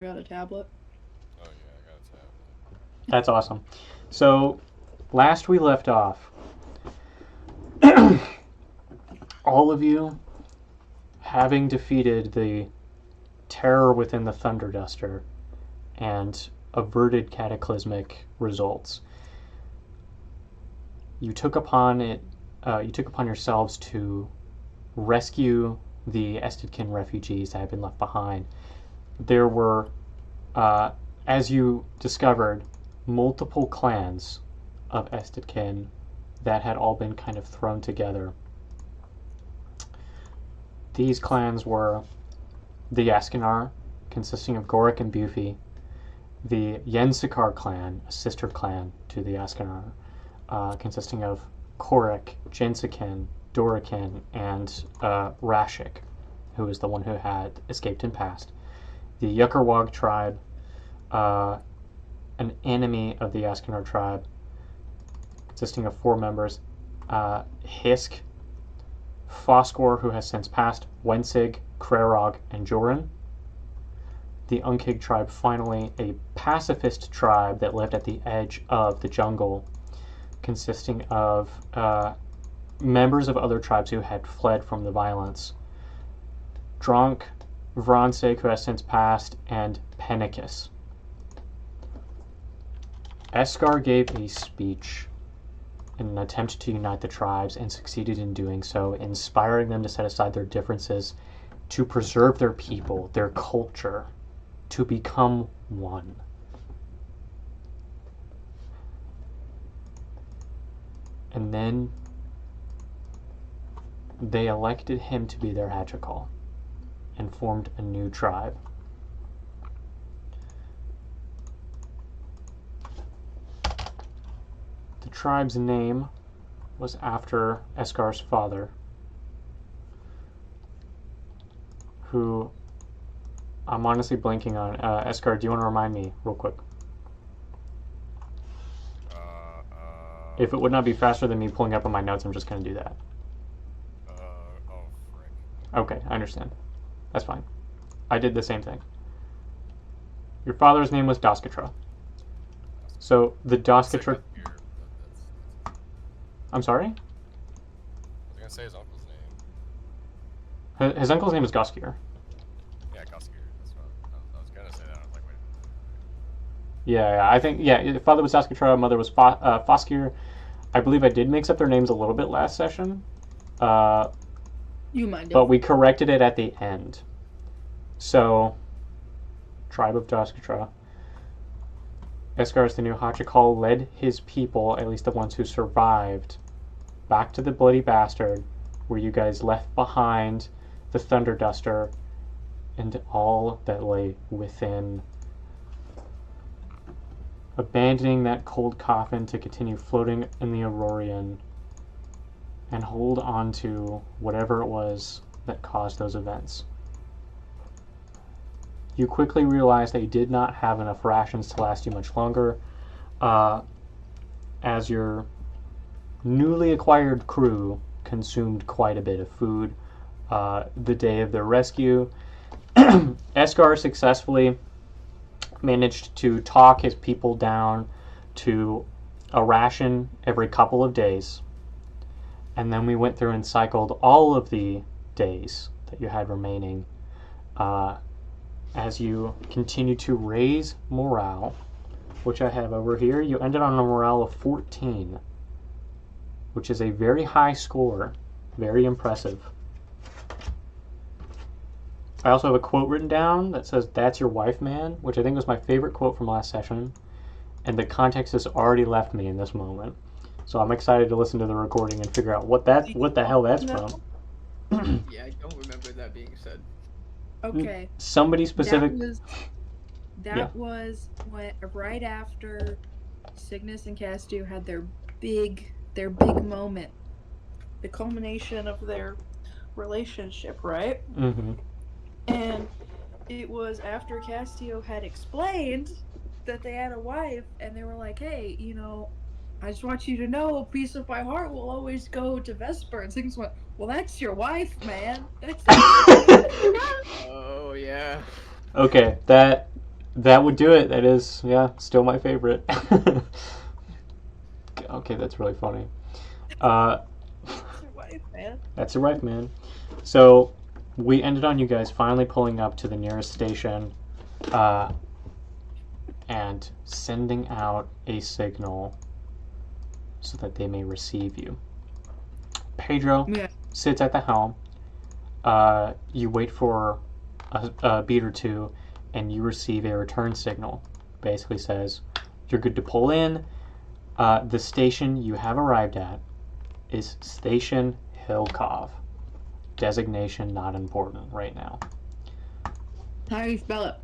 got a tablet. Oh yeah, I got a tablet. That's awesome. So, last we left off, all of you, having defeated the terror within the Thunder Duster and averted cataclysmic results, you took upon yourselves to rescue the Estidkin refugees that had been left behind. There were, as you discovered, multiple clans of Estidkin that had all been kind of thrown together. These clans were the Yaskinar, consisting of Gorik and Buffy, the Yensikar clan, a sister clan to the Yaskinar, consisting of Korik, Jensikin, Dorikin, and Rashik, who is the one who had escaped and passed. The Yuckerwog tribe, an enemy of the Yaskinar tribe, consisting of 4 members, Hisk, Foskor, who has since passed, Wensig, Krerog, and Joran. The Unkig tribe, finally, a pacifist tribe that lived at the edge of the jungle, consisting of members of other tribes who had fled from the violence. Dronk, Vronsig, who has since passed, and Penicus. Eskar gave a speech in an attempt to unite the tribes and succeeded in doing so, inspiring them to set aside their differences, to preserve their people, their culture, to become one. And then they elected him to be their Hachikal and formed a new tribe. The tribe's name was after Eskar's father, who I'm honestly blanking on. Eskar, do you want to remind me real quick? If it would not be faster than me pulling up on my notes, I'm just going to do that. Oh, frick. Okay, I understand. That's fine. I did the same thing. Your father's name was Daskatra. So the Daskatra... I'm sorry? I was going to say his uncle's name. His uncle's name is Goskier. Yeah, Goskier. That's what I was going to say that. I was like, wait. Yeah, I think, yeah, father was Daskatra, mother was Foskier. I believe I did mix up their names a little bit last session. You mind it. But we corrected it at the end. So, tribe of Daskatra. Eskar, as the new Hachikal, led his people, at least the ones who survived, back to the Bloody Bastard, where you guys left behind the Thunder Duster and all that lay within, abandoning that cold coffin to continue floating in the Aurorian and hold on to whatever it was that caused those events. You quickly realized that you did not have enough rations to last you much longer, as your newly acquired crew consumed quite a bit of food the day of their rescue. Eskar successfully managed to talk his people down to a ration every couple of days, and then we went through and cycled all of the days that you had remaining. As you continue to raise morale, which I have over here, you ended on a morale of 14, which is a very high score, very impressive. I also have a quote written down that says, "That's your wife, man," which I think was my favorite quote from last session, and the context has already left me in this moment. So I'm excited to listen to the recording and figure out what the hell that's from. Yeah, I don't remember that being said. Okay. Somebody specific. That was when, right after Cygnus and Castu had their big moment, the culmination of their relationship, right? Mm-hmm. And it was after Castio had explained that they had a wife, and they were like, "Hey, I just want you to know, a piece of my heart will always go to Vesper." And Cygnus went, "Well, that's your wife, man." Oh yeah. Okay, that That would do it. That is, yeah, still my favorite. Okay, that's really funny. That's your wife, man. That's your wife, man. So we ended on you guys finally pulling up to the nearest station and sending out a signal so that they may receive you. Pedro sits at the helm. You wait for a beat or two, and you receive a return signal. Basically says, you're good to pull in. The station you have arrived at is Station Hilkov. Designation not important right now. How do you spell it?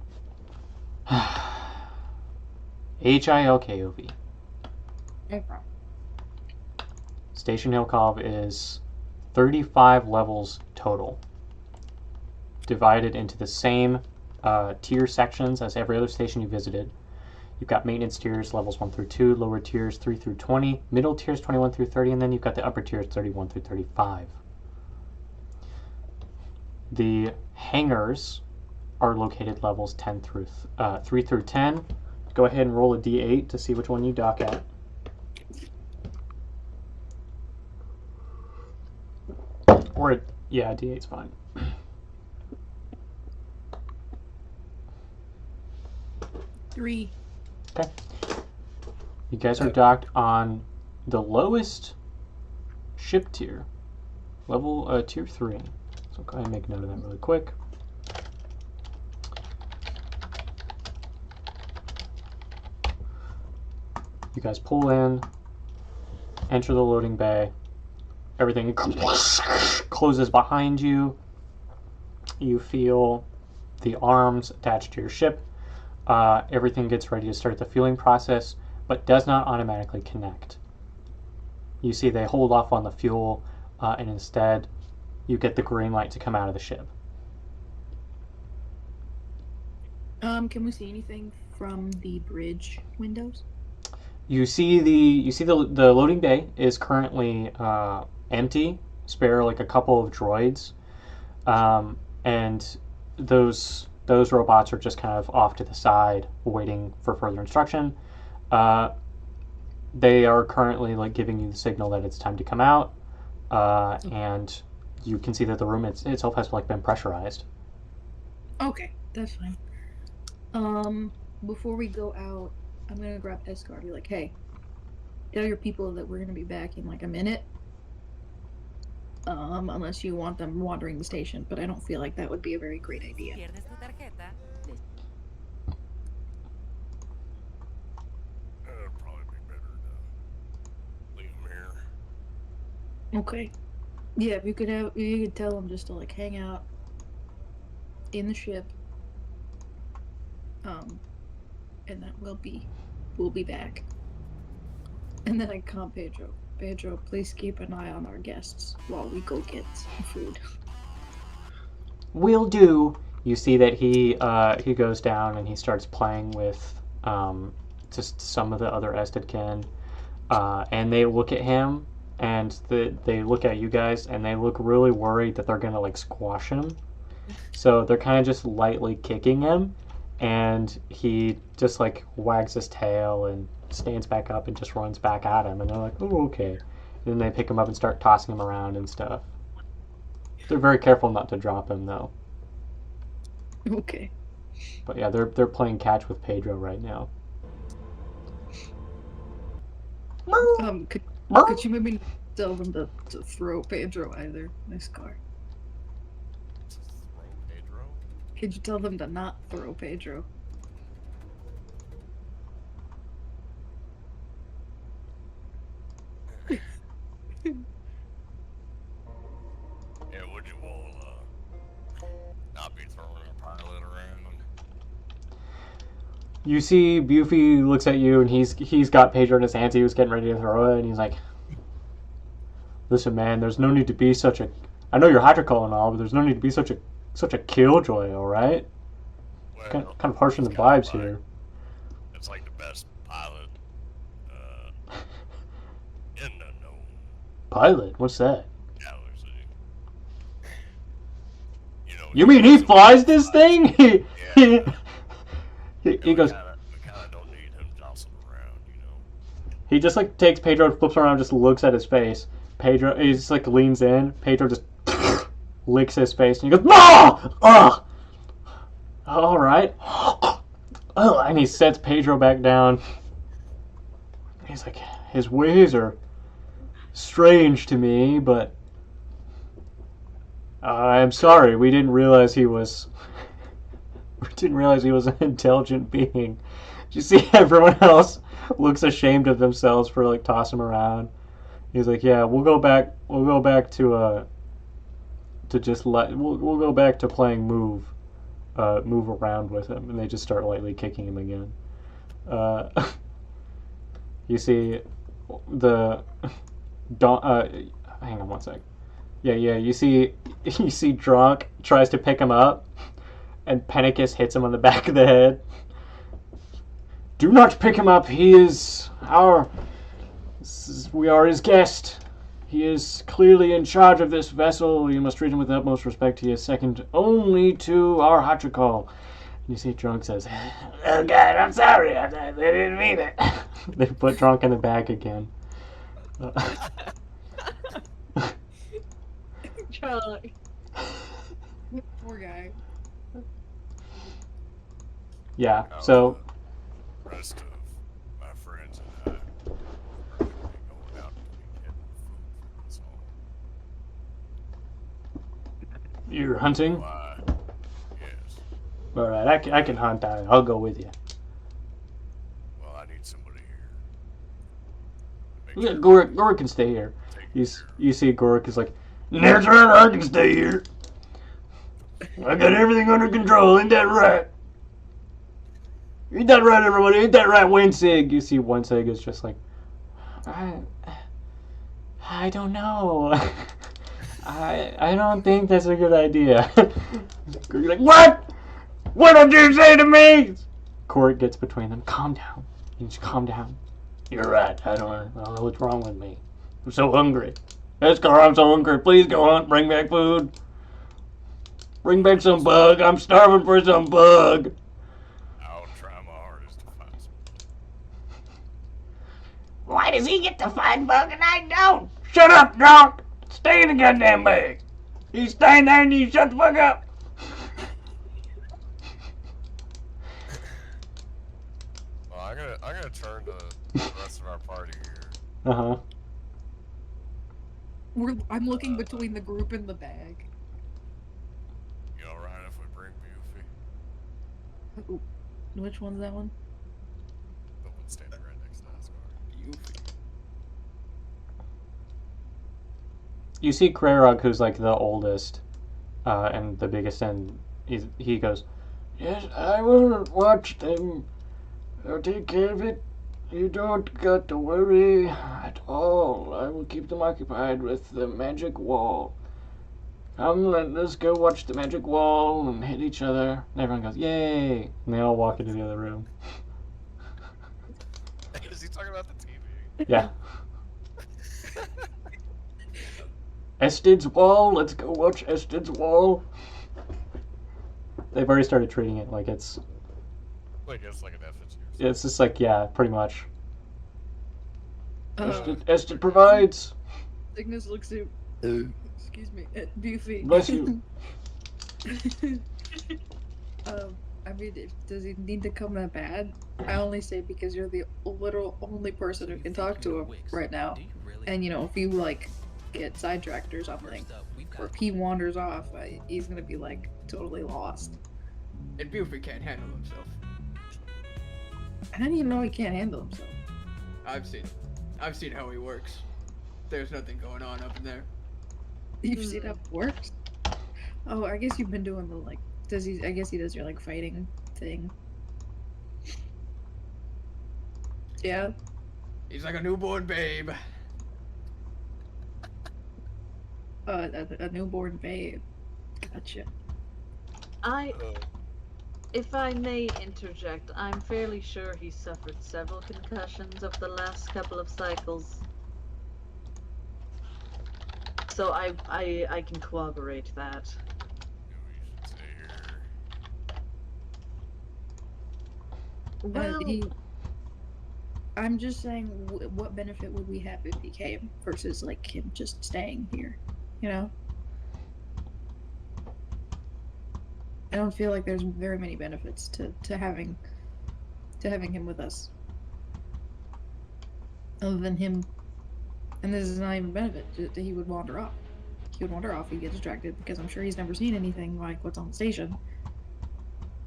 Hilkov. Okay. Station Hilkov is 35 levels total, divided into the same tier sections as every other station you visited. You've got maintenance tiers, levels 1 through 2, lower tiers 3 through 20, middle tiers 21 through 30, and then you've got the upper tiers 31 through 35. The hangars are located levels 10 through 3 through 10. Go ahead and roll a d8 to see which one you dock at. Or, yeah, d8's fine. Three. Okay. You guys are docked on the lowest ship tier, level tier 3. So go ahead and make note of that really quick. You guys pull in, enter the loading bay. Everything closes behind you. You feel the arms attached to your ship. Everything gets ready to start the fueling process, but does not automatically connect. You see they hold off on the fuel, and instead you get the green light to come out of the ship. Can we see anything from the bridge windows? You see the loading bay is currently empty, spare like a couple of droids, and those robots are just kind of off to the side, waiting for further instruction. They are currently like giving you the signal that it's time to come out, and you can see that the room itself has like been pressurized. Okay, that's fine. Before we go out, I'm gonna grab Escar and be like, hey, tell your people that we're gonna be back in like a minute. Unless you want them wandering the station, but I don't feel like that would be a very great idea. It'd probably be better to leave them here. Okay. Yeah, if you could tell them just to like hang out in the ship. And that we'll be back. And then I calm Pedro. Pedro, please keep an eye on our guests while we go get some food. Will do. You see that he goes down and he starts playing with just some of the other Estedkin, and they look at him and they look at you guys and they look really worried that they're gonna like squash him. So they're kind of just lightly kicking him, and he just like wags his tail and stands back up and just runs back at him, and they're like, oh, okay. And then they pick him up and start tossing him around and stuff. They're very careful not to drop him though. Okay. But yeah, they're playing catch with Pedro right now. Could you maybe tell them to throw Pedro either? Nice car. Throw Pedro? Could you tell them to not throw Pedro? Yeah, would you all not be throwing a pilot around? You see Bufy looks at you and he's got Pedro in his hands. He was getting ready to throw it, and he's like, listen, man, there's no need to be such a... I know you're Hydrocol and all, but there's no need to be such a killjoy, alright? Well, Kind of harsh on the vibes here. It's like the best pilot in the known Pilot? What's that? galaxy. You know, You mean he flies this thing? Yeah. he goes. We kinda don't need him jostling around, you know. He just like takes Pedro and flips around, and just looks at his face. Pedro, he just like leans in. Pedro just licks his face, and he goes, "Ah, ah, all right." Oh, and he sets Pedro back down. He's like, his ways are strange to me, but I'm sorry. We didn't realize he was. We didn't realize he was an intelligent being. You see, everyone else looks ashamed of themselves for like tossing him around. He's like, yeah, we'll go back to just we'll go back to playing move around with him, and they just start lightly kicking him again. You see the hang on one sec. Yeah, you see Drunk tries to pick him up, and Pennicus hits him on the back of the head. Do not pick him up. We are his guest. He is clearly in charge of this vessel. You must treat him with the utmost respect. He is second only to our Hachikal. You see Drunk says, "Oh God, I'm sorry. I didn't mean it." They put Drunk in the back again. Charlie. Poor guy. Yeah, so The rest of my friends and I are going to be going out to be getting food for us all. you're hunting? Why? Yes. All right, I can hunt. I'll go with you. Well, I need somebody here. Yeah, Gore can stay here. You see Gork is like, that's right, I can stay here. I got everything under control, ain't that right? Ain't that right, everybody? Ain't that right, Winsig? You see Winsig is just like, I don't know. I don't think that's a good idea. You're like, what? What did you say to me? Court gets between them. Calm down. You just calm down. You're right. I don't know what's wrong with me. I'm so hungry. Escar, I'm so hungry. Please go hunt. Bring back food. Bring back some bug. I'm starving for some bug. I'll try my hardest to find some. Why does he get to find bug and I don't? Shut up, Drunk. Stay in the goddamn bag. You stay there and you shut the fuck up. Well, I gotta turn to the rest of our party here. Uh-huh. I'm looking between the group and the bag. You alright if we bring Buffy? Ooh, which one's that one? The one standing right next to Oscar. You see Krarog, who's like the oldest and the biggest, and he goes, yes, I will watch them. I'll take care of it. You don't got to worry at all. I will keep them occupied with the magic wall. Come, let's go watch the magic wall and hit each other. And everyone goes, yay! And they all walk into the other room. Is he talking about the TV? Yeah. Estid's wall, let's go watch Estid's wall. They've already started treating it like it's Like it's like an effigy. it's just like, yeah, pretty much. Estid provides. Cygnus looks at. Excuse me, at Buffy. Bless you. I mean, does he need to come that bad? I only say because you're the literal only person who can talk to him right now. And if you like get sidetracked or something, or if he wanders off, he's gonna be like totally lost. And Buford can't handle himself. How do you know he can't handle himself? I've seen how he works. There's nothing going on up in there. You've seen how it works? Oh, I guess you've been doing the like. Does he? I guess he does your like fighting thing. Yeah. He's like a newborn babe. A newborn babe. Gotcha. If I may interject, I'm fairly sure he suffered several concussions over the last couple of cycles. So I can corroborate that. Maybe we should stay here. Well, I'm just saying, what benefit would we have if he came versus like him just staying here? You know, I don't feel like there's very many benefits to having him with us, other than him. And this is not even a benefit. He would wander off. He would wander off. He'd get distracted because I'm sure he's never seen anything like what's on the station.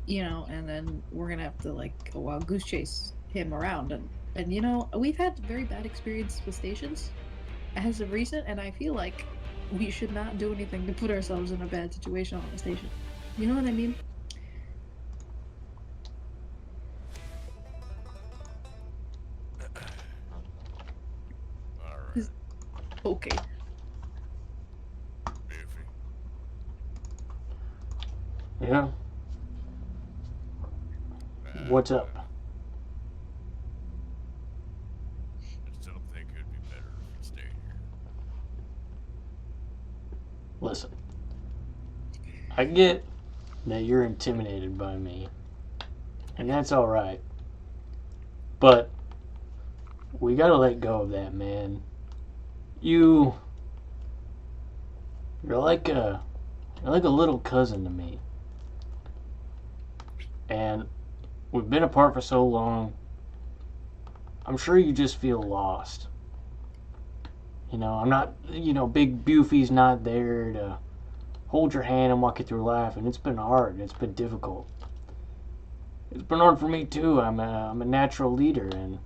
You know, and then we're gonna have to like a wild goose chase him around, and you know, we've had very bad experience with stations as of recent, and I feel like we should not do anything to put ourselves in a bad situation on the station. You know what I mean? Alright. Okay. Biffy. Yeah. What's up? I still think it'd be better if you stayed here. Listen. I get that you're intimidated by me. And that's alright. But we gotta let go of that, man. You're like a little cousin to me. And we've been apart for so long. I'm sure you just feel lost. You know, I'm not, Big Bufy's not there to hold your hand and walk you through life, and it's been hard. It's been difficult. It's been hard for me too. I'm a natural leader, and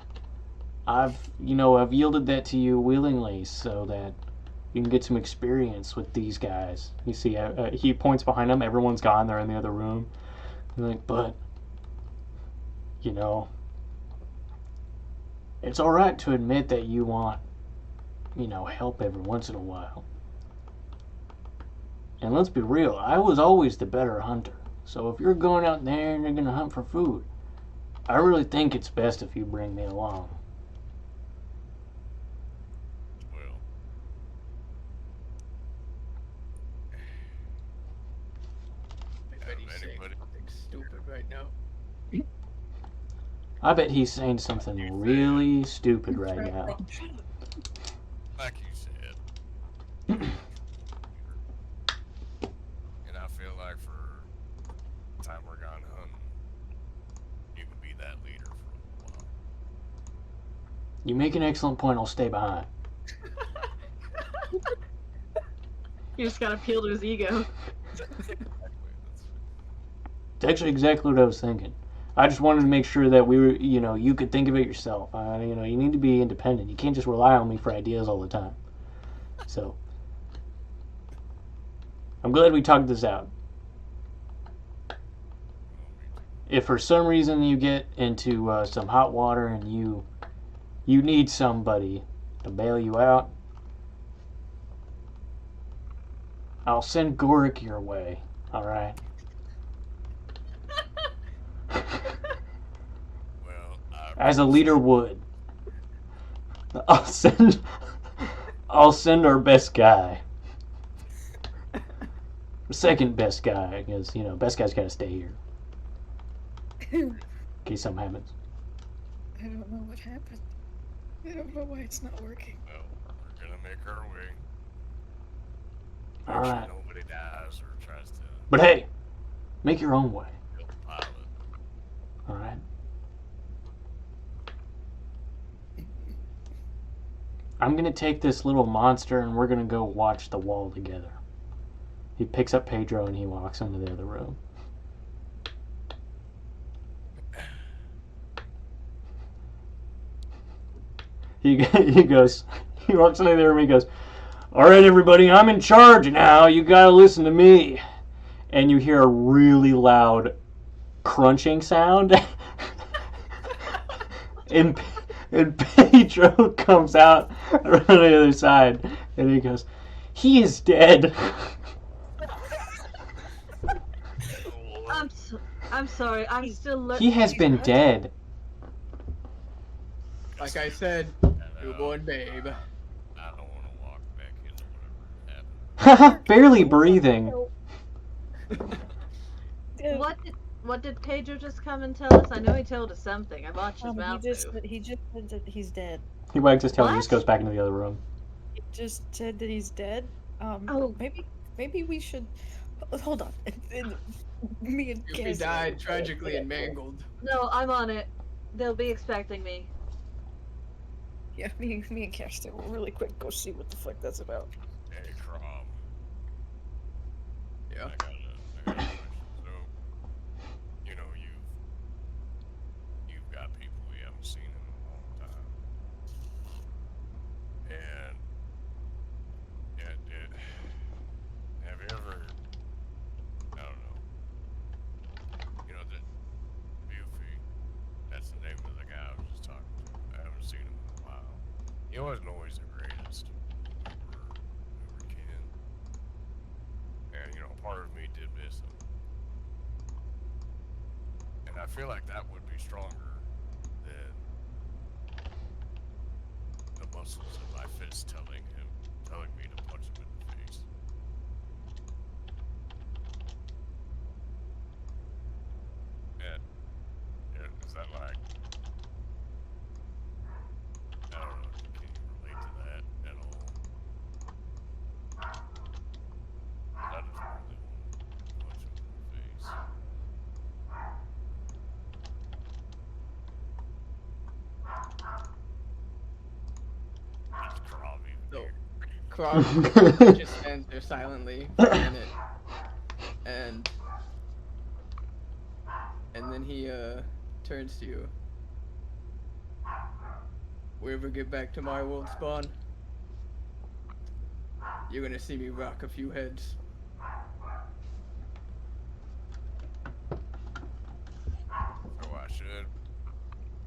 I've yielded that to you willingly so that you can get some experience with these guys. You see, he points behind him. Everyone's gone. They're in the other room. I'm like, but it's all right to admit that you want, help every once in a while. And let's be real, I was always the better hunter. So if you're going out there and you're going to hunt for food, I really think it's best if you bring me along. Well, I bet he's saying something stupid right now. I bet he's saying something really stupid right now. like you said. And I feel like for the time we're gone hunting, you can be that leader for a little while. You make an excellent point. I'll stay behind. You just gotta appeal to his ego. It's actually exactly what I was thinking. I just wanted to make sure that we were, you could think of it yourself. You need to be independent. You can't just rely on me for ideas all the time. So, I'm glad we talked this out. If for some reason you get into some hot water and you need somebody to bail you out, I'll send Gore your way. All right. Well, As a leader would. I'll send our best guy. The second best guy, because, best guy's got to stay here. In case something happens. I don't know what happened. I don't know why it's not working. well, we're gonna make our way. All Make right. sure nobody dies or tries to But hey, make your own way. kill the pilot. All right. I'm gonna take this little monster and we're gonna go watch the wall together. He picks up Pedro and he walks into the other room. He goes. He walks into the other room. He goes, "All right, everybody, I'm in charge now. You gotta listen to me." And you hear a really loud crunching sound. and Pedro comes out on the other side, and he goes, "He is dead." I'm sorry. I'm still looking. He has been dead. Like I said, newborn babe. I don't want to walk back into whatever happened. Barely breathing. What? What did Pedro just come and tell us? I know he told us something. I watched his mouth he just move. said that he's dead. He wags his tail and What? just goes back into the other room. He just said that he's dead. Oh. Maybe we should hold on. Me and Goofy Cassie. died tragically and mangled. No, I'm on it. They'll be expecting me. Yeah, me and Cassie will really quick go see what the fuck that's about. Hey, Crom. Yeah. I got a question. So, you know, you've got people we haven't seen in a long time. And have you ever, I don't know, you know, that Buffy, that's the name of the guy I was just talking to. I haven't seen him in a while. He wasn't always the greatest when we were kids. And, you know, part of me did miss him. And I feel like that would be stronger than the muscles in my fist telling me to punch him in the face. Yeah, is that like, I don't know, can you relate to that at all? I just really want to punch him in the face. He's Crom even No. here. Crom just stands there silently for a minute, and then he turns to you. We ever get back to my world, Spawn? You're gonna see me rock a few heads. So I should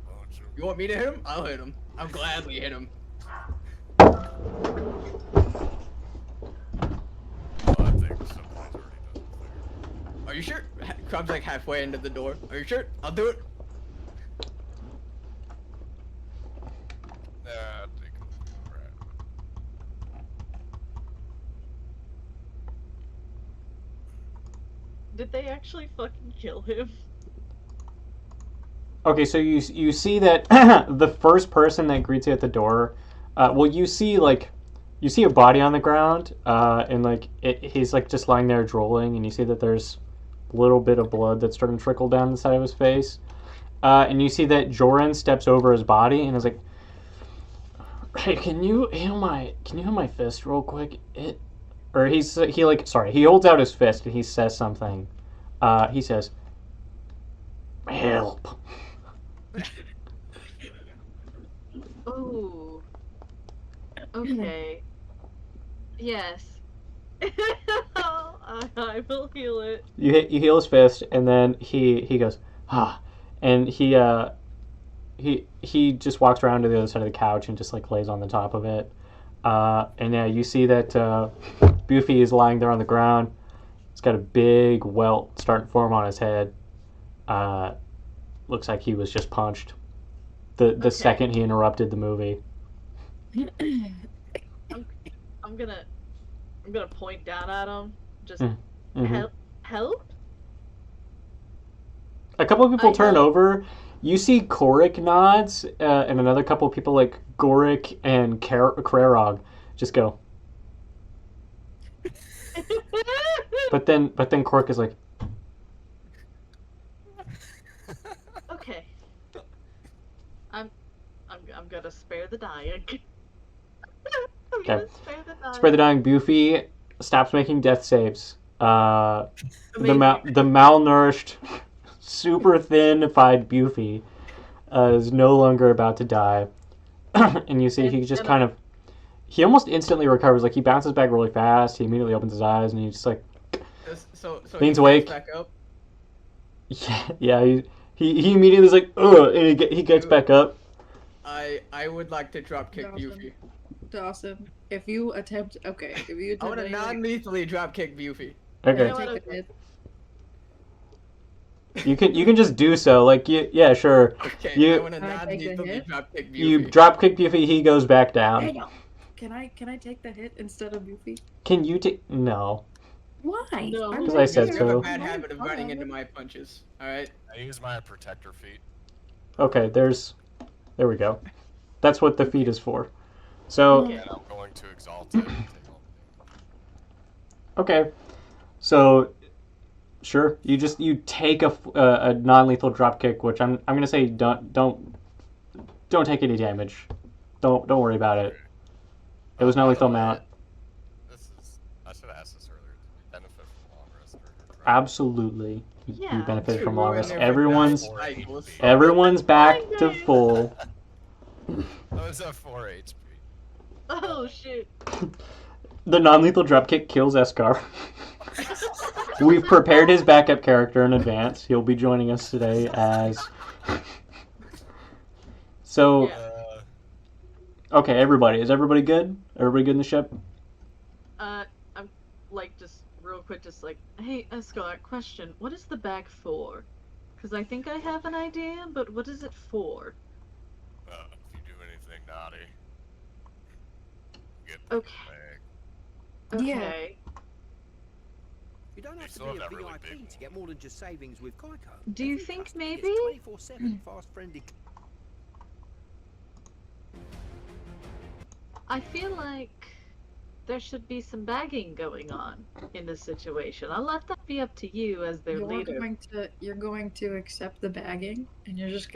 punch him. You want me to hit him? I'll hit him. I'll gladly hit him. Well, I think somebody's already done the thing. Are you sure? Crom's like halfway into the door. Are you sure? I'll do it. Nah, I think it'll be alright. Did they actually fucking kill him? Okay, so you see that the first person that greets you at the door, well, you see a body on the ground, and he's like just lying there drooling, and you see that there's a little bit of blood that's starting to trickle down the side of his face, and you see that Joran steps over his body and is like, "Hey, can you heal my fist real quick?" He holds out his fist and he says something. He says, "Help." Oh. Okay. Yes. I will heal it. You heal his fist, and then he goes, and he just walks around to the other side of the couch and just like lays on the top of it. And yeah, you see that Buffy is lying there on the ground. He's got a big welt starting to form on his head. Looks like he was just punched. The second he interrupted the movie. I'm gonna point down at him. Just Mm-hmm. help. A couple of people turn help. over. You see Korik nods, and another couple of people like Gorik and Krerog just go. But then Korik is like, Okay. I'm gonna spare the dying. I'm gonna spare the dying. spare the dying. Buffy stops making death saves. The Amazing. malnourished, super thin-fied Buffy is no longer about to die. And you see he just kind of, he almost instantly recovers. Like he bounces back really fast. He immediately opens his eyes and he just like So leans he awake. gets back up. Yeah. He immediately is like, ugh, and he gets back up. I would like to drop kick Buffy. Dawson, if you attempt, I want to anything- non-lethally drop kick Buffy. Okay. know what? take the hit. You can just do so. Like yeah, sure. Okay, You- I want to Can I take the non-lethally hit? drop kick Buffy. You drop kick Buffy. He goes back down. Dang it. Can I take the hit instead of Buffy? Can you take? No. Why? No. I'm 'Cause right I said here. You have a so. bad I'm habit of fine. running into my punches. All right. I use my protector feat. Okay, there we go. That's what the feat is for. So, Okay. And I'm going to exalt it and take all the damage. okay. So, sure, you take a non-lethal drop kick, which I'm gonna say don't take any damage. Don't worry about it. It was By no the lethal way, mount. I should have asked this earlier. Did we benefit from long rest during our trip? Absolutely, you Yeah. benefited from We long were in rest. there for Everyone's 9 cycles. everyone's back to days. full. I was at 4 HP. Oh shit. The non-lethal dropkick kills Eskar. We've prepared his backup character in advance. He'll be joining us today as. So, Yeah. okay, everybody. Is everybody good? Everybody good in the ship? I'm like just real quick, just like, hey, Escar, question. What is the bag for? Because I think I have an idea, but what is it for? If you do anything naughty, get put in the bag. Yeah. Okay. You don't have They to still be a have that really VIP big to get more than just savings with Geico. Do you Every think customer maybe? gets 24/7 fast friendly. I feel like there should be some bagging going on in this situation. I'll let that be up to you as their leader. You're going to accept the bagging, and you're just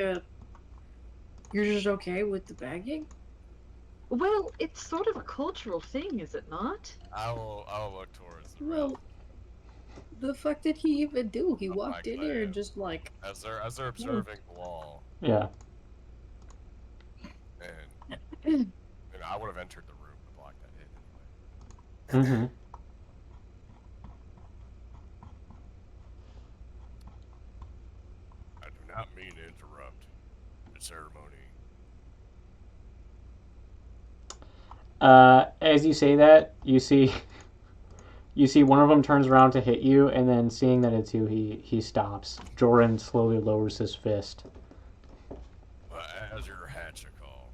okay with the bagging? Well, it's sort of a cultural thing, is it not? I will look towards the Well, rest. the fuck did he even do? He Oh walked my in here and God. just like, As they're observing the wall, Yeah. and I would have entered the room to block that hit anyway. Mm-hmm. I do not mean to interrupt the ceremony. As you say that, you see one of them turns around to hit you, and then seeing that it's you, he stops. Joran slowly lowers his fist. But as your Hatchicall,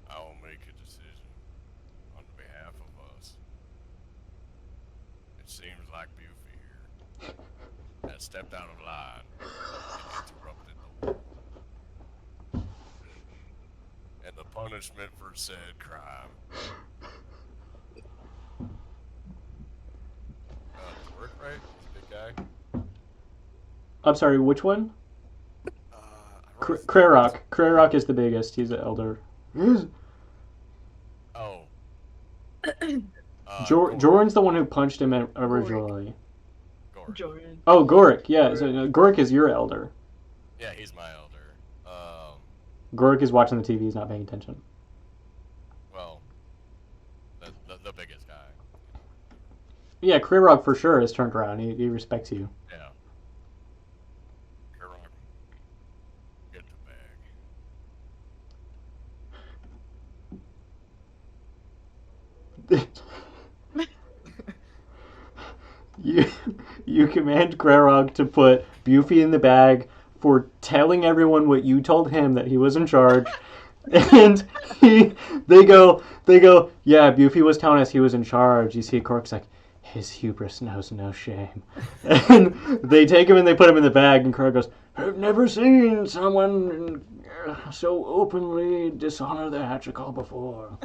I will make a decision on behalf of us. It seems like Bufy here has stepped out of line and interrupted the war. And the punishment for said crime. Work right? He's a big guy. I'm sorry, which one? I wrote his- Krarok. Krarok is the biggest. He's the elder. Oh. Joran's the one who punched him originally. Gore. Jordan. Oh, Gorik. Yeah, so Gorik is your elder. Yeah, he's my elder. Gorik is watching the TV. He's not paying attention. Well, the biggest guy. Yeah, Krarok for sure has turned around. He respects you. Yeah. Kurok, get the bag. You command Krarok to put Bufy in the bag for telling everyone what you told him, that he was in charge. And they go, yeah, Bufy was telling us he was in charge. You see Cork's like, his hubris knows no shame. And they take him and they put him in the bag, and Krarok goes, I've never seen someone so openly dishonor the Hatchicall before.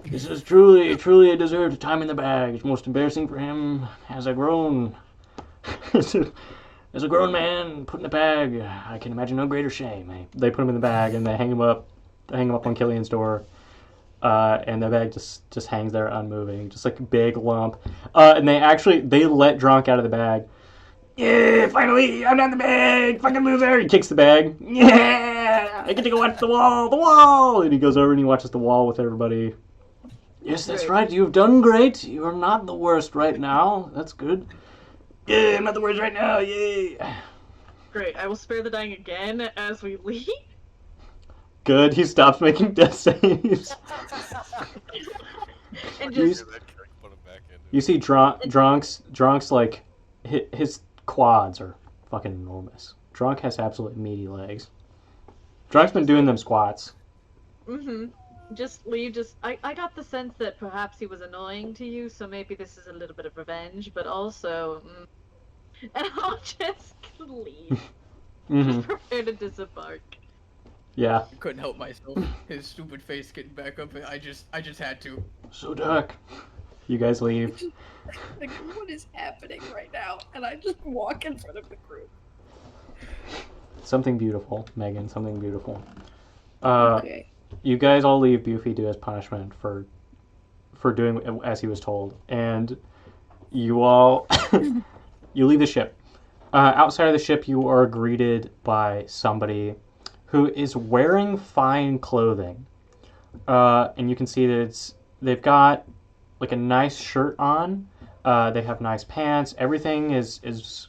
This is truly a deserved time in the bag. It's most embarrassing for him as a grown man put in a bag. I can imagine no greater shame. They put him in the bag and they hang him up on Killian's door. And the bag just hangs there unmoving, just like a big lump. And they let Dronk out of the bag. Yeah, finally, I'm out of the bag. Fucking loser. He kicks the bag. Yeah, I get to go watch the wall. And he goes over and he watches the wall with everybody. Yes, that's right. You've done great. You are not the worst right now. That's good. Yeah, I'm not the worst right now. Yay. Great. I will spare the dying again as we leave. Good. He stops making death saves. And You- just Put him back into You see Dronk's like, his quads are fucking enormous. Dronk has absolutely meaty legs. Dronk's been doing them squats. just leave. I got the sense that perhaps he was annoying to you, so maybe this is a little bit of revenge, but also, and I'll just leave. Mm-hmm. Just prepare to disembark. Yeah. I couldn't help myself. His stupid face getting back up, and I just had to. So dark. You guys leave. Like, what is happening right now? And I just walk in front of the group. Something beautiful, Megan. Something beautiful. Okay. You guys all leave Buffy to his punishment for doing as he was told, and you all you leave the ship. Outside of the ship, you are greeted by somebody who is wearing fine clothing, and you can see that they've got like a nice shirt on. They have nice pants. Everything is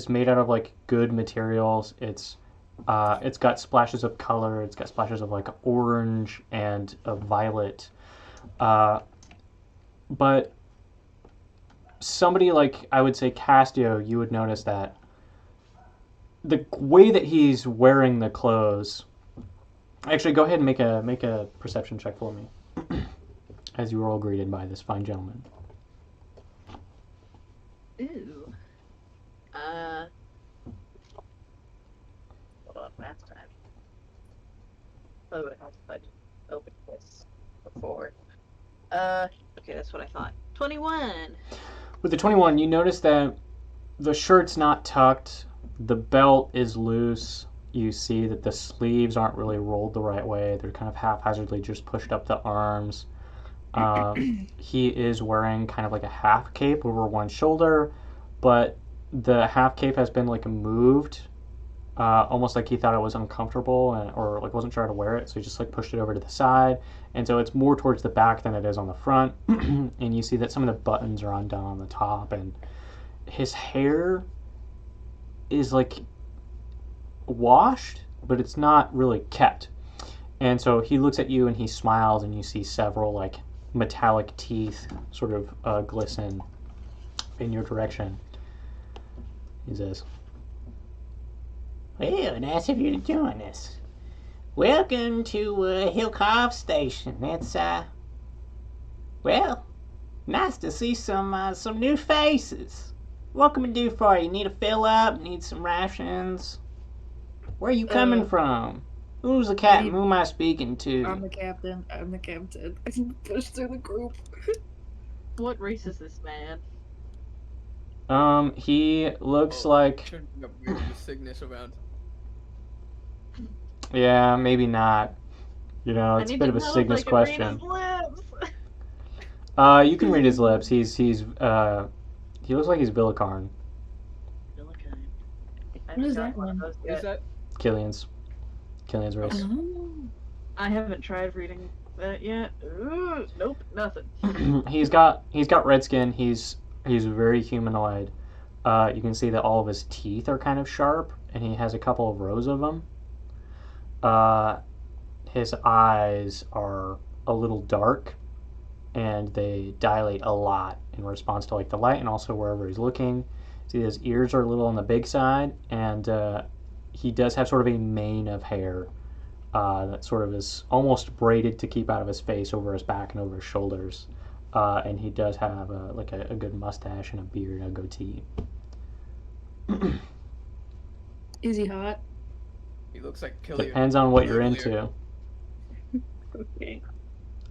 made out of like good materials. It's got splashes of color. It's got splashes of like orange and violet. But somebody like, I would say Castio, you would notice that the way that he's wearing the clothes. Actually, go ahead and make a perception check for me, as you were all greeted by this fine gentleman. Ooh. Hold on, last time. Oh, wait, I just opened this before. Okay, that's what I thought. 21! With the 21, you notice that the shirt's not tucked, the belt is loose, you see that the sleeves aren't really rolled the right way, they're kind of haphazardly just pushed up the arms. He is wearing kind of like a half cape over one shoulder, but the half cape has been like moved, almost like he thought it was uncomfortable or like wasn't sure how to wear it, so he just like pushed it over to the side, and so it's more towards the back than it is on the front. And you see that some of the buttons are undone on the top, and his hair is like washed, but it's not really kept. And so he looks at you and he smiles, and you see several like metallic teeth sort of glisten in your direction. He says, "Well, nice of you to join us. Welcome to Hillcop Station. It's well, nice to see some new faces. What can we do for you? Need a fill up? Need some rations? Where are you coming from? Who's the captain? Who am I speaking to?" I'm the captain. I can push through the group. What race is this man? He looks like, Shouldn't be up weird with Cygnus around. yeah, maybe not. You know, it's a bit of a Cygnus question. You can read his lips. He looks like he's Bilicarn. What is that one? Is that? Killian's race. I haven't tried reading that yet. Ooh, nope, nothing. He's got red skin. He's very humanoid. You can see that all of his teeth are kind of sharp, and he has a couple of rows of them. His eyes are a little dark, and they dilate a lot in response to like the light, and also wherever he's looking. See, his ears are a little on the big side, and he does have sort of a mane of hair that sort of is almost braided to keep out of his face over his back and over his shoulders. And he does have like a good mustache and a beard and a goatee. Is he hot? He looks like Killian. Depends on what you're into. Okay.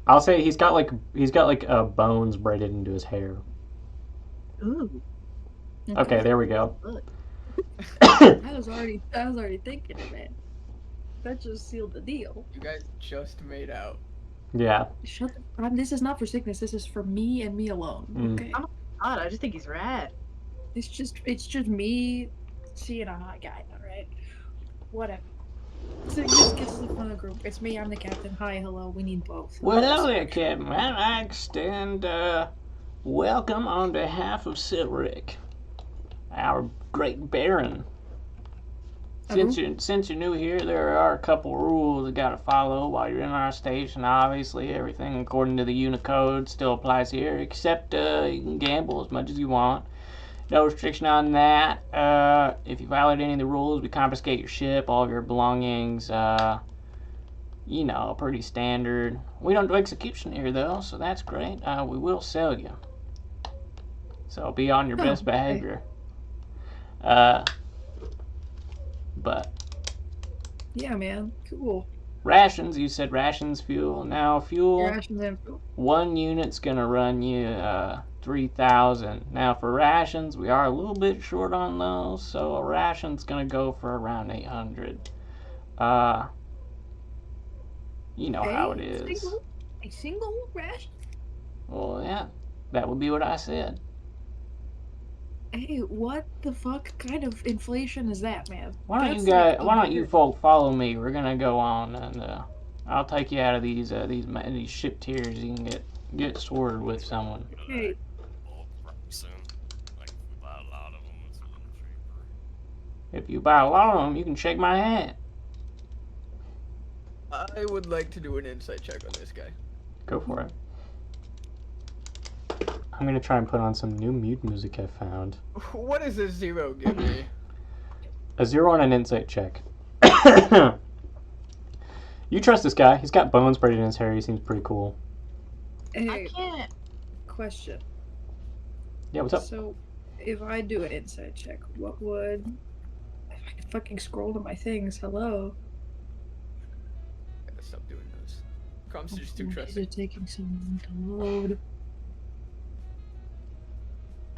I'll say he's got like bones braided into his hair. Ooh. Okay, there we go. I was already thinking of it. That just sealed the deal. You guys just made out. Yeah. Shut the. This is not for sickness. This is for me and me alone. Okay. God, I just think he's rad. It's just me seeing a hot guy. All right. Whatever. So he just gets to the front of the group. It's me. I'm the captain. Hi, hello. We need both. Well, hello there, Captain. I extend welcome on behalf of Silric, our great Baron. Since you're new here, there are a couple rules you gotta follow while you're in our station. Obviously, everything according to the Unicode still applies here, except you can gamble as much as you want. No restriction on that. If you violate any of the rules, we confiscate your ship, all of your belongings. You know, pretty standard. We don't do execution here, though, so that's great. We will sell you. So be on your best okay. behavior. But Yeah, man. Cool. rations, you said rations, fuel. Now, fuel, Rations and fuel. 1 unit's gonna run you 3,000. Now, for rations, we are a little bit short on those, so a ration's gonna go for around 800. You know how it is. A single ration? Well, yeah, that would be what I said. Hey, what the fuck kind of inflation is that, man? Why don't That's you guys? like a Why don't you weird- folk follow me? We're gonna go on, and I'll take you out of these ship tiers. You can get sorted with someone. Hey, Bulk pricing. Like if we buy a lot of them, it's a little cheaper. If you buy a lot of them, you can shake my hand. I would like to do an insight check on this guy. Go for it. I'm gonna try and put on some new mute music I found. What does a 0 give me? A 0 on an insight check. You trust this guy. He's got bones braided in his hair. He seems pretty cool. I hey, can't. question. Yeah, what's up? So, if I do an insight check, what would... If I could fucking scroll to my things, hello? Gotta stop doing those. Comms are just too Is trusting. it taking so long to load?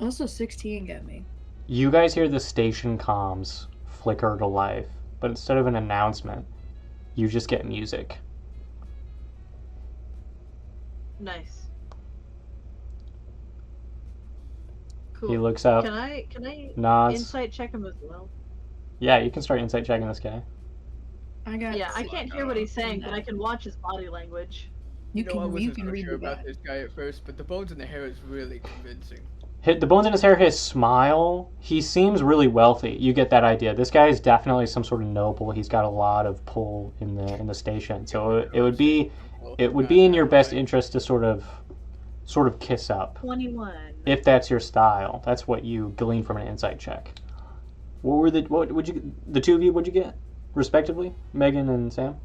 Also, 16 got me. You guys hear the station comms flicker to life, but instead of an announcement, you just get music. Nice. Cool. He looks up, Can I nods. insight check him as well? Yeah, you can start insight checking this guy. I got... Yeah, I can't hear what he's saying, but I can watch his body language. You I can wasn't so read sure the about back. this guy at first, but the bones in the hair is really convincing. The bones in his hair, his smile, he seems really wealthy. You get that idea. This guy is definitely some sort of noble. He's got a lot of pull in the station. So it would be in your best interest to sort of kiss up, 21. if that's your style. That's what you glean from an insight check. What would you, the two of you, what'd you get respectively, Megan and Sam?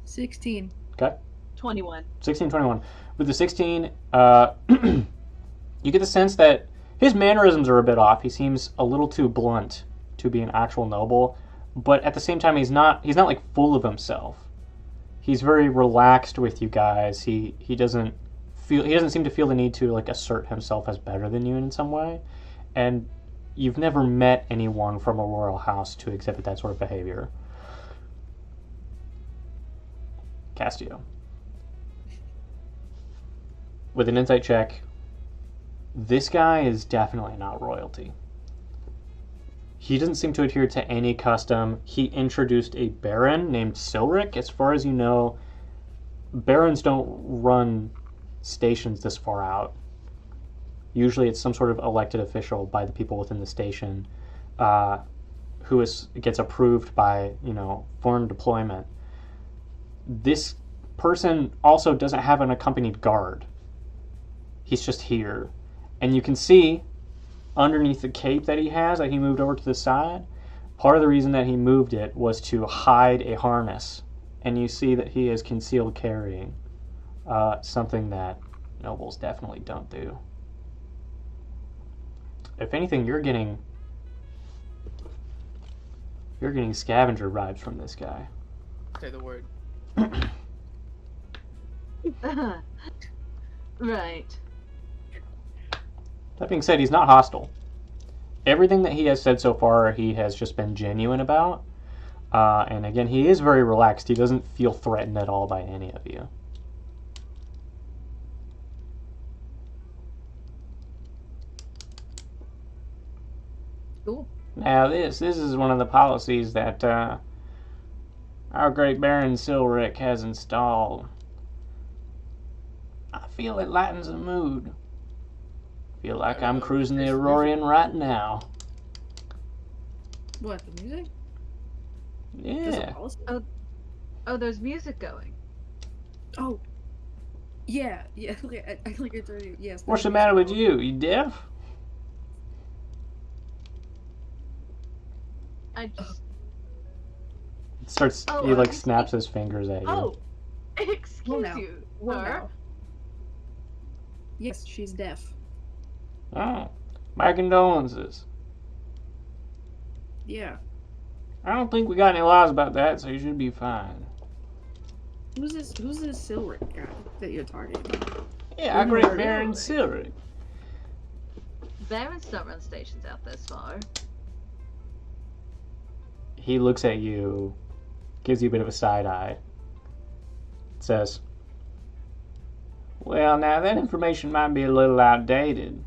16. Okay. 21. 16, 21. With the 16, you get the sense that his mannerisms are a bit off. He seems a little too blunt to be an actual noble, but at the same time, he's not like full of himself. He's very relaxed with you guys. He doesn't seem to feel the need to like assert himself as better than you in some way, and you've never met anyone from a royal house to exhibit that sort of behavior. Castillo. With an insight check, this guy is definitely not royalty. He doesn't seem to adhere to any custom. He introduced a baron named Silric. As far as you know, barons don't run stations this far out. Usually it's some sort of elected official by the people within the station who gets approved by, foreign deployment. This person also doesn't have an accompanied guard. He's just here. And you can see underneath the cape that he has, that he moved over to the side, part of the reason that he moved it was to hide a harness. And you see that he is concealed carrying, something that nobles definitely don't do. If anything, you're getting scavenger vibes from this guy. Say the word. Right. That being said, he's not hostile. Everything that he has said so far, he has just been genuine about. And again, he is very relaxed. He doesn't feel threatened at all by any of you. Cool. Now this is one of the policies that our great Baron Silric has installed. I feel it lightens the mood. Feel like I'm cruising the Aurorian right now. What, the music? There's a Yeah. policy? Oh, there's music going. Oh. Yeah, like I told you, yes. What's the matter with you? You deaf? Starts. Oh, He like excuse- snaps his fingers at you. Oh, excuse now. you, Well, sir. now. Yes, she's deaf. Oh, my condolences. Yeah. I don't think we got any laws about that, so you should be fine. Who's this Silric guy that you're talking about? Yeah, our We great know Baron her. Silric. Barons don't run stations out this far. He looks at you, gives you a bit of a side eye. Says, Well, now that information might be a little outdated.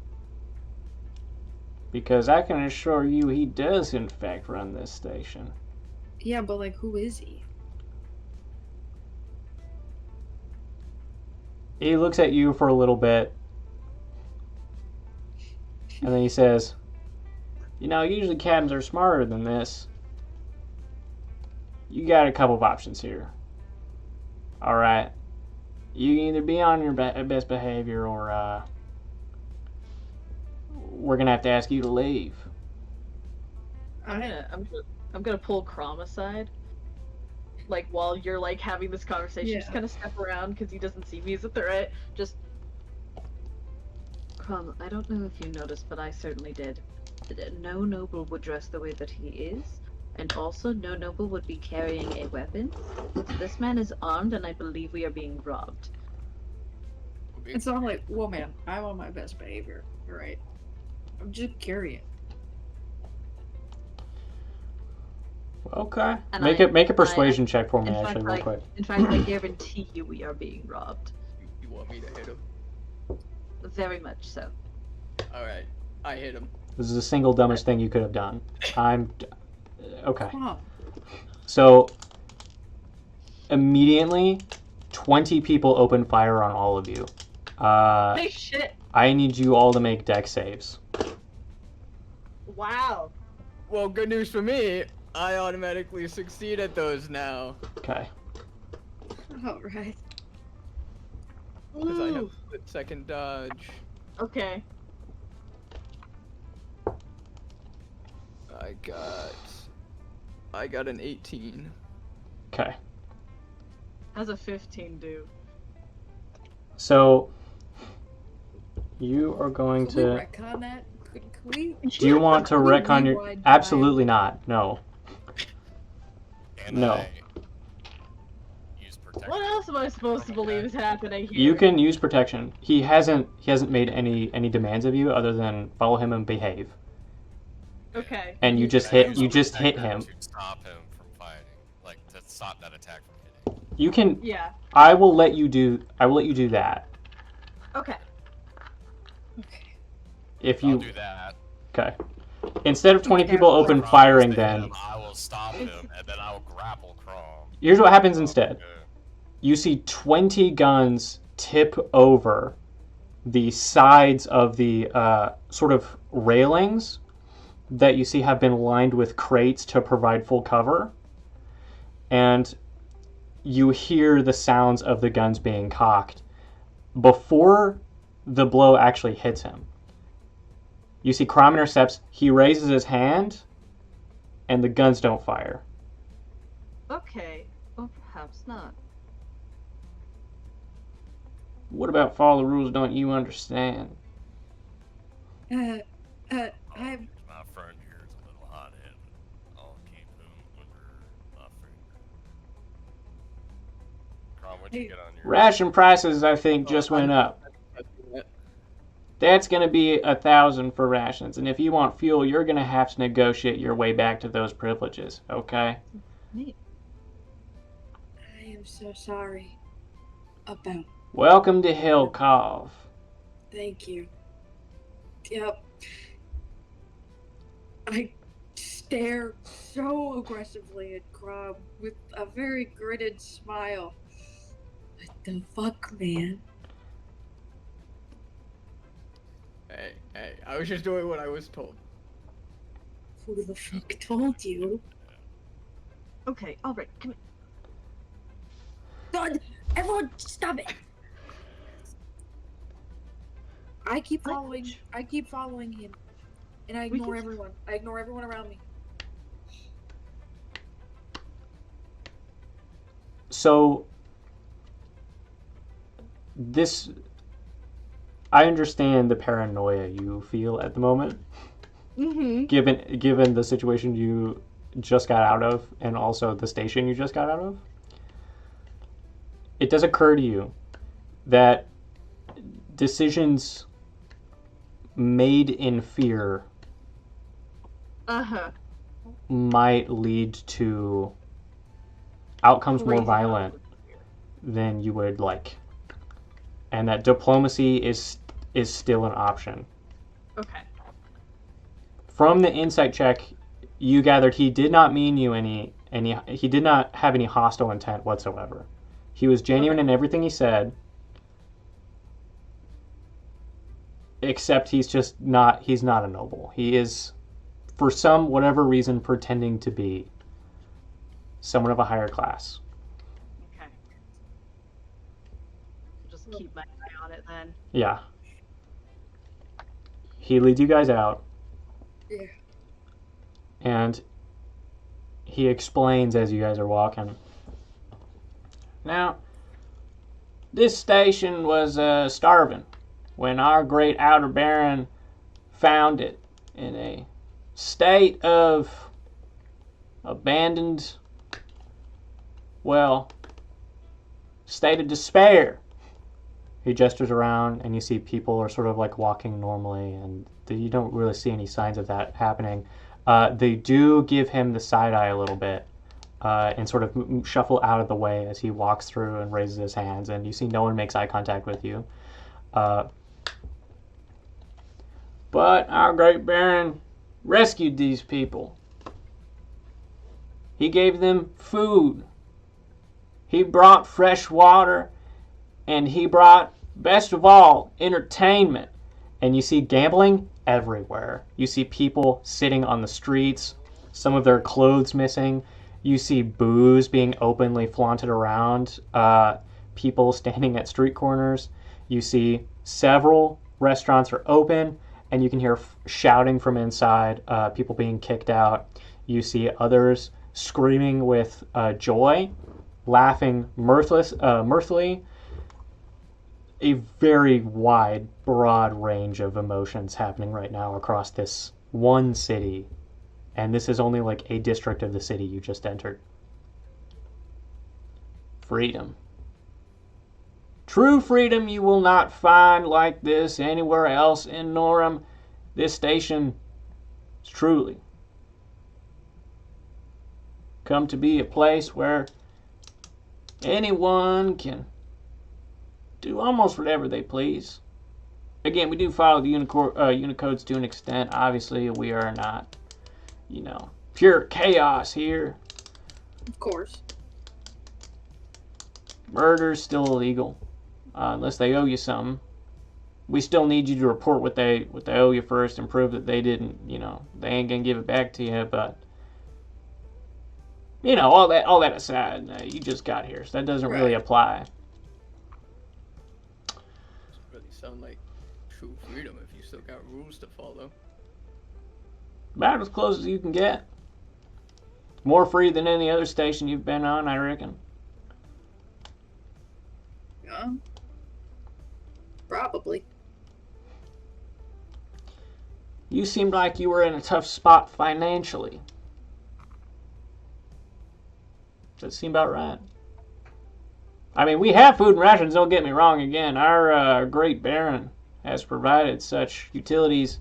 Because I can assure you he does, in fact, run this station. Yeah, but like, who is he? he looks at you for a little bit, and then he says, You know, usually captains are smarter than this. You got a couple of options here. Alright. You can either be on your best behavior or, we're gonna have to ask you to leave. I'm gonna pull Crom aside. Like while you're like having this conversation, Yeah. just kind of step around because he doesn't see me as a threat. Just Crom, I don't know if you noticed, but I certainly did. No noble would dress the way that he is, and also no noble would be carrying a weapon. This man is armed, and I believe we are being robbed. And so I'm like, well, man, I'm on my best behavior. All right. I'm just curious. Okay. And make a persuasion check for me, in actually, fact, real I- quick. In fact, I guarantee you we are being robbed. You want me to hit him? Very much so. Alright, I hit him. This is the single dumbest thing you could have done. Okay. Come on. So, immediately, 20 people open fire on all of you. Hey, shit! I need you all to make deck saves. Wow. Well, good news for me. I automatically succeed at those now. Okay. All right. Because I have Ooh. split-second dodge. Okay. I got an 18. Okay. How's a 15 do? So, you are going Can we to... retcon that? Can we? Do you want to Can we retcon your... rewind time? Absolutely not. No. And No. I use protection. What else am I supposed to believe is happening here? You can use protection. He hasn't made any demands of you other than follow him and behave. Okay. And you just I hit use protection him. to stop him from fighting, like to stop that attack from hitting. You can Yeah. I will let you do that. Okay. Okay. If I'll you do that. Okay. Instead of 20 Okay. people open Crom firing goes to then, him, I will stop him, and then I will grapple Crom. here's what happens instead. Okay. You see 20 guns tip over the sides of the sort of railings that you see have been lined with crates to provide full cover. And you hear the sounds of the guns being cocked before the blow actually hits him. You see Crom intercepts, he raises his hand, and the guns don't fire. Okay. Or perhaps not. What about follow the rules don't you understand? I'm. My friend here is a little hot-headed. I'll keep him under my finger. Crom, what'd you get on your... Ration prices, I think, just went up. That's gonna be 1,000 for rations, and if you want fuel, you're gonna have to negotiate your way back to those privileges, okay? I am so sorry about. Welcome to Hillcov. Thank you. Yep. I stare so aggressively at Crom with a very gritted smile. What the fuck, man? Hey, I was just doing what I was told. Who the fuck told you? Okay. All right. Come God, everyone, stop it! I keep following him, and I We ignore can- everyone. I ignore everyone around me. So this, I understand the paranoia you feel at the moment, given the situation you just got out of, and also the station you just got out of. It does occur to you that decisions made in fear might lead to outcomes more violent than you would like, and that diplomacy is still an option. Okay. From the insight check, you gathered he did not mean you any he did not have any hostile intent whatsoever. He was genuine in everything he said, except he's not a noble. He is, for whatever reason, pretending to be someone of a higher class. Okay. Just keep my eye on it then. Yeah. He leads you guys out. Yeah. And he explains as you guys are walking. Now, this station was starving when our great Outer Baron found it in a state of abandoned, state of despair. He gestures around, and you see people are sort of like walking normally, and you don't really see any signs of that happening. They do give him the side eye a little bit, and sort of shuffle out of the way as he walks through and raises his hands, and you see no one makes eye contact with you. But our great Baron rescued these people. He gave them food. He brought fresh water, and he brought, best of all, entertainment. And you see gambling everywhere. You see people sitting on the streets, some of their clothes missing. You see booze being openly flaunted around, people standing at street corners. You see several restaurants are open, and you can hear shouting from inside, people being kicked out. You see others screaming with joy, laughing mirthfully. A very wide, broad range of emotions happening right now across this one city. And this is only like a district of the city you just entered. Freedom. True freedom you will not find like this anywhere else in Norum. This station is truly come to be a place where anyone can do almost whatever they please. Again, we do follow the Unicodes to an extent. Obviously, we are not, pure chaos here. Of course. Murder's still illegal, unless they owe you something. We still need you to report what they owe you first and prove that they didn't, they ain't gonna give it back to you. But all that aside, you just got here, so that doesn't really apply. Doesn't really sound like true freedom if you still got rules to follow. About as close as you can get. More free than any other station you've been on, I reckon. Yeah. Probably. You seemed like you were in a tough spot financially. Does that seem about right? I mean, we have food and rations, don't get me wrong. Again, our great Baron has provided such utilities,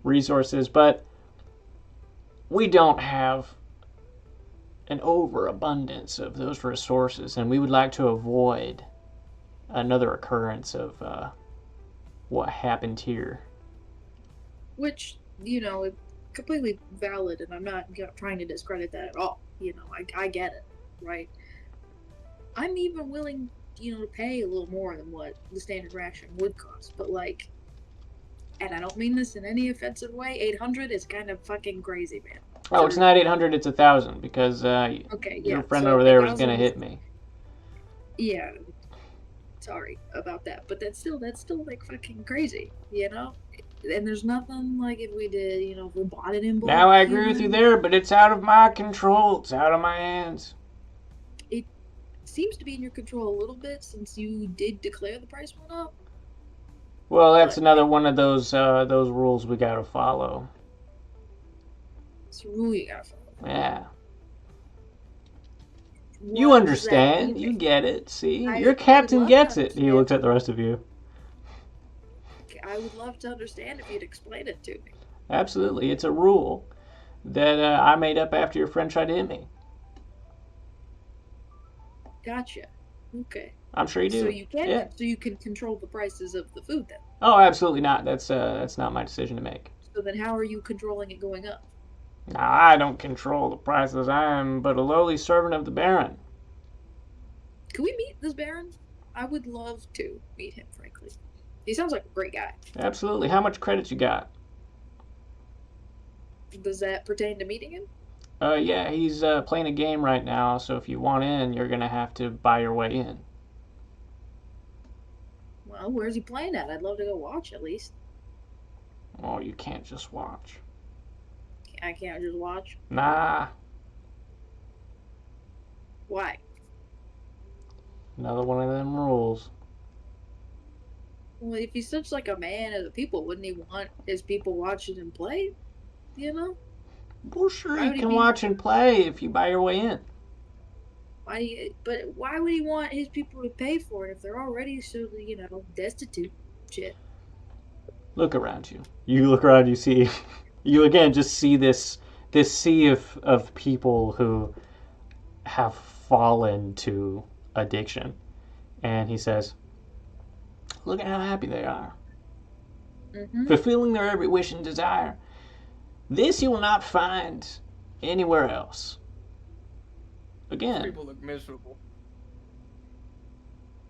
resources, but we don't have an overabundance of those resources, and we would like to avoid another occurrence of what happened here. Which, is completely valid, and I'm not trying to discredit that at all. I get it, right? I'm even willing, to pay a little more than what the standard ration would cost, but and I don't mean this in any offensive way, 800 is kind of fucking crazy, man. Oh, it's not 800, it's 1,000, because your friend over there was going to hit me. Yeah. Sorry about that, but that's still like fucking crazy, And there's nothing like if we did, if we bought it in bulk. Now I agree with you there, but it's out of my control. It's out of my hands. seems to be in your control a little bit since you did declare the price went up. Well, that's But another one of those rules we gotta follow. it's a rule you gotta follow. Yeah. You What does that understand. mean? You get it. See? I Your would captain love to gets it. He understand. looks at the rest of you. I would love to understand if you'd explain it to me. Absolutely. It's a rule that I made up after your friend tried to hit me. Gotcha. Okay. I'm sure you do. So you can Yeah. so you can control the prices of the food then. Oh, absolutely not. That's not my decision to make. So then how are you controlling it going up? Now, I don't control the prices. I am but a lowly servant of the Baron. Can we meet this Baron? I would love to meet him, frankly. He sounds like a great guy. Absolutely. How much credit you got? Does that pertain to meeting him? Yeah, he's playing a game right now, so if you want in, you're gonna have to buy your way in. Well, where's he playing at? I'd love to go watch at least. Oh, you can't just watch. I can't just watch. Nah. Why? Another one of them rules. Well, if he's such like a man of the people, wouldn't he want his people watching him play? You know? Well, sure, Why you would he can be- watch and play if you buy your way in. But why would he want his people to pay for it if they're already so, destitute? Shit. Look around you. You look around, you see, you again just see this sea of people who have fallen to addiction. And he says, look at how happy they are. Mm-hmm. Fulfilling their every wish and desire. This you will not find anywhere else. Again, People look miserable.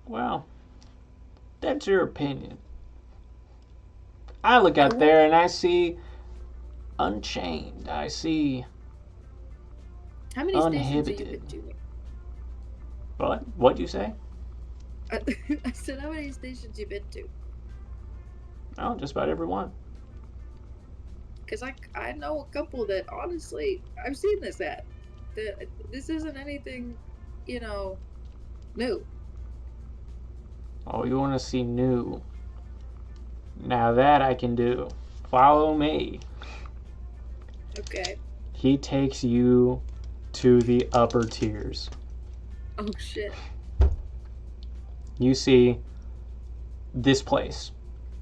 well, that's your opinion. I look out there and I see Unchained. I see How many stations have you Uninhibited. been to? what? What'd you say? I said, how many stations you been to? Oh, just about every one. Because I know a couple that honestly I've seen this at. This isn't anything, new. Oh, you want to see new? Now that I can do. Follow me. Okay. He takes you to the upper tiers. Oh shit. You see this place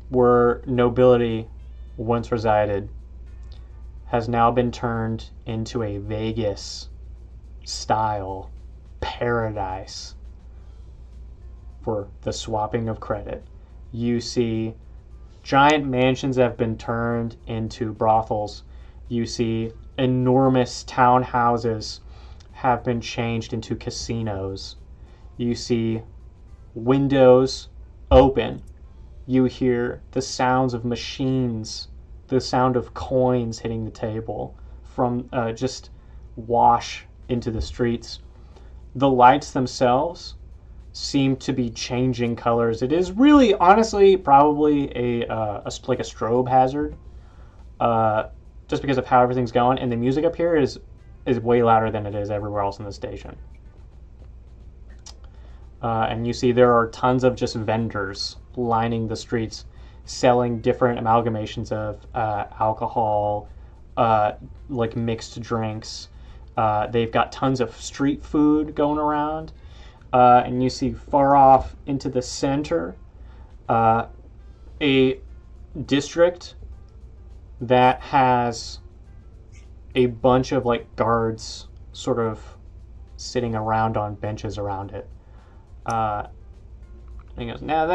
where nobility once resided has now been turned into a Vegas style paradise for the swapping of credit. You see giant mansions have been turned into brothels. You see enormous townhouses have been changed into casinos. You see windows open. You hear the sounds of machines, the sound of coins hitting the table from just wash into the streets. The lights themselves seem to be changing colors. It is really, honestly, probably like a strobe hazard, just because of how everything's going. And the music up here is way louder than it is everywhere else in the station. And you see there are tons of just vendors lining the streets, selling different amalgamations of alcohol, like mixed drinks. They've got tons of street food going around. And you see far off into the center a district that has a bunch of like guards sort of sitting around on benches around it. And he goes, now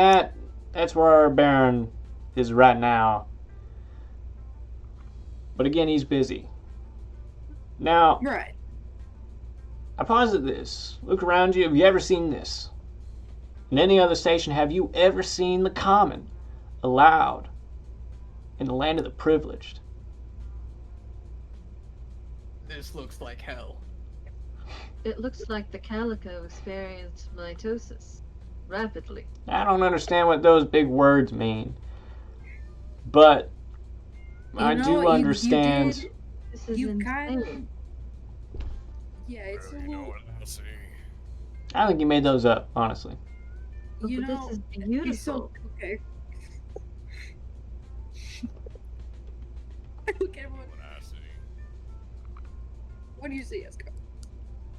that's where our Baron is right now. But again, he's busy. Now, Right. I posit this. Look around you. Have you ever seen this? In any other station, have you ever seen the common allowed in the land of the privileged? This looks like hell. It looks like the calico experienced mitosis rapidly. I don't understand what those big words mean. But I do understand. did- This is You insane. kind- Yeah, it's a You know little. what I see? I think you made those up, honestly. You But know, this is he's beautiful. so okay. Look, everyone. What I see, What do you see, Esco?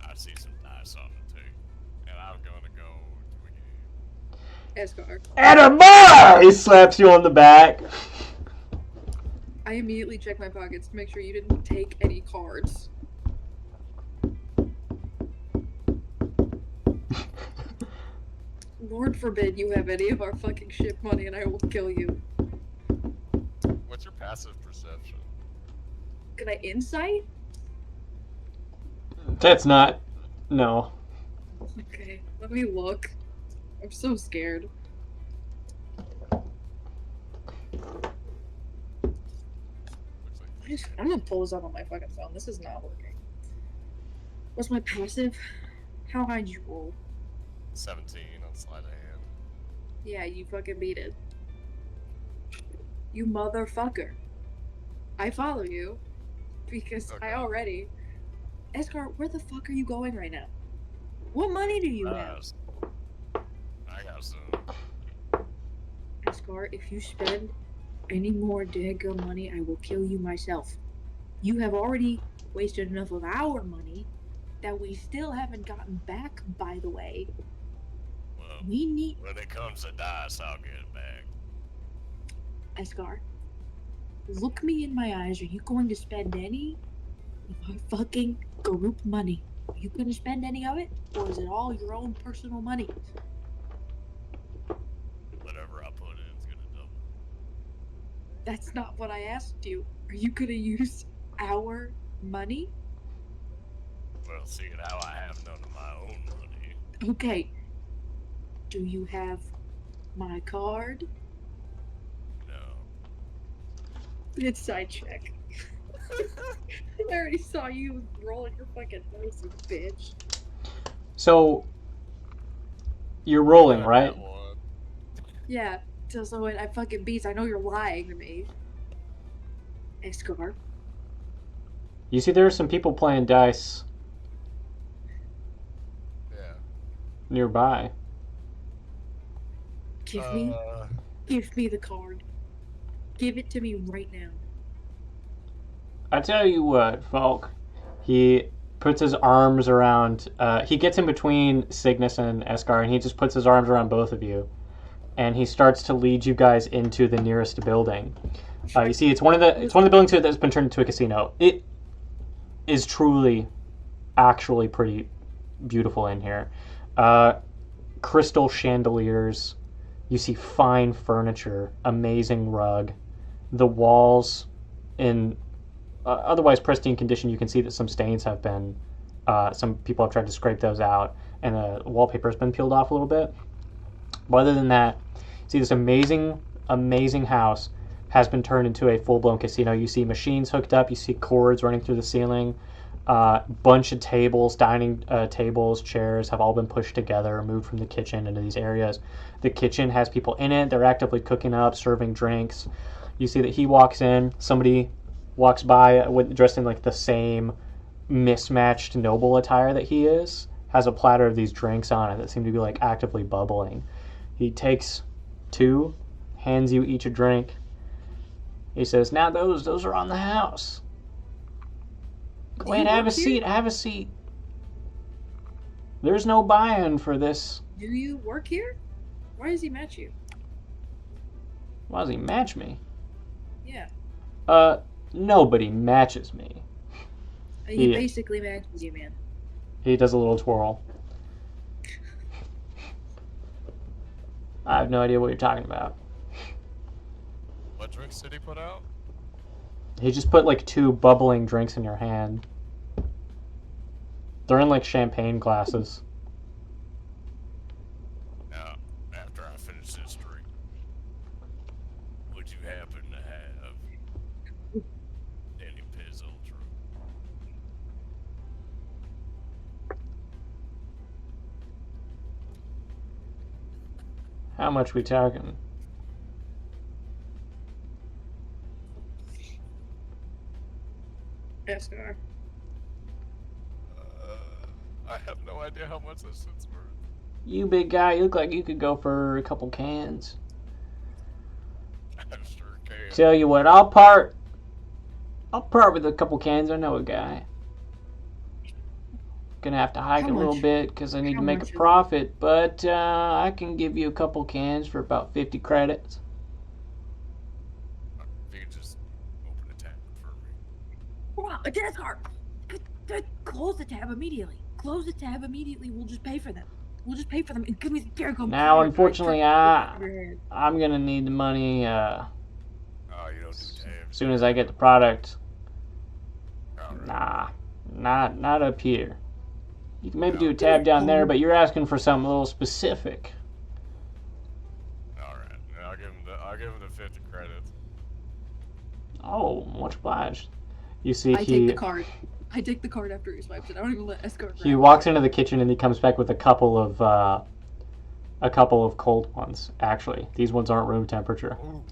I see some dice on the table, and I'm gonna go to a game. Escar. At a bar! He slaps you on the back. I immediately check my pockets to make sure you didn't take any cards. Lord forbid you have any of our fucking ship money and I will kill you. What's your passive perception? Can I insight? That's not. No. Okay, let me look. I'm so scared. Looks like I'm gonna pull this up on my fucking phone. This is not working. What's my passive? How high did you roll? 17 on sleight of hand. Yeah, you fucking beat it. You motherfucker. I follow you. Because I Okay. already... Escar, where the fuck are you going right now? What money do you have? I got some. Escar, if you spend any more daggum money, I will kill you myself. You have already wasted enough of our money that we still haven't gotten back, by the way. Well, We need... when it comes to dice, I'll get it back. Escar, look me in my eyes. Are you going to spend any of our fucking group money? Are you going to spend any of it? Or is it all your own personal money? Whatever I put in is gonna double. That's not what I asked you. Are you going to use our money? Well, seeing how I have none of my own money, Okay. Do you have my card? no. Inside check. I already saw you rolling your fucking dice, you bitch. So, you're rolling, Got right? that one. Yeah, so when I fucking beats, I know you're lying to me. Escar. You see, there are some people playing dice Yeah. nearby. Give me the card. Give it to me right now. I tell you what, Falk. He puts his arms around. He gets in between Cygnus and Escar, and he just puts his arms around both of you, and he starts to lead you guys into the nearest building. You see, it's one of the buildings here that's been turned into a casino. It is truly, actually pretty beautiful in here. Crystal chandeliers. You see fine furniture, amazing rug. The walls in otherwise pristine condition. You can see that some stains have been, some people have tried to scrape those out, and the wallpaper has been peeled off a little bit. But other than that, see, this amazing house has been turned into a full-blown casino. You see machines hooked up, you see cords running through the ceiling, bunch of tables, dining tables, chairs have all been pushed together, moved from the kitchen into these areas. The kitchen has people in it. They're actively cooking up, serving drinks. You see that he walks in, somebody walks by dressed in like the same mismatched noble attire that he is, has a platter of these drinks on it that seem to be like actively bubbling. He takes two, hands you each a drink. He says, "Now those are on the house. Go ahead, have a seat. Have a seat. There's no buy-in for this." Do you work here? Why does he match you? Why does he match me? Yeah. Nobody matches me. He Yeah. basically matches you, man. He does a little twirl. I have no idea what you're talking about. What drinks did he put out? He just put like two bubbling drinks in your hand. They're in like champagne glasses. Now, after I finish this drink, would you happen to have any Piz Ultra? How much we talking? Escar. I have no idea how much this shit's worth. You big guy, you look like you could go for a couple cans. I sure can. Tell you what, I'll part with a couple cans. I know a guy. Gonna have to hike How a little much? bit because I need How to make much a is it? profit, but I can give you a couple cans for about 50 credits. If you could just open a tab for me. Wow, a death card. Close the tab immediately. Close the tab immediately. We'll just pay for them. We'll just pay for them and give me the Jericho. Now, unfortunately, I'm gonna need the money Oh, you don't do tabs. as soon as I get the product. Alright. Nah, not up here. You can maybe do a No. tab down there, but you're asking for something a little specific. Alright. I'll give him the 50 credits. Oh, much obliged. You see, I take the card. I take the card after he swipes it. I don't even let escort. He walks into the kitchen and he comes back with a couple of cold ones. Actually, these ones aren't room temperature. Ooh.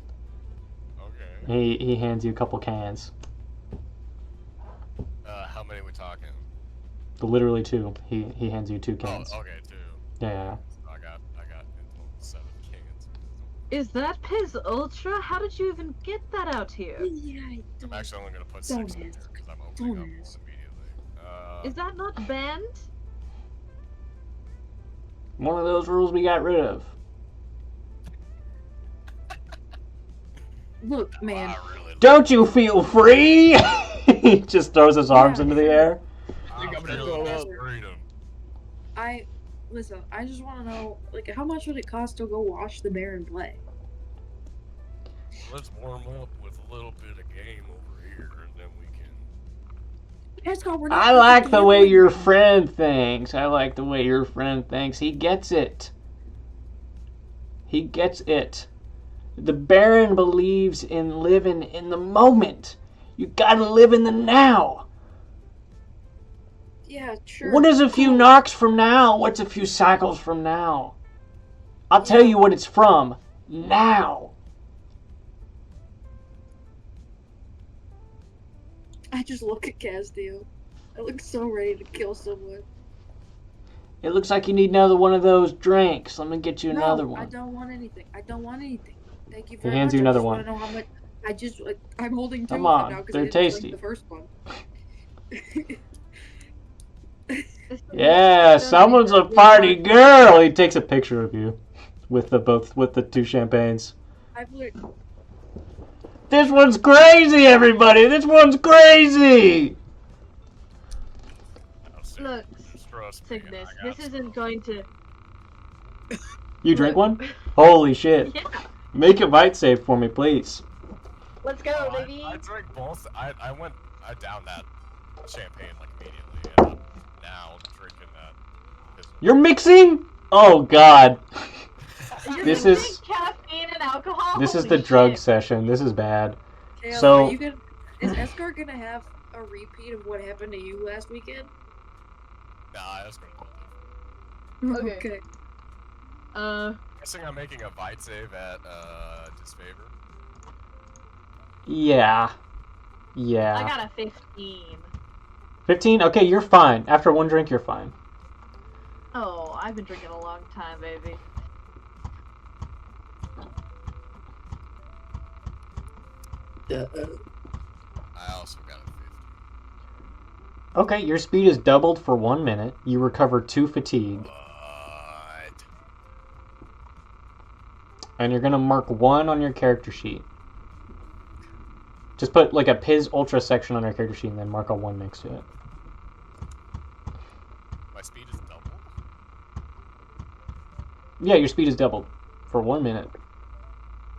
Okay. He hands you a couple cans. How many are we talking? Literally two. He hands you two cans. Oh, okay, 2. Yeah. I got 7 cans. Is that Piz Ultra? How did you even get that out here? Yeah, I'm actually only gonna put Don't 6 in there ask. because I'm opening Don't up one ask. immediately. Is that not banned? One of those rules we got rid of. Look, man. I really Don't you feel free? He just throws his arms into the air. I'm I'm gonna feeling throw that up. freedom. Listen, I just want to know, like, how much would it cost to go watch the Baron play? Let's warm up with a little bit of game over here, and then we can. Escort, we're not I like the way gambling. your friend thinks. I like the way your friend thinks. He gets it. He gets it. The Baron believes in living in the moment. You gotta live in the now. Yeah, sure. What is a few cool. knocks from now? What's a few cycles from now? I'll tell you what it's from. Now. I just look at Castillo. I look so ready to kill someone. It looks like you need another one of those drinks. Let me get you another No, I one. don't want anything. I don't want anything. Thank you He very hands much. you another I just one. want to know how much. I just, like, I'm holding 2 Come of them on, now because they're I didn't drink tasty. the first one. Yeah, someone's a party girl. He takes a picture of you with the 2 champagnes. I've learned. This one's crazy, everybody. This one's crazy. Look, Just trust me, Cygnus, I got this isn't going to. You drink one? Holy shit. Yeah, Make a bite save for me, please. let's go, Oh, baby. I drank both. I downed that champagne like immediately, and I'm now drinking that. You're mixing? Oh god. You This can is- drink caffeine and alcohol. This is Holy the drug shit. session. This is bad. Tails, So- are you gonna, is Escar gonna have a repeat of what happened to you last weekend? Nah, that's gonna do it. Okay. Guessing I'm making a bite save at disfavor. Yeah. I Yeah. got a 15. 15? Okay, you're fine. After one drink, you're fine. Oh, I've been drinking a long time, baby. I also got a 50. Okay, your speed is doubled for 1 minute. You recover 2 fatigue. What? And you're gonna mark 1 on your character sheet. Just put like a Piz Ultra section on your character sheet and then mark a 1 next to it. My speed is doubled? Yeah, your speed is doubled for 1 minute.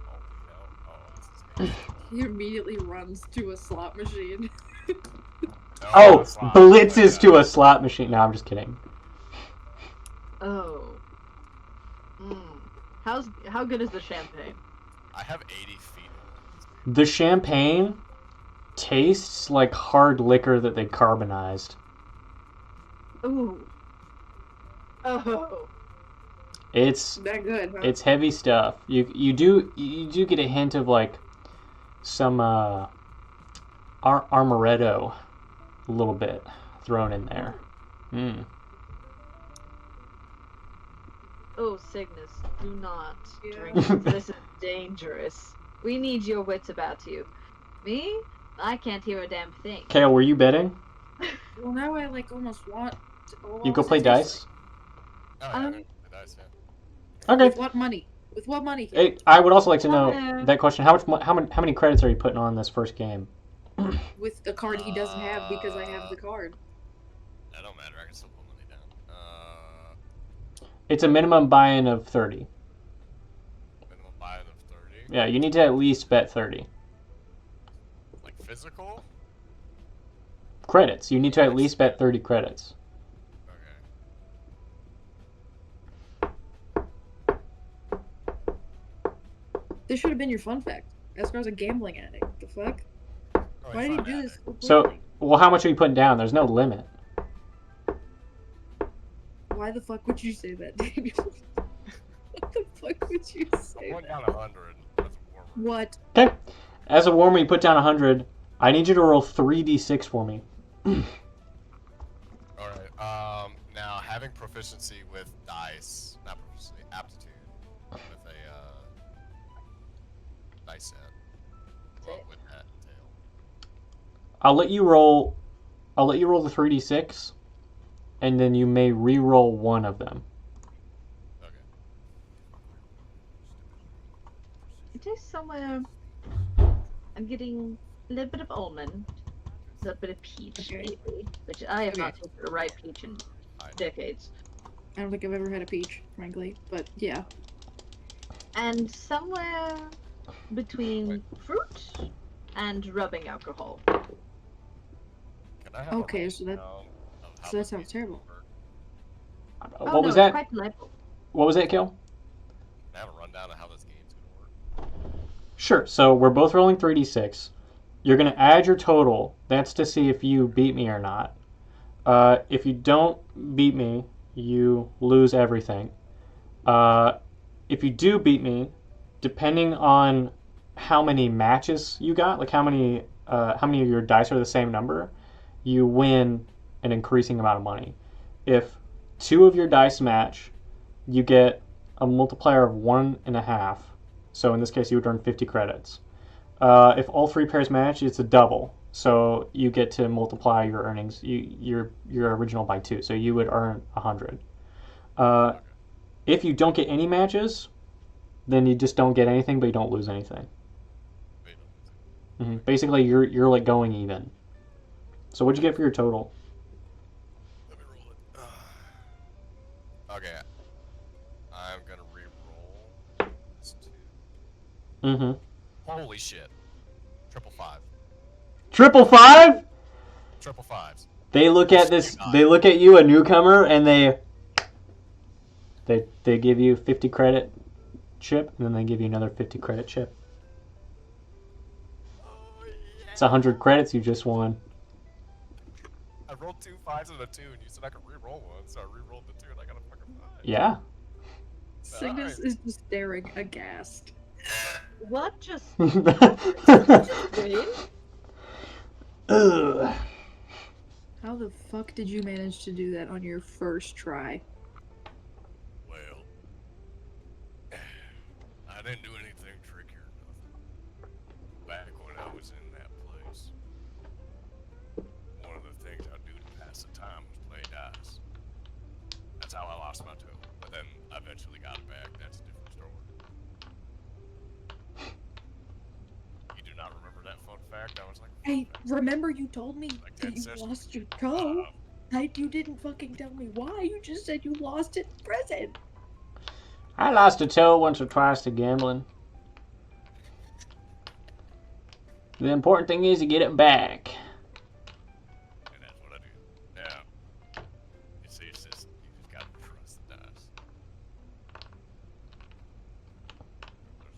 Holy hell. Oh, this is good. He immediately runs to a slot machine. No, Oh, that's not- blitzes to a slot machine. No, I'm just kidding. Oh. How good is the champagne? I have 80 feet. The champagne tastes like hard liquor that they carbonized. Ooh. Oh. It's That good, huh? It's heavy stuff. You do get a hint of like some amaretto, a little bit thrown in there. Oh, Cygnus, do not Yeah. drink. This is dangerous. We need your wits about you. Me? I can't hear a damn thing. Kale, were you betting? Well, now I like almost want. You go play dice. Oh, yeah, Um, the dice, yeah. Okay. With what money? With what money? Kate? Hey, I would also like to know Hello. that question. How many credits are you putting on this first game? With the card he doesn't have because I have the card. That don't matter. I can still put money down. It's a minimum buy-in of 30. Minimum buy-in of 30. Yeah, you need to at least bet 30 Like physical? credits. You need to at least bet 30 credits. Okay. This should have been your fun fact. Escar's a gambling addict. The fuck? Oh, Why he's did you not do bad. this? So So, quickly? well, how much are you putting down? There's no limit. Why the fuck would you say that, Daniel? What the fuck would you I'm say going that? down 100. That's a warmer. What? Okay. As a warmer, you put down 100. I need you to roll 3d6 for me. Alright, now having proficiency with dice, not proficiency, aptitude, with a, dice set. What would that entail? I'll let you roll the 3d6, and then you may re-roll one of them. Okay. It is somewhere. I'm getting a little bit of almond, a little bit of peach, Okay. maybe, which I have not Okay. tasted a ripe peach in decades. I don't think I've ever had a peach, frankly. But yeah. And somewhere between fruit and rubbing alcohol. Can I have Okay, a so that- rundown of how so that this sounds game terrible. works? Oh, What no, was it's that? quite delightful. What was that, Kill? Can I have a rundown of how this game's gonna work? Sure. So we're both rolling 3d6. You're going to add your total. That's to see if you beat me or not. If you don't beat me, you lose everything. If you do beat me, depending on how many matches you got, like how many of your dice are the same number, you win an increasing amount of money. If 2 of your dice match, you get a multiplier of 1.5. So in this case, you would earn 50 credits. If all 3 pairs match, it's a double. So you get to multiply your earnings, your original by 2. So you would earn 100. If you don't get any matches, then you just don't get anything, but you don't lose anything. Wait, no. Basically, you're like going even. So what'd you get for your total? Let me roll it. Okay. I'm gonna re-roll this 2. Mm-hmm. Holy shit. Triple 5. Triple 5? Triple 5s. They look at this. They look at you, a newcomer, and they give you 50 credit chip, and then they give you another 50 credit chip. Oh, yeah. It's 100 credits you just won. I rolled 2 5s and a 2, and you said I could re-roll one, so I re-rolled the 2, and I got a fucking 5. Yeah. Cygnus is just staring aghast. What just Ugh. wait? How the fuck did you manage to do that on your first try? Well, I didn't do anything tricky or nothing. Back when I was in that place, one of the things I do to pass the time was play dice. That's how I lost my toe, but then I eventually got it back. That's a different story. You do not remember that fun fact? I was like, I remember you told me Like that 10 you sessions. lost your toe. You didn't fucking tell me why. You just said you lost it in prison. I lost a toe once or twice to gambling. The important thing is you get it back. and that's what I do. Yeah. You see, it's just, you just gotta trust the dice.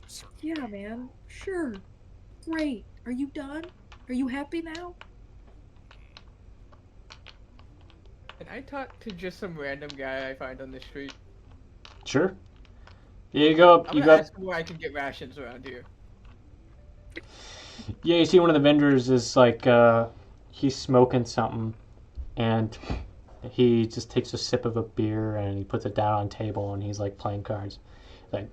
There's a certain Yeah, man. Sure. Great. Are you done? Are you happy now? Can I talk to just some random guy I find on the street? Sure. You go up. I'm You gonna go. ask him where I can get rations around here. Yeah, you see one of the vendors is like he's smoking something, and He just takes a sip of a beer and he puts it down on table and he's like playing cards. Like,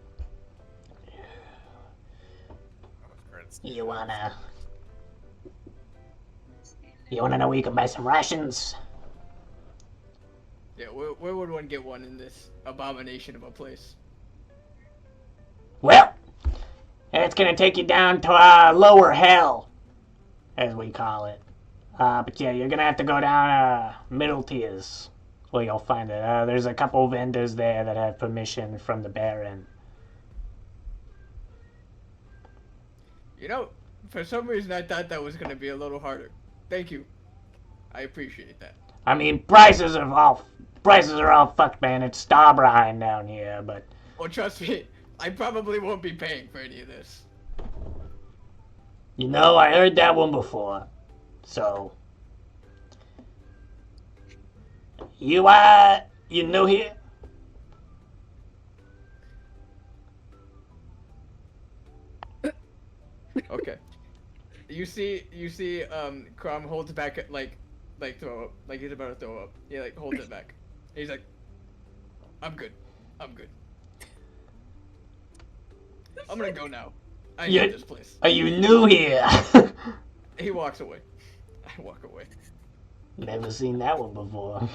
you wanna know where you can buy some rations? Yeah, where would one get one in this abomination of a place? Well, it's gonna take you down to lower hell, as we call it. But yeah, you're gonna have to go down middle tiers where you'll find it. There's a couple vendors there that have permission from the Baron. You know, for some reason I thought that was gonna be a little harder. Thank you. I appreciate that. I mean, prices are all fucked, man. It's Starbrine down here, but Well, trust me, I probably won't be paying for any of this. you know, I heard that one before. So, you new here? Okay. You see, Crom holds back like throw up, like he's about to throw up. He like holds it back. He's like, I'm good. I'm gonna go now. I need this place. Are you new here? He walks away. I walk away. Never seen that one before.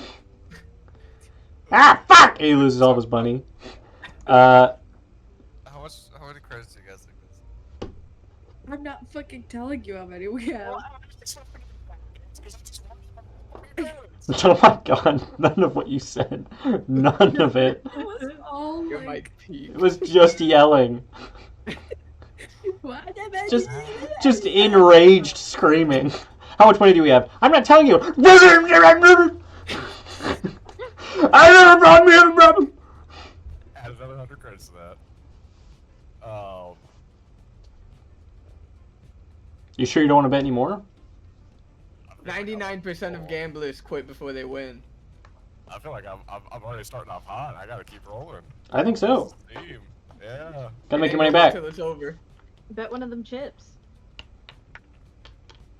Ah, fuck! He loses all of his money. How many credits do you guys think this? I'm not fucking telling you how many we have. Oh my god, none of what you said. None of it. It was all Your like, mic peaked. It was just yelling. what am I Just, doing? just enraged screaming. How much money do we have? I'm not telling you. I never brought me a problem. Add another 100 credits to that. You sure you don't want to bet anymore? 99% of gamblers quit before they win. I feel like I'm already starting off hot. I gotta keep rolling. I think so. Team. Yeah. Gotta make your money back. Until it's over. Bet one of them chips.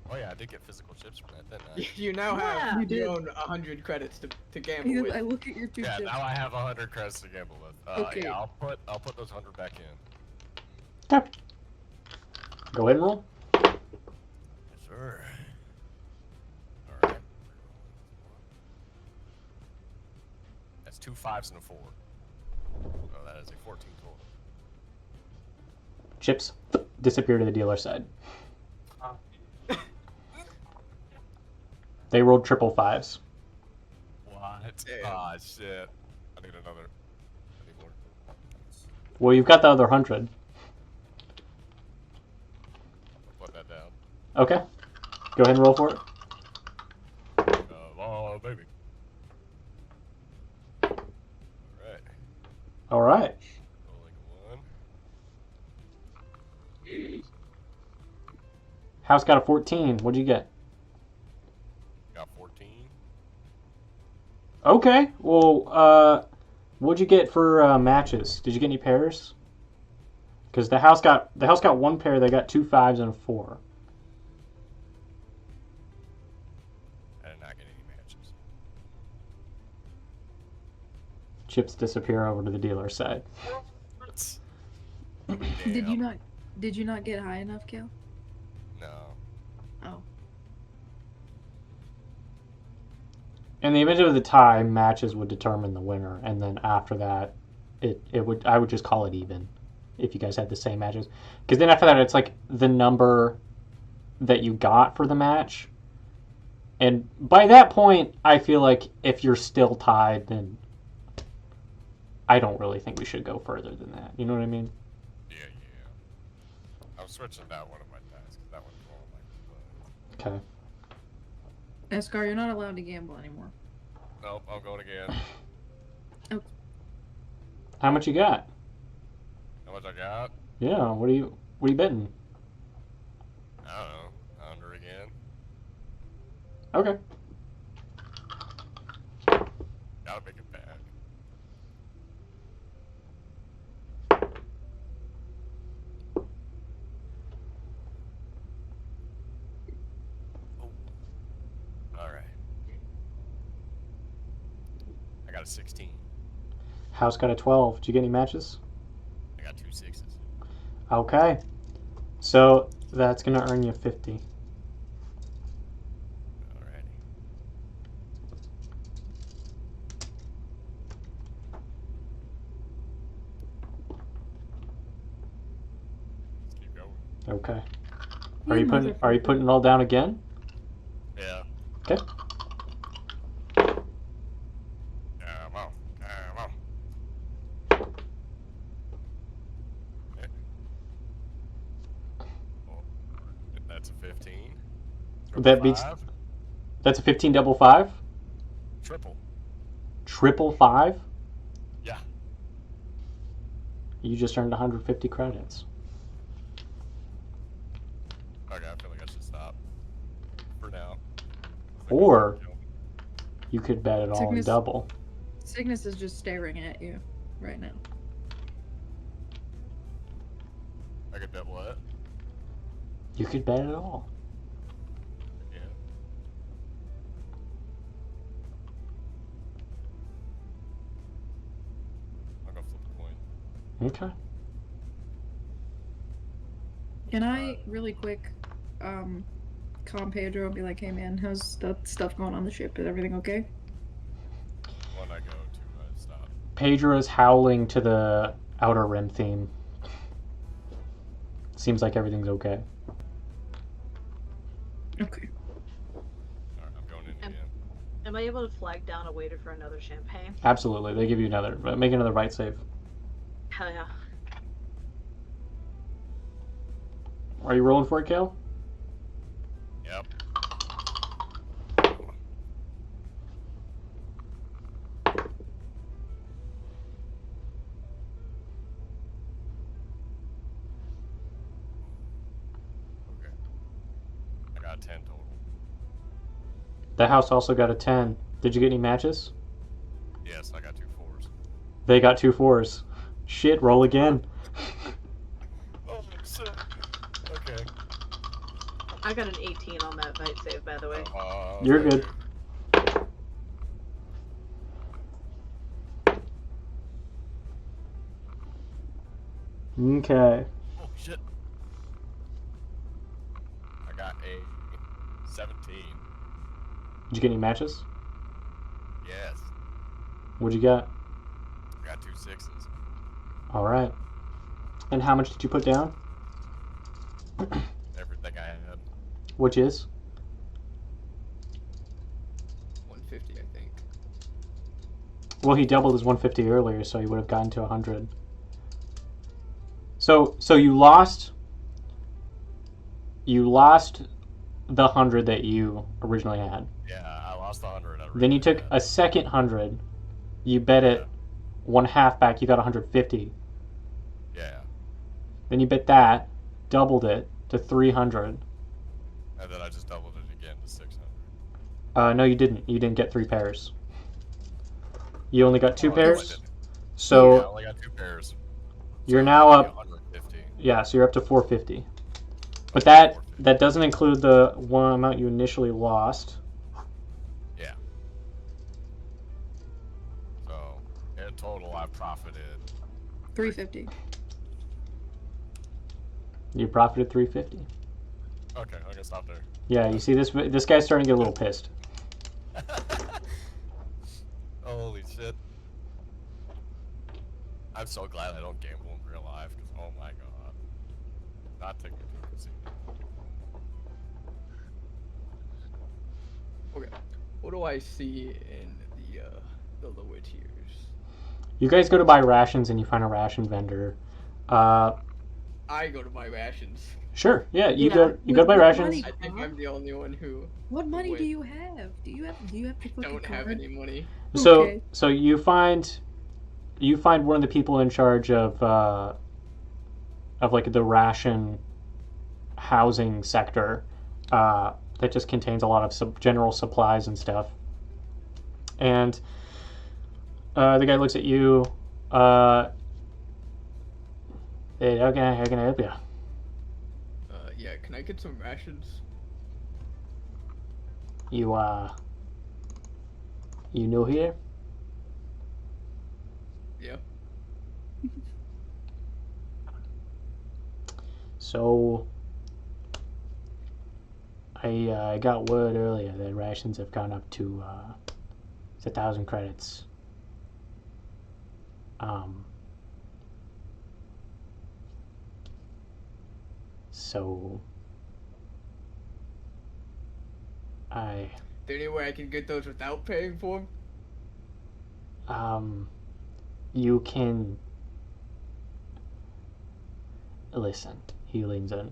Oh yeah, I did get physical chips from that, didn't I? You now Yeah. have You did. your own 100 credits to gamble Because with. I look at your two Yeah, chips. now I have 100 credits to gamble with. Okay. Yeah, I'll put those 100 back in. Okay. Go ahead and roll. Yes, sir. All right. That's 2 5s and a 4. Oh, that is a 14 total. Chips disappear to the dealer side. They rolled triple fives. What? Damn. Ah, shit. I need another. I need more. Well, you've got the other 100. Put that down. Okay. Go ahead and roll for it. Oh, baby. Alright. All right. Rolling 1. House got a 14. What'd you get? Got 14. Okay. Well, what'd you get for matches? Did you get any pairs? Because the house got one pair. They got 2 5s and a 4. I did not get any matches. Chips disappear over to the dealer side. Did you not get high enough, Kale? No. Oh. In the event of the tie, matches would determine the winner, and then after that, I would just call it even, if you guys had the same matches. Because then after that, it's like the number that you got for the match, and by that point, I feel like if you're still tied, then I don't really think we should go further than that. You know what I mean? Yeah. I'm switching out one of my dice because that one's rolling like. Okay. Escar, you're not allowed to gamble anymore. Nope, I'm going again. How much you got? How much I got? Yeah. What are you betting? I don't know. 100 again. Okay. Gotta make it back. Oh. Alright. got a 16. House got a 12. Did you get any matches? I got 2 6s. Okay. So that's going to earn you 50. Alrighty. Let's keep going. Okay. You Are you motherfucker. putting it all down again? Yeah. Okay. Come on. Come on. Eh. Oh, that's a 15. That beats- 5. That's a 15 double 5? Triple. Triple 5? Yeah. You just earned 150 credits. Okay, I feel like I should stop. For now. Or you could bet it all in Cygnus- double. Cygnus is just staring at you right now. I could bet what? You could bet it all. Yeah. I'm gonna flip a coin. Okay. Can I really quick call Pedro and be like, hey man, how's that stuff going on the ship? Is everything okay? When I go to stop. Pedro's howling to the Outer Rim theme. Seems like everything's okay. Okay. Alright, I'm going in Am- again. Am I able to flag down a waiter for another champagne? Absolutely. They give you another. Make another right save. Hell yeah. Are you rolling for it, Kale? Yep. Okay. I got 10 total. The house also got a 10. Did you get any matches? Yes, I got 2 4s. They got 2 4s. Shit, roll again. Oh, shit. Okay. I got an 18 on that night save, by the way. You're good. Okay. Oh, shit. I got a 17. Did you get any matches? Yes. What'd you get? I got 2 6s. Alright. And how much did you put down? Everything I had. Which is? 150, I think. Well, he doubled his 150 earlier, so he would have gotten to 100. So you lost the 100 that you originally had. Yeah, I lost 100. Then you took a second 100. You bet it one half back. You got 150. Yeah. Then you bet that, doubled it to 300. And then I just doubled it again to 600. No, you didn't. You didn't get 3 pairs. You only got 2 Oh, no, I pairs. didn't. So Yeah, I only got 2 pairs. you're So now it'd be up. 150. Yeah, so you're up to 450. But that doesn't include the one amount you initially lost. Yeah. So in total, I've profited. 350. You profited 350. Okay, I'm gonna stop there. Yeah, you see this guy's starting to get a little pissed. Holy shit. I'm so glad I don't gamble in real life, because oh my god. Not taking me to a casino. Okay. What do I see in the lower tiers? You guys go to buy rations and you find a ration vendor. I go to buy rations. Sure, yeah, you Yeah. go to buy What rations. money? I think I'm the only one who What money Wait. do you have? Do you have to fucking don't have card? any money. So Okay. so you find one of the people in charge of like the ration housing sector that just contains a lot of general supplies and stuff. And the guy looks at you. Hey, how can I help you? Yeah, can I get some rations? You new here? Yeah. So, I got word earlier that rations have gone up to 1,000 credits. So Is there any way I can get those without paying for them? You can listen. He leans in.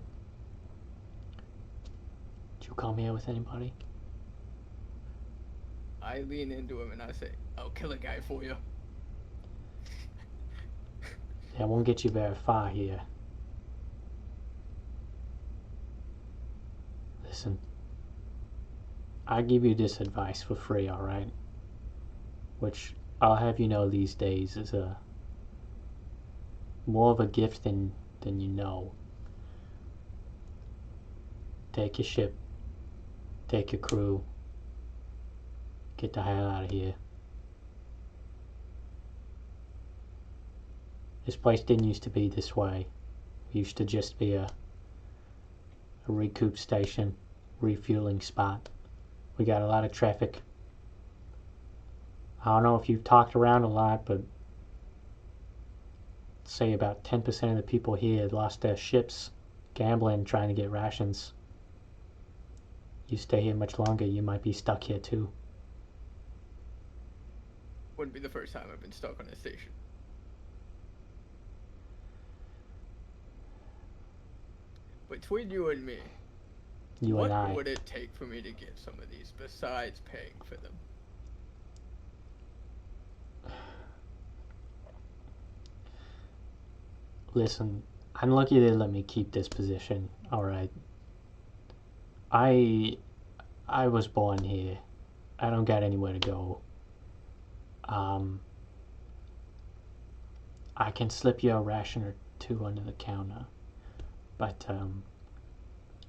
Did you come here with anybody? I lean into him and I say, "I'll kill a guy for you." That won't get you very far here. Listen, I give you this advice for free, alright? Which I'll have you know these days is more of a gift than you know. Take your ship, take your crew, get the hell out of here. This place didn't used to be this way. It used to just be a recoup station, refueling spot. We got a lot of traffic. I don't know if you've talked around a lot, but say about 10% of the people here had lost their ships gambling, trying to get rations. You stay here much longer, you might be stuck here too. Wouldn't be the first time I've been stuck on a station. Between you and me, You what and I. would it take for me to get some of these besides paying for them? Listen, I'm lucky they let me keep this position, alright? I was born here. I don't got anywhere to go. I can slip you a ration or two under the counter. But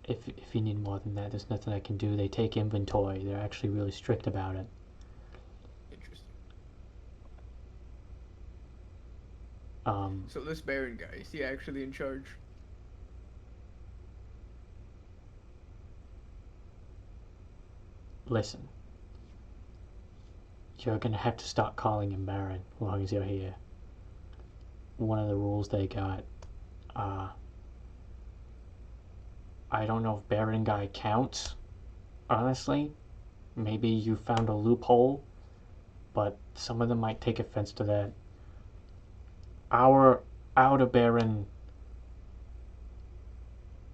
if you need more than that, there's nothing I can do. They take inventory. They're actually really strict about it. Interesting. Um, So this Baron guy, is he actually in charge? Listen. You're gonna have to start calling him Baron as long as you're here. One of the rules they got, I don't know if Baron guy counts, honestly. Maybe you found a loophole, but some of them might take offense to that. Our outer Baron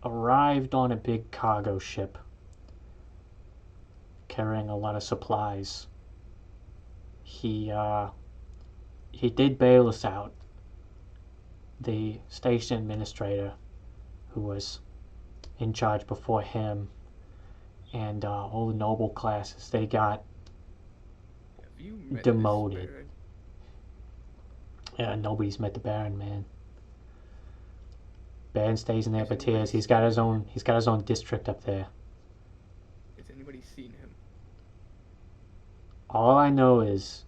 arrived on a big cargo ship carrying a lot of supplies. He did bail us out. The station administrator, who was in charge before him, and all the noble classes, they got Have you met demoted. this Baron? Yeah, nobody's met the Baron, man. Baron stays in there Has for anybody tears. He's got his own district up there. Has anybody seen him? All I know is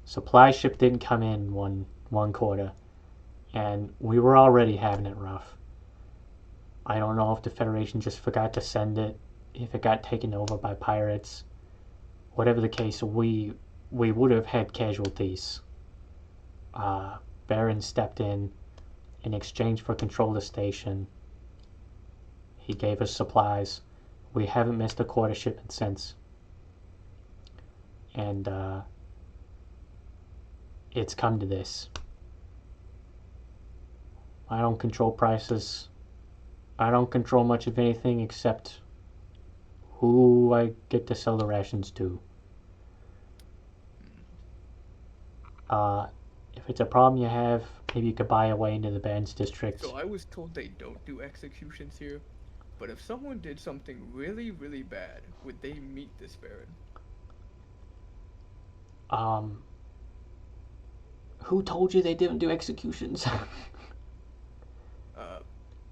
supply ship didn't come in one quarter, and we were already having it rough. I don't know if the Federation just forgot to send it, if it got taken over by pirates. Whatever the case, we would have had casualties. Baron stepped in exchange for control of the station. He gave us supplies. We haven't missed a quarter shipment since. And it's come to this. I don't control prices. I don't control much of anything except who I get to sell the rations to. If it's a problem you have, maybe you could buy a way into the Baron's district. So I was told they don't do executions here, but if someone did something really, really bad, would they meet this Baron? Who told you they didn't do executions?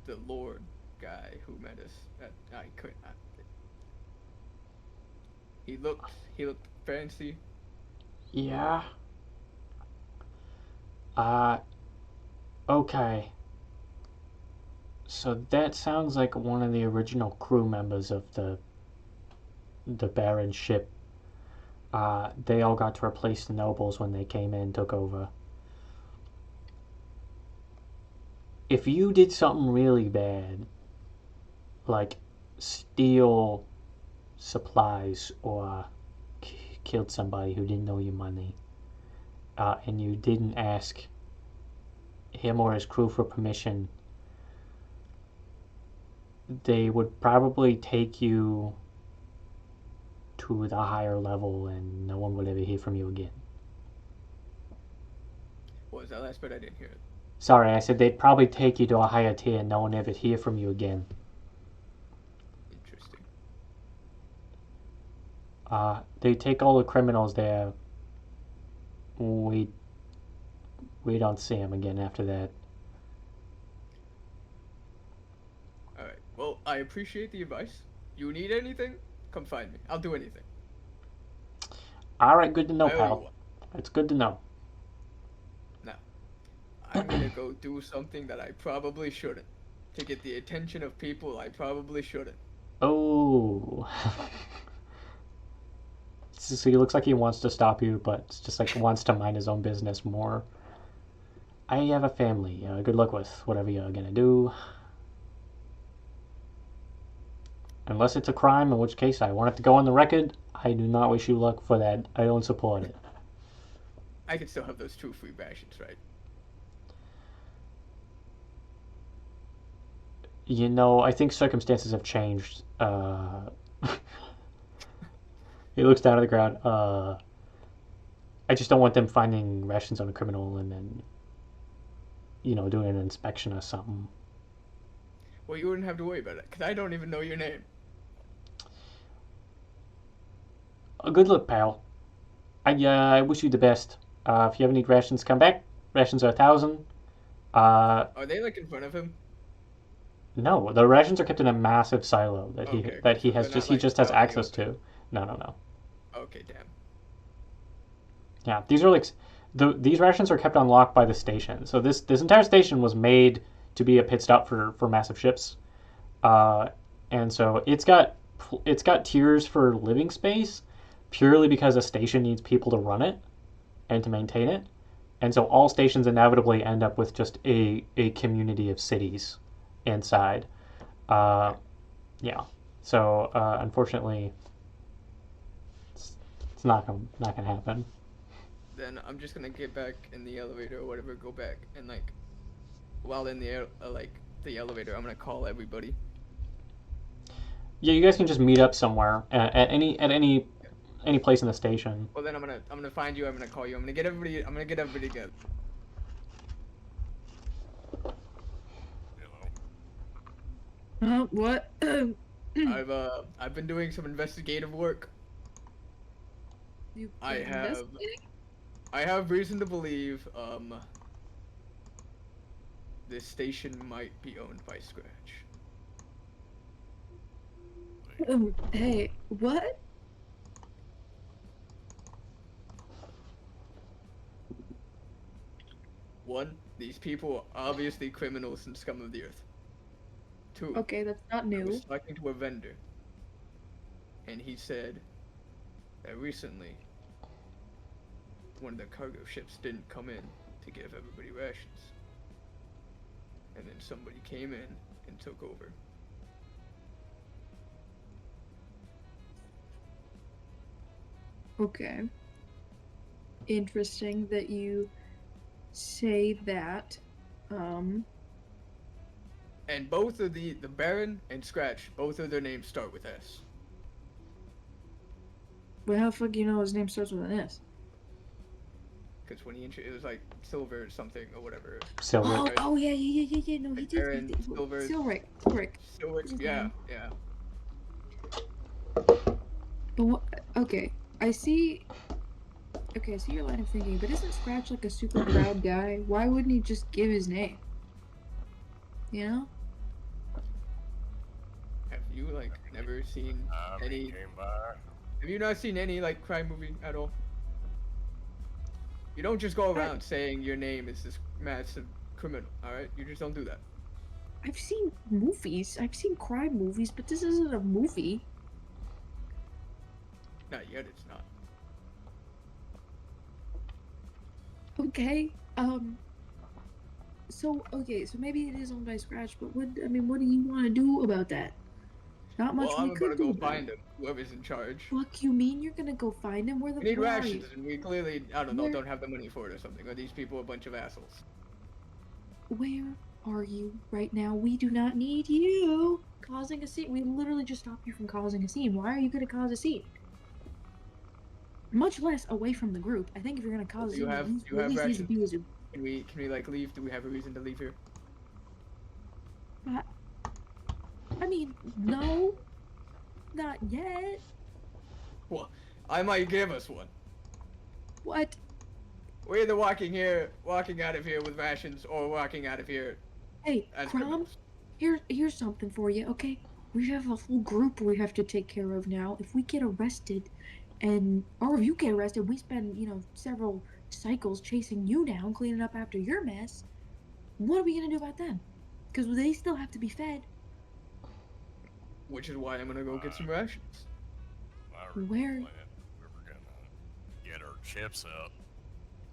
The Lord guy who met us. I couldn't. He looked fancy. Yeah. Okay. So that sounds like one of the original crew members of the Baron ship. They all got to replace the nobles when they came in and took over. If you did something really bad, like steal supplies or killed somebody who didn't owe you money, and you didn't ask him or his crew for permission, they would probably take you to the higher level and no one would ever hear from you again. What was that last bit? I didn't hear it. Sorry, I said they'd probably take you to a higher tier and no one ever hear from you again. Interesting. They take all the criminals there. We don't see them again after that. Alright. Well, I appreciate the advice. You need anything? Come find me. I'll do anything. Alright, good to know, I owe you pal. one. It's good to know. Now, I'm gonna go do something that I probably shouldn't. To get the attention of people I probably shouldn't. Oh. So he looks like he wants to stop you, but it's just like wants to mind his own business more. I have a family. Good luck with whatever you're gonna do. Unless it's a crime, in which case I want it to go on the record. I do not wish you luck for that. I don't support it. I can still have those 2 free rations, right? You know, I think circumstances have changed. He looks down at the ground. I just don't want them finding rations on a criminal and then, doing an inspection or something. Well, you wouldn't have to worry about it, because I don't even know your name. A good luck, pal. I wish you the best. If you ever need rations, come back. Rations are 1,000. Are they, like, in front of him? No, the rations are kept in a massive silo that he Okay, that he so has they're just not, he just like, has out in the access open. to. No. Okay, damn. Yeah, these are like these rations are kept on lock by the station. So this entire station was made to be a pit stop for massive ships, and so it's got tiers for living space, purely because a station needs people to run it and to maintain it, and so all stations inevitably end up with just a community of cities inside. Yeah. So unfortunately, it's not gonna happen. Then I'm just gonna get back in the elevator or whatever, go back, and like, while in the the elevator, I'm gonna call everybody. Yeah, you guys can just meet up somewhere at any place in the station. Well, then I'm gonna find you. I'm gonna call you. I'm gonna get everybody together. Hello. What? I've been doing some investigative work. You I been have- investigating? I have reason to believe this station might be owned by Scratch. Hey, what? One, these people are obviously criminals and scum of the earth. Two, Okay, that's not I new. was talking to a vendor, and he said that recently one of the cargo ships didn't come in to give everybody rations, and then somebody came in and took over. Okay. Interesting that you say that. And both of the Baron and Scratch, both of their names start with S. Well, how the fuck do you know his name starts with an S? Because when it was like Silver or something or whatever. Silver. Oh, Right. oh yeah. No, he Like did. Aaron, Silver. Silric. Silver, yeah. But what? Okay, I see. Okay, I see your line of thinking, but isn't Scratch like a super proud guy? Why wouldn't he just give his name? You know? Have you like never seen I any? came by. Have you not seen any like crime movie at all? You don't just go around saying your name is this massive criminal, alright? You just don't do that. I've seen movies. I've seen crime movies, but this isn't a movie. Not yet, it's not. Okay. So maybe it is owned by Scratch, but what do you want to do about that? Not much Well, we I'm could gonna do go about find it. him, whoever's in charge. Fuck you mean you're gonna go find him? We need Where are rations, you? and we clearly, I don't know, Where- don't have the money for it or something. Are these people a bunch of assholes? Where are you right now? We do not need you causing a scene. We literally just stopped you from causing a scene. Why are you gonna cause a scene? Much less away from the group. I think if you're gonna cause a Do you scene, have- at least, do you at have least needs to rations? be as Can we like leave? Do we have a reason to leave here? I mean, no, not yet. Well, I might give us one. What? We're either walking out of here with rations, or walking out of here Hey, as Crom, criminals. here's something for you, okay? We have a full group we have to take care of now. If we get arrested, or if you get arrested, we spend, several cycles chasing you down, cleaning up after your mess. What are we gonna do about them? Because they still have to be fed. Which is why I'm gonna go get some rations. My original Where- plan, we were gonna get our chips up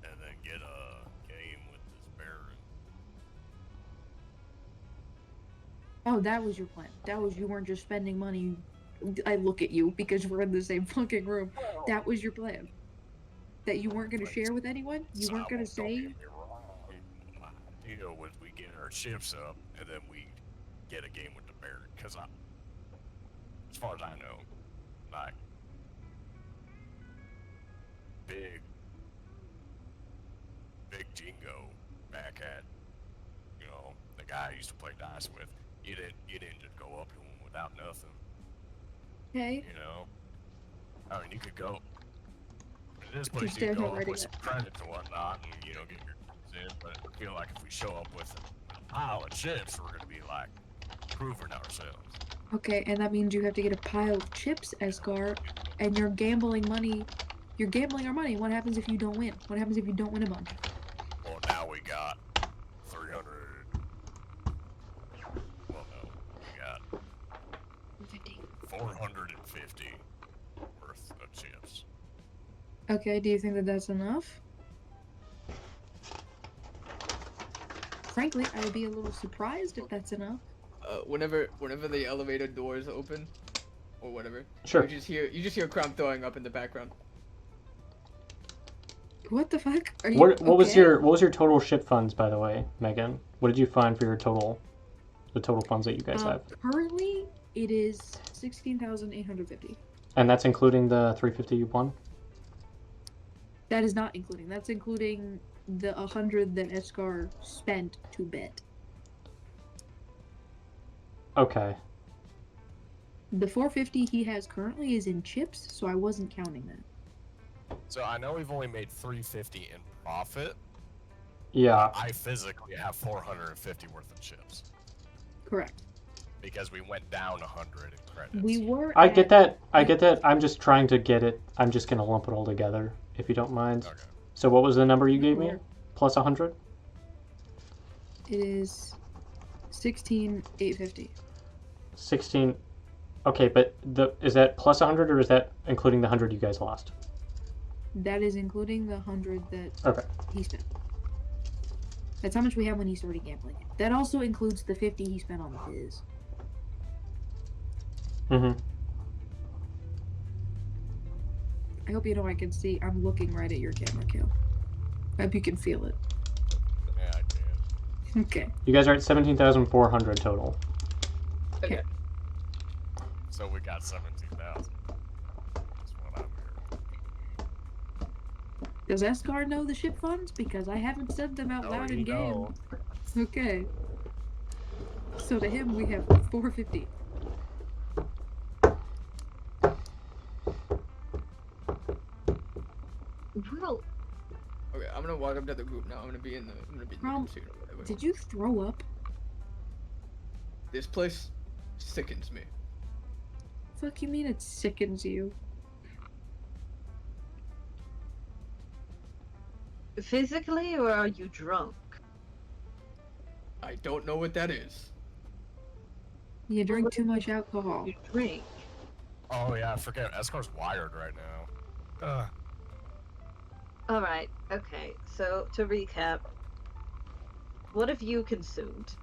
and then get a game with this Baron. Oh, that was your plan. You weren't just spending money. I look at you because we're in the same fucking room. That was your plan. That you weren't gonna share with anyone? You weren't gonna Don't say? get me wrong. My idea was we get our chips up and then we get a game with the Baron. Because as far as I know, like, big Jingo back at, the guy I used to play dice with. You didn't just go up to him without nothing. Okay. I mean, you could go. In this Just place, you stand could go up up ready with to- some credits and whatnot, and get your chips in. But I feel like if we show up with a pile of chips, we're gonna be like proving ourselves. Okay, and that means you have to get a pile of chips, Escar, and you're gambling money. You're gambling our money. What happens if you don't win? What happens if you don't win a bunch? Well, now we got 300. Well, no, we got 50. 450 worth of chips. Okay, do you think that that's enough? Frankly, I would be a little surprised if that's enough. Whenever the elevator doors open, or whatever, Sure. you just hear Crom throwing up in the background. What the fuck? Are you What was okay? your total ship funds, by the way, Megan? What did you find for the total funds that you guys have? Currently, it is 16,850. And that's including the 350 you won? That is not including. That's including the 100 that Escar spent to bet. Okay. The 450 he has currently is in chips, so I wasn't counting that. So I know we've only made 350 in profit. Yeah. I physically have 450 worth of chips Correct. because we went down 100 in credits. We were. I at- get that. I'm just trying to get it. I'm just going to lump it all together, if you don't mind. Okay. So what was the number you gave me? Sure. Plus 100? It is 16,850. 16. Okay, but is that plus 100 or is that including the 100 you guys lost? That is including the 100 that Okay. he spent. That's how much we have when he started gambling. That also includes the 50 he spent on the fizz. Mm-hmm. I hope you know I can see. I'm looking right at your camera, Kale. I hope you can feel it. Yeah, I can. Okay. You guys are at 17,400 total. Okay. So we got 17,000. That's what I'm hearing. Does Escar know the ship funds? Because I haven't said them out No, loud you in game. know. Okay. So to him, we have 450. Well, Okay, I'm gonna walk up to the group now. I'm gonna be in the Crom, computer or whatever. Did you throw up? This place sickens me. Fuck you mean it sickens you? Physically, or are you drunk? I don't know what that is. You drink too much alcohol. You drink. Oh yeah, I forget. Escar's wired right now. Alright, okay. So, to recap, what have you consumed?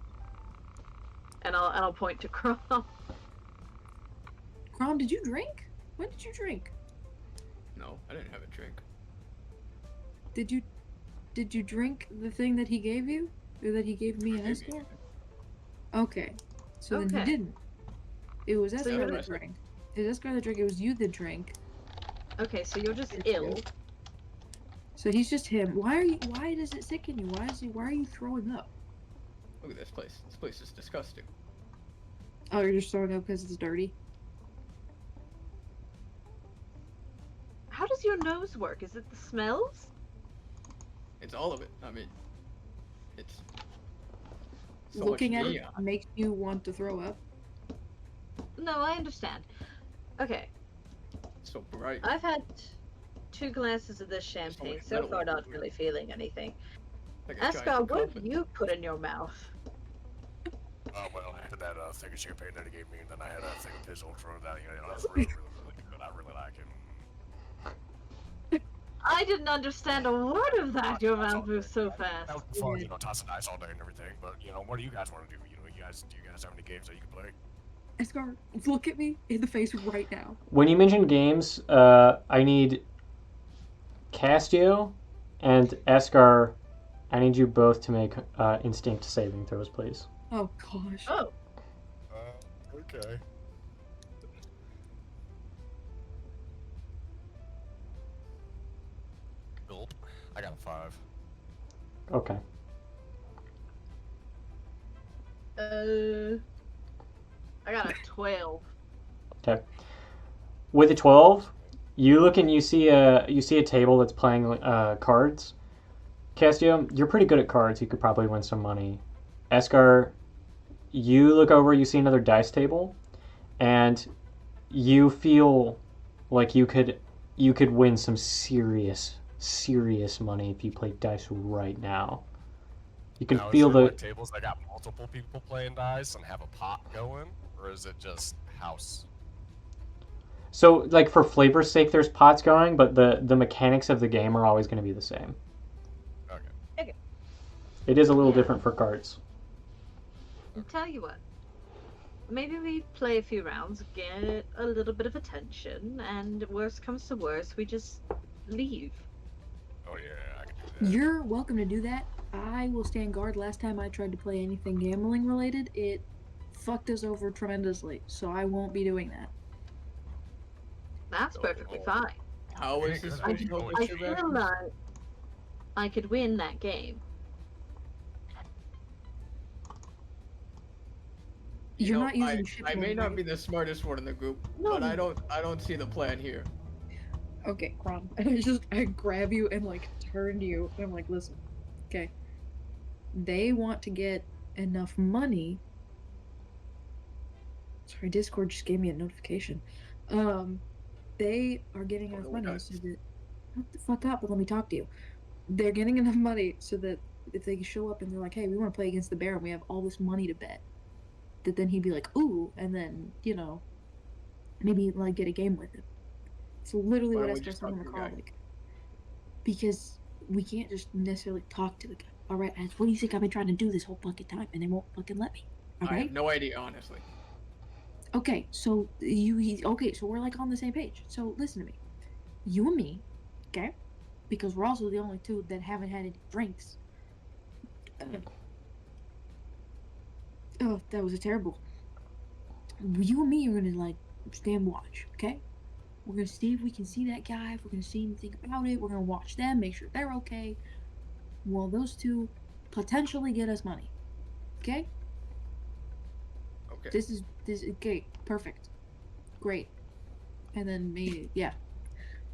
And I'll point to Crom. Crom, did you drink? When did you drink? No, I didn't have a drink. Did you drink the thing that he gave you? Or that he gave me and Escar? Okay. So then Okay. you didn't. It was So Escar you're that not- drank. It was Escar that drank. It was you that drank. Okay, so you're just ill. So he's just him. Why does it sicken you? Why are you throwing up? Look at this place. This place is disgusting. Oh, you're just throwing up because it's dirty? How does your nose work? Is it the smells? It's all of it. I mean, it's so Looking much at neon. it makes you want to throw up. No, I understand. Okay, So bright. I've had 2 glasses of this champagne. much So metal far, not everywhere. really feeling anything. Like a giant Escar, what cup have and- you put in your mouth? Well, I had that thing of champagne that he gave me, and then I had that thing of his ultra that was really good. I really like it. I didn't understand a word of that. Your mouth moves so That fast. was fun, tossing dice all day and everything. But what do you guys want to do? Do you guys have any games that you can play? Escar, look at me in the face right now. When you mention games, I need Castio and Escar. I need you both to make instinct saving throws, please. Oh gosh. Oh, Okay. Gulp. I got a 5. Okay. I got a 12. Okay. With a 12, you look and you see a table that's playing cards. Castio, you're pretty good at cards. You could probably win some money. Escar, you look over, you see another dice table, and you feel like you could win some serious money if you played dice right now. You can feel is there, the like, tables that got multiple people playing dice and have a pot going, or is it just house? so like for flavor's sake, there's pots going, but the mechanics of the game are always going to be the same. Okay. It is a little different for cards. I'll tell you what. Maybe we play a few rounds, get a little bit of attention, and worst comes to worst, we just leave. Oh yeah, I can do that. You're welcome to do that. I will stand guard. Last time I tried to play anything gambling related, it fucked us over tremendously. So I won't be doing that. That's perfectly fine. How is this? I supposed I to feel be? like I could win that game. You're know, not using shit. I may one, not right? be the smartest one in the group, No, but I don't see the plan here. Okay, Crom. I grab you and like turn to you and I'm like, listen, okay. They want to get enough money. Sorry, Discord just gave me a notification. They are getting enough money so that shut the fuck up and let me talk to you. They're getting enough money so that if they show up and they're like, hey, we want to play against the Baron, we have all this money to bet. That then he'd be like, ooh, and then, maybe like get a game with him. It's literally Why what don't we Escar's just saying on talk the to the call, guy? like, because we can't just necessarily talk to the guy. All right, As, what do you think I've been trying to do this whole fucking time, and they won't fucking let me? All I right. have no idea, honestly. Okay, so so we're like on the same page. So listen to me, you and me, okay? Because we're also the only two that haven't had any drinks. Oh, that was a terrible. You and me are gonna like stand watch, okay? We're gonna see if we can see that guy. If we're gonna see anything about it, we're gonna watch them, make sure they're okay. Well, those two potentially get us money, okay? Okay. This okay, perfect, great. And then me, yeah,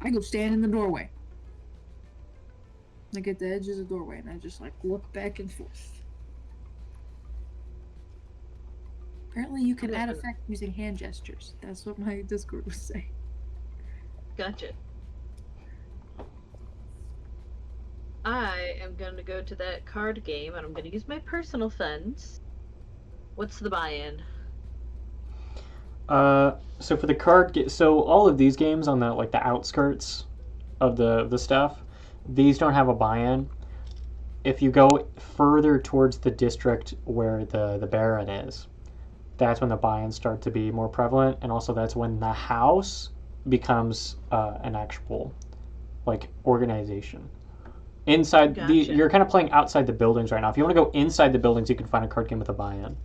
I go stand in the doorway. Like at the edge of the doorway, and I just like look back and forth. Apparently, you can Okay. add effect using hand gestures. That's what my Discord was saying. Gotcha. I am gonna go to that card game and I'm gonna use my personal funds. What's the buy-in? So for the so all of these games on the like the outskirts of the stuff, these don't have a buy-in. If you go further towards the district where the Baron is, that's when the buy-ins start to be more prevalent, and also that's when the house becomes an actual like organization. Inside Gotcha. you're kind of playing outside the buildings right now. If you want to go inside the buildings, you can find a card game with a buy-in.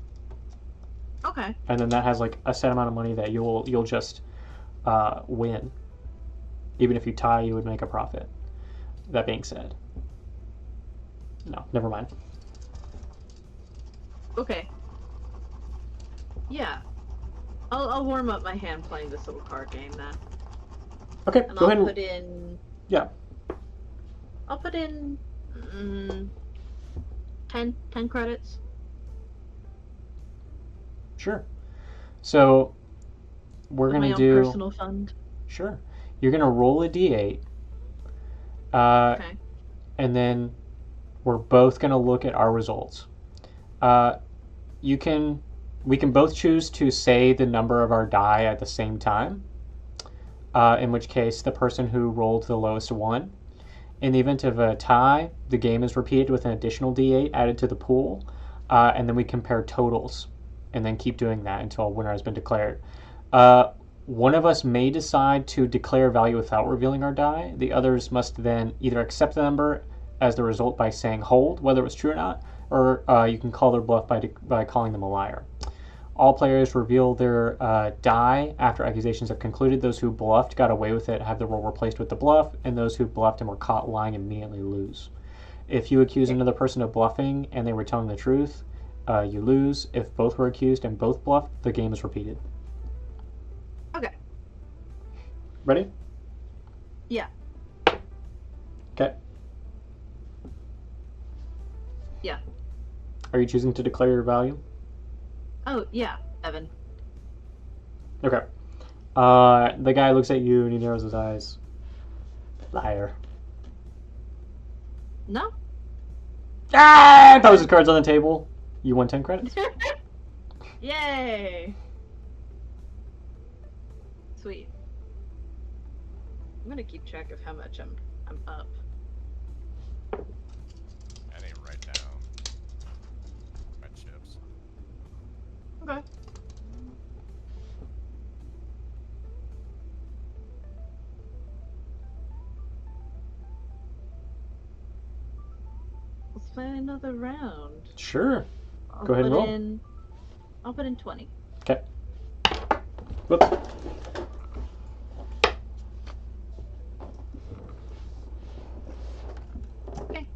Okay. And then that has like a set amount of money that you'll just win. Even if you tie, you would make a profit. That being said, no, never mind. Okay. Yeah. I'll warm up my hand playing this little card game then. Okay, And go I'll ahead. put in. Yeah. I'll put in 10 credits. Sure. So we're With my gonna own do. personal fund. Sure. You're gonna roll a d8. Okay. And then we're both gonna look at our results. We can both choose to say the number of our die at the same time. In which case, the person who rolled the lowest won. In the event of a tie, the game is repeated with an additional d8 added to the pool, and then we compare totals, and then keep doing that until a winner has been declared. One of us may decide to declare value without revealing our die. The others must then either accept the number as the result by saying hold, whether it was true or not, or you can call their bluff by calling them a liar. All players reveal their die after accusations have concluded. Those who bluffed got away with it, have the roll replaced with the bluff, and those who bluffed and were caught lying immediately lose. If you accuse another person of bluffing and they were telling the truth, you lose. If both were accused and both bluffed, the game is repeated. Okay. Ready? Yeah. Okay. Yeah. Are you choosing to declare your value? Oh, yeah, Evan. Okay. The guy looks at you and he narrows his eyes. Liar. No? Ah! Throws his cards on the table. You won 10 credits. Yay! Sweet. I'm gonna keep track of how much I'm up. I need to write down my chips. Okay. Let's play another round. Sure. I'll Go ahead and put roll. I'll put in 20. Okay. Whoop. Okay.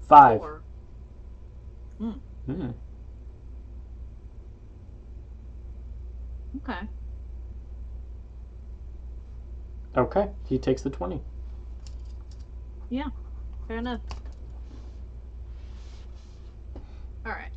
5. 4. Hmm. Okay. Okay. He takes the 20. Yeah. Fair enough. Alright.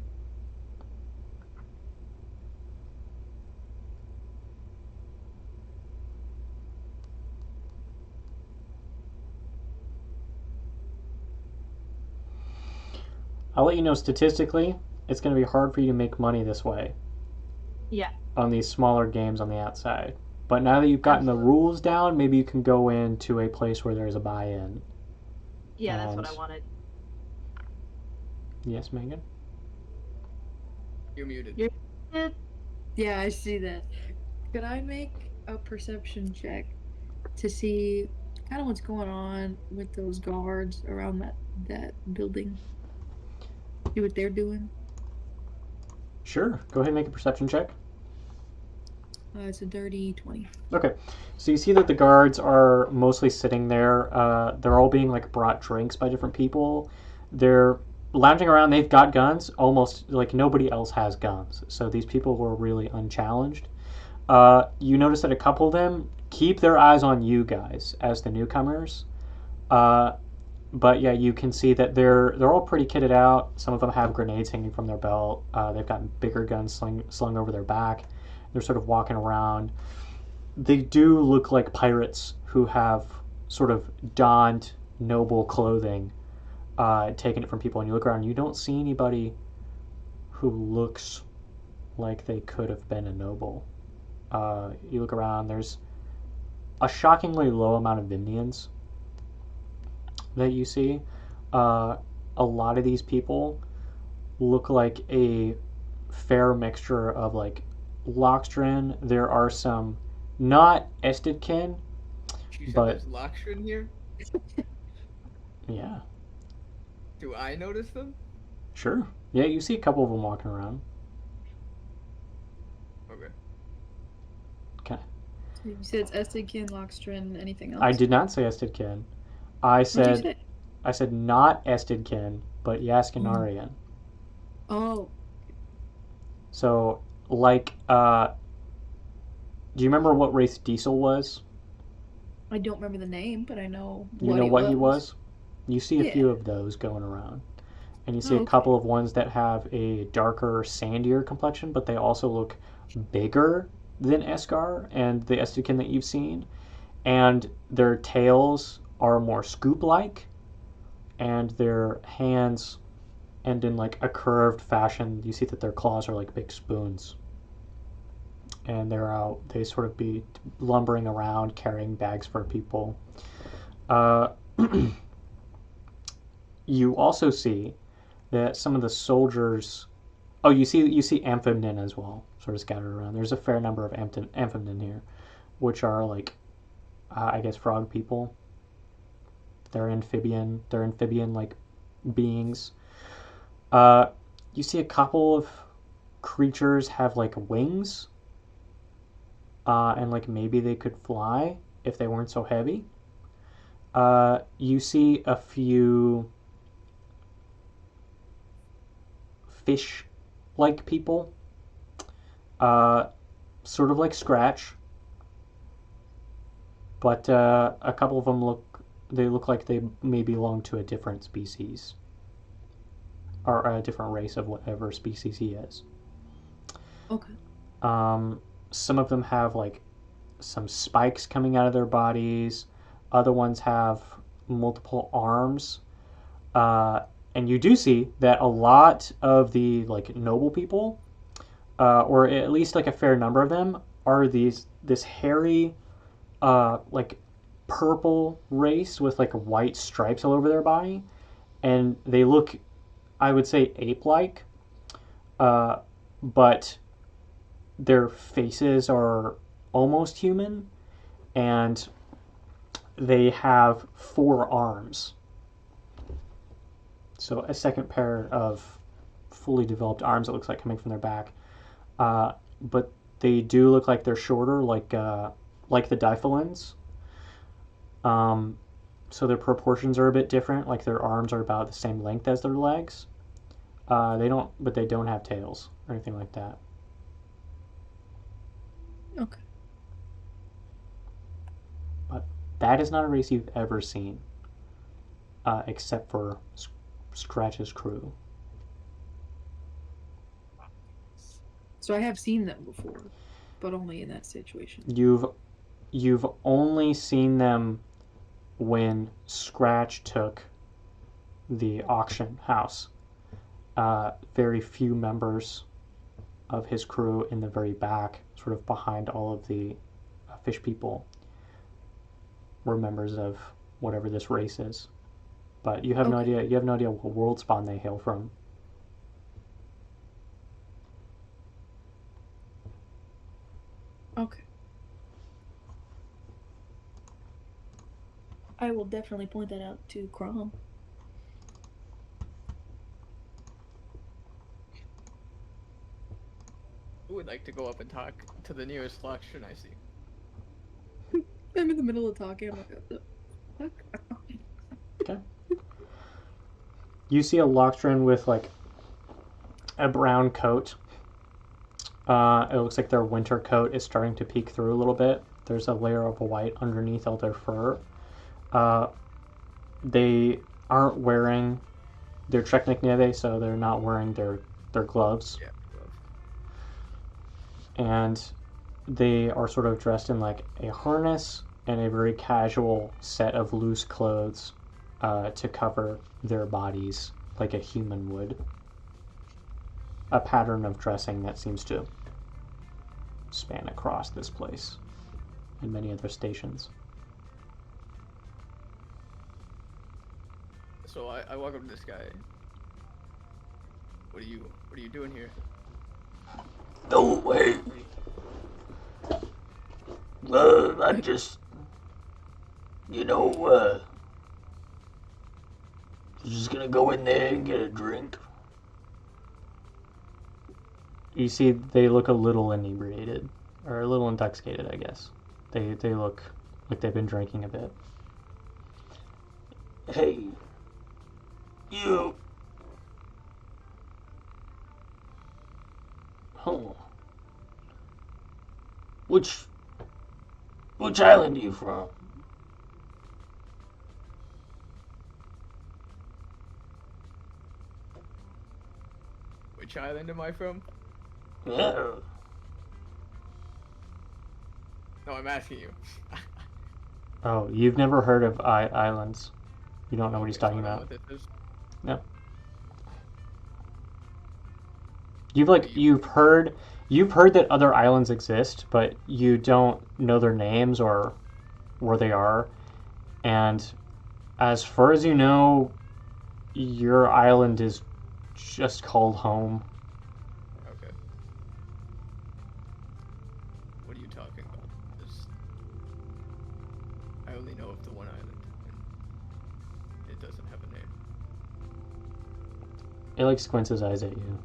I'll let you know statistically, it's going to be hard for you to make money this way. Yeah. On these smaller games on the outside. But now that you've gotten the rules down, maybe you can go into a place where there's a buy-in. Yeah, that's what And- I wanted. Yes, Megan? You're muted. You're Yeah, I see that. Could I make a perception check to see kind of what's going on with those guards around that building? See what they're doing? Sure. Go ahead and make a perception check. It's a dirty 20. Okay. So you see that the guards are mostly sitting there. They're all being like brought drinks by different people. They're lounging around. They've got guns. Almost like nobody else has guns. So these people were really unchallenged. You notice that a couple of them keep their eyes on you guys as the newcomers. But yeah, you can see that they're all pretty kitted out. Some of them have grenades hanging from their belt. They've got bigger guns slung over their back. They're sort of walking around. They do look like pirates who have sort of donned noble clothing, taking it from people, and you look around, you don't see anybody who looks like they could have been a noble. You look around, there's a shockingly low amount of Indians that you see. A lot of these people look like a fair mixture of like Loxdren. There are some not Estidkin, You said but there's Loxdren here? yeah, Do I notice them? sure. Yeah, you see a couple of them walking around. Okay. Okay. You said it's Estidkin, Loxdren, anything else? I did not say Estidkin. I What'd you said say? I said not Estidkin, but Yaskinarian. Oh, So, like, do you remember what race Diesel was? I don't remember the name, but I know You what know he what was. he was? You see a Yeah. few of those going around. And you see Oh, a okay. couple of ones that have a darker, sandier complexion, but they also look bigger than Eskar and the Estudkin that you've seen. And their tails are more scoop-like, and their hands end in like a curved fashion. You see that their claws are like big spoons. And they sort of be lumbering around, carrying bags for people. You also see that some of the soldiers. Oh, you see Amphibnin as well, sort of scattered around. There's a fair number of Amphibnin here, which are like, I guess, frog people. They're amphibian like beings. You see a couple of creatures have like wings, and like maybe they could fly if they weren't so heavy. You see a few fish-like people, sort of like Scratch, but a couple of them look like they may belong to a different species, or a different race of whatever species he is. Okay. Some of them have like some spikes coming out of their bodies. Other ones have multiple arms. And you do see that a lot of the like noble people, or at least like a fair number of them, are this hairy, like purple race with like white stripes all over their body, and they look, I would say, ape-like, but their faces are almost human, and they have 4 arms. So a second pair of fully developed arms, it looks like, coming from their back. But they do look like they're shorter, like the Dyphilins. So their proportions are a bit different. Like their arms are about the same length as their legs. They don't have tails or anything like that. Okay. But that is not a race you've ever seen, except for Scratch's crew. So I have seen them before, but only in that situation. You've only seen them when Scratch took the auction house. Very few members of his crew in the very back, sort of behind all of the fish people, were members of whatever this race is. But you have no idea. You have no idea what world spawn they hail from. Okay. I will definitely point that out to Crom. Who would like to go up and talk to the nearest Loxdren I see? I'm in the middle of talking. I'm like, what the fuck? Okay. You see a Loxdren with like a brown coat. It looks like their winter coat is starting to peek through a little bit. There's a layer of white underneath all their fur. They aren't wearing their Treknikneve, so they're not wearing their gloves. Yeah, gloves. And they are sort of dressed in like a harness and a very casual set of loose clothes to cover their bodies like a human would. A pattern of dressing that seems to span across this place and many other stations. So I walk up to this guy. What are you doing here? No way. I just, just gonna go in there and get a drink. You see, they look a little inebriated, or a little intoxicated, I guess. They look like they've been drinking a bit. Hey, you. Oh. Which island are you from? Which island am I from? Yeah. No, I'm asking you. Oh, you've never heard of islands? You don't know what he's Okay, so talking I know about? what this is. No. You've heard that other islands exist, but you don't know their names or where they are. And as far as you know, your island is just called home. Okay. What are you talking about? I only know of the one island, and it doesn't have a name. It like squints his eyes at you.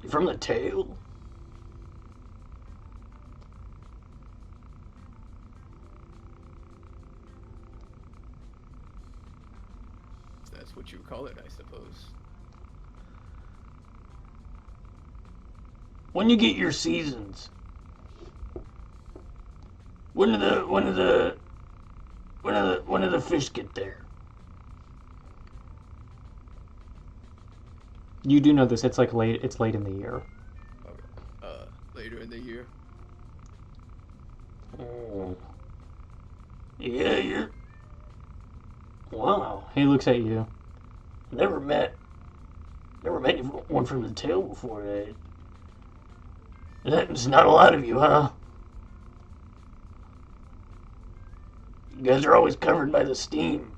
You from the tail? So that's what you call it, I suppose. When you get your seasons, when do the fish get there? You do know this. It's like late. It's late in the year. Okay. Later in the year. Oh. Yeah, you're. Wow. He looks at you. Never met anyone from the tail before. There's not a lot of you, huh? You guys are always covered by the steam.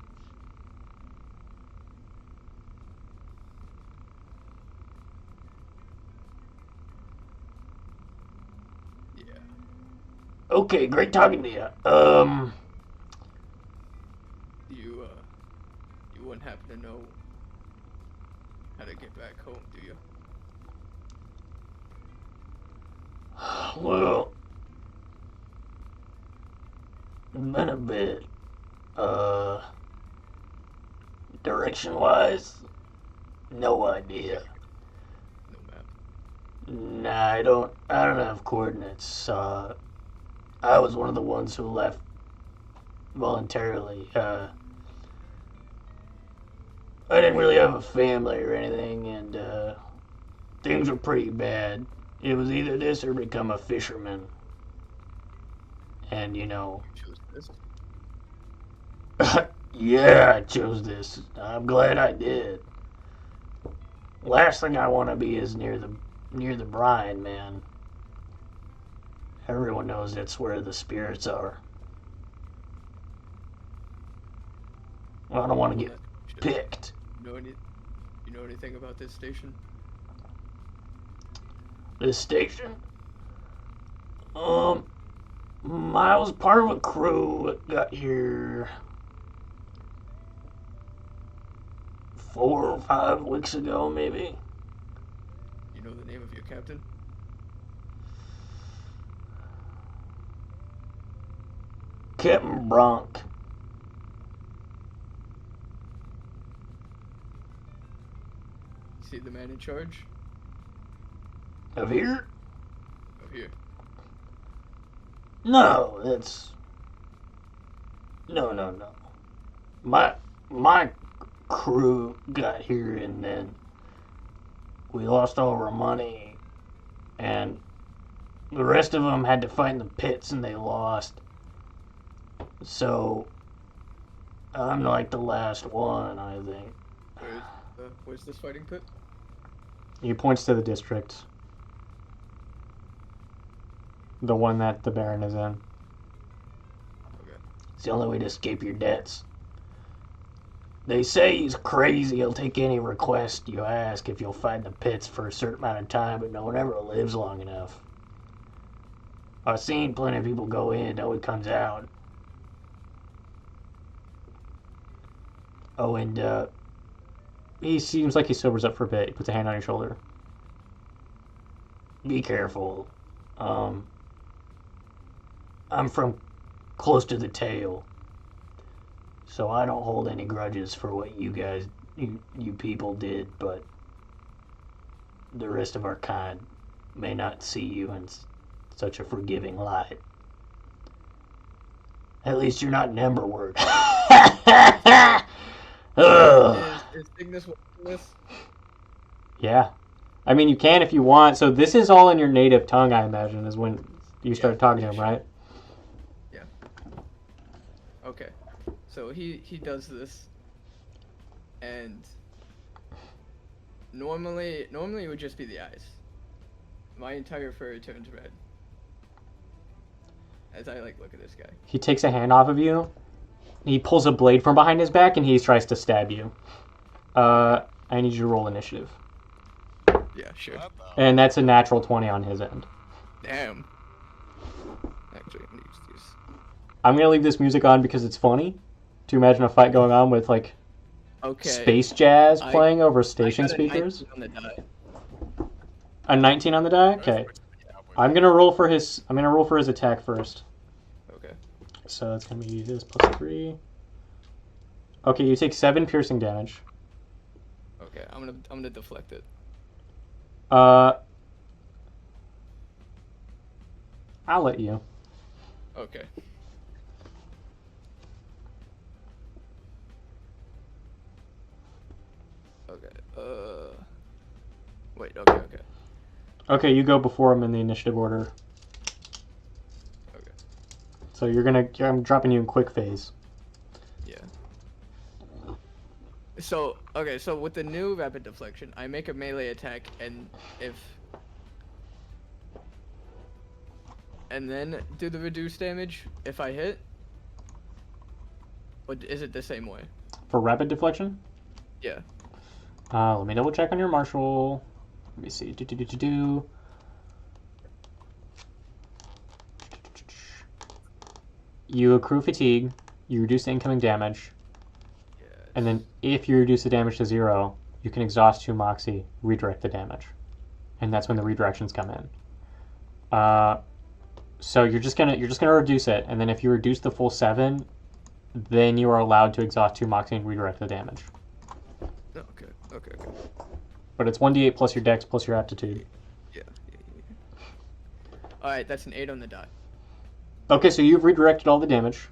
Yeah. Okay, great talking to you. You wouldn't happen to know how to get back home, do you? Well, it's been a bit. Direction-wise, no idea. No map. Nah, I don't have coordinates. I was one of the ones who left voluntarily. I didn't really have a family or anything, and things were pretty bad. It was either this or become a fisherman. And You chose this. yeah, I chose this. I'm glad I did. Last thing I want to be is near the brine, man. Everyone knows that's where the spirits are. I don't want to get picked. You know anything about this station? This station? I was part of a crew that got here 4 or 5 weeks ago, maybe. You know the name of your captain? Captain Bronk. See the man in charge? Of here? Of here. No, that's... No. My crew got here and then we lost all of our money and The rest of them had to fight in the pits and they lost. So, I'm like the last one, I think. Where's this fighting pit? He points to the district. The one that the Baron is in. Okay. It's the only way to escape your debts. They say he's crazy. He'll take any request you ask if you'll fight in the pits for a certain amount of time, but no one ever lives long enough. I've seen plenty of people go in, no one comes out. Oh, and, He seems like he sobers up for a bit. He puts a hand on your shoulder. be careful. I'm from close to the tail, so I don't hold any grudges for what you guys, you people did, but the rest of our kind may not see you in such a forgiving light. At least you're not in Emberward. Ugh. Is Cygnus watching this? Yeah. I mean, you can if you want. So this is all in your native tongue, I imagine, is when you started talking to him, right? Yeah. Okay. So he does this, and normally it would just be the eyes. My entire fur turns red as I look at this guy. He takes a hand off of you. He pulls a blade from behind his back, and he tries to stab you. I need you to roll initiative. Yeah, sure. And that's a natural 20 on his end. Damn. Actually, I'm gonna use these. I'm going to leave this music on because it's funny to imagine a fight going on with, like, Okay. space jazz I- playing over I station got a speakers. 19 on the die. A 19 on the die? Okay. I'm going to roll for his attack first. Okay. So that's going to be his plus 3. Okay, you take 7 piercing damage. Okay. I'm gonna deflect it. I'll let you. Okay. Okay. Wait. Okay. Okay, you go before him in the initiative order. Okay. So I'm dropping you in quick phase. Yeah. So with the new rapid deflection, I make a melee attack, and then do the reduced damage if I hit. Or is it the same way? For rapid deflection? Yeah. Let me double check on your marshal. Let me see. You accrue fatigue, you reduce the incoming damage, and then if you reduce the damage to 0, you can exhaust 2 Moxie, redirect the damage. And that's when the redirections come in. So you're just gonna reduce it, and then if you reduce the full 7, then you are allowed to exhaust 2 Moxie and redirect the damage. Okay. But it's 1d8 plus your dex plus your aptitude. Yeah. Alright, that's an 8 on the die. Okay, so you've redirected all the damage.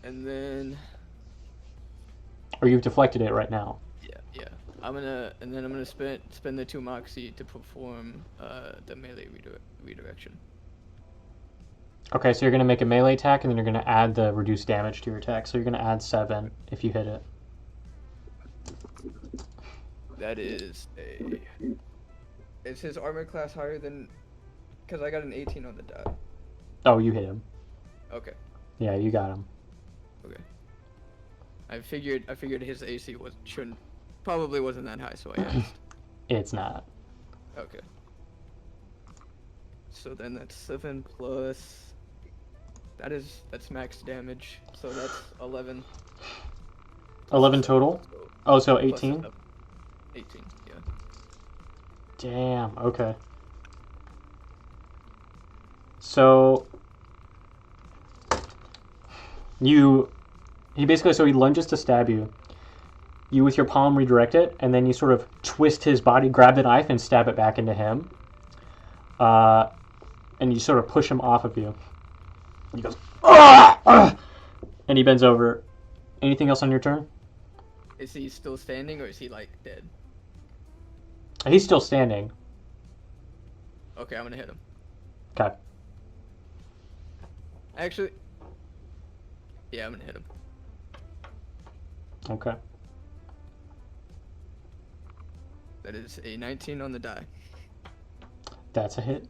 And then Or you've deflected it right now. yeah. I'm gonna spend the 2 Moxie to perform the melee redirection. Okay, so you're going to make a melee attack, and then you're going to add the reduced damage to your attack. So you're going to add 7 if you hit it. That is a. Is his armor class higher than? Because I got an 18 on the die. Oh, you hit him. Okay. Yeah, you got him. Okay. I figured his AC probably wasn't that high, so I asked. It's not. Okay. So then that's 7 plus. That's max damage. So that's 11. 11 total? Oh, so Plus 18? 7. 18. Yeah. Damn, okay. So he lunges to stab you. You with your palm redirect it, and then you sort of twist his body, grab the knife, and stab it back into him. And you sort of push him off of you. He goes, "Ah! Ah!" And he bends over. Anything else on your turn? Is he still standing or is he like dead? He's still standing. Okay, I'm gonna hit him. Okay. Actually, yeah, I'm gonna hit him. Okay. That is a 19 on the die. That's a hit.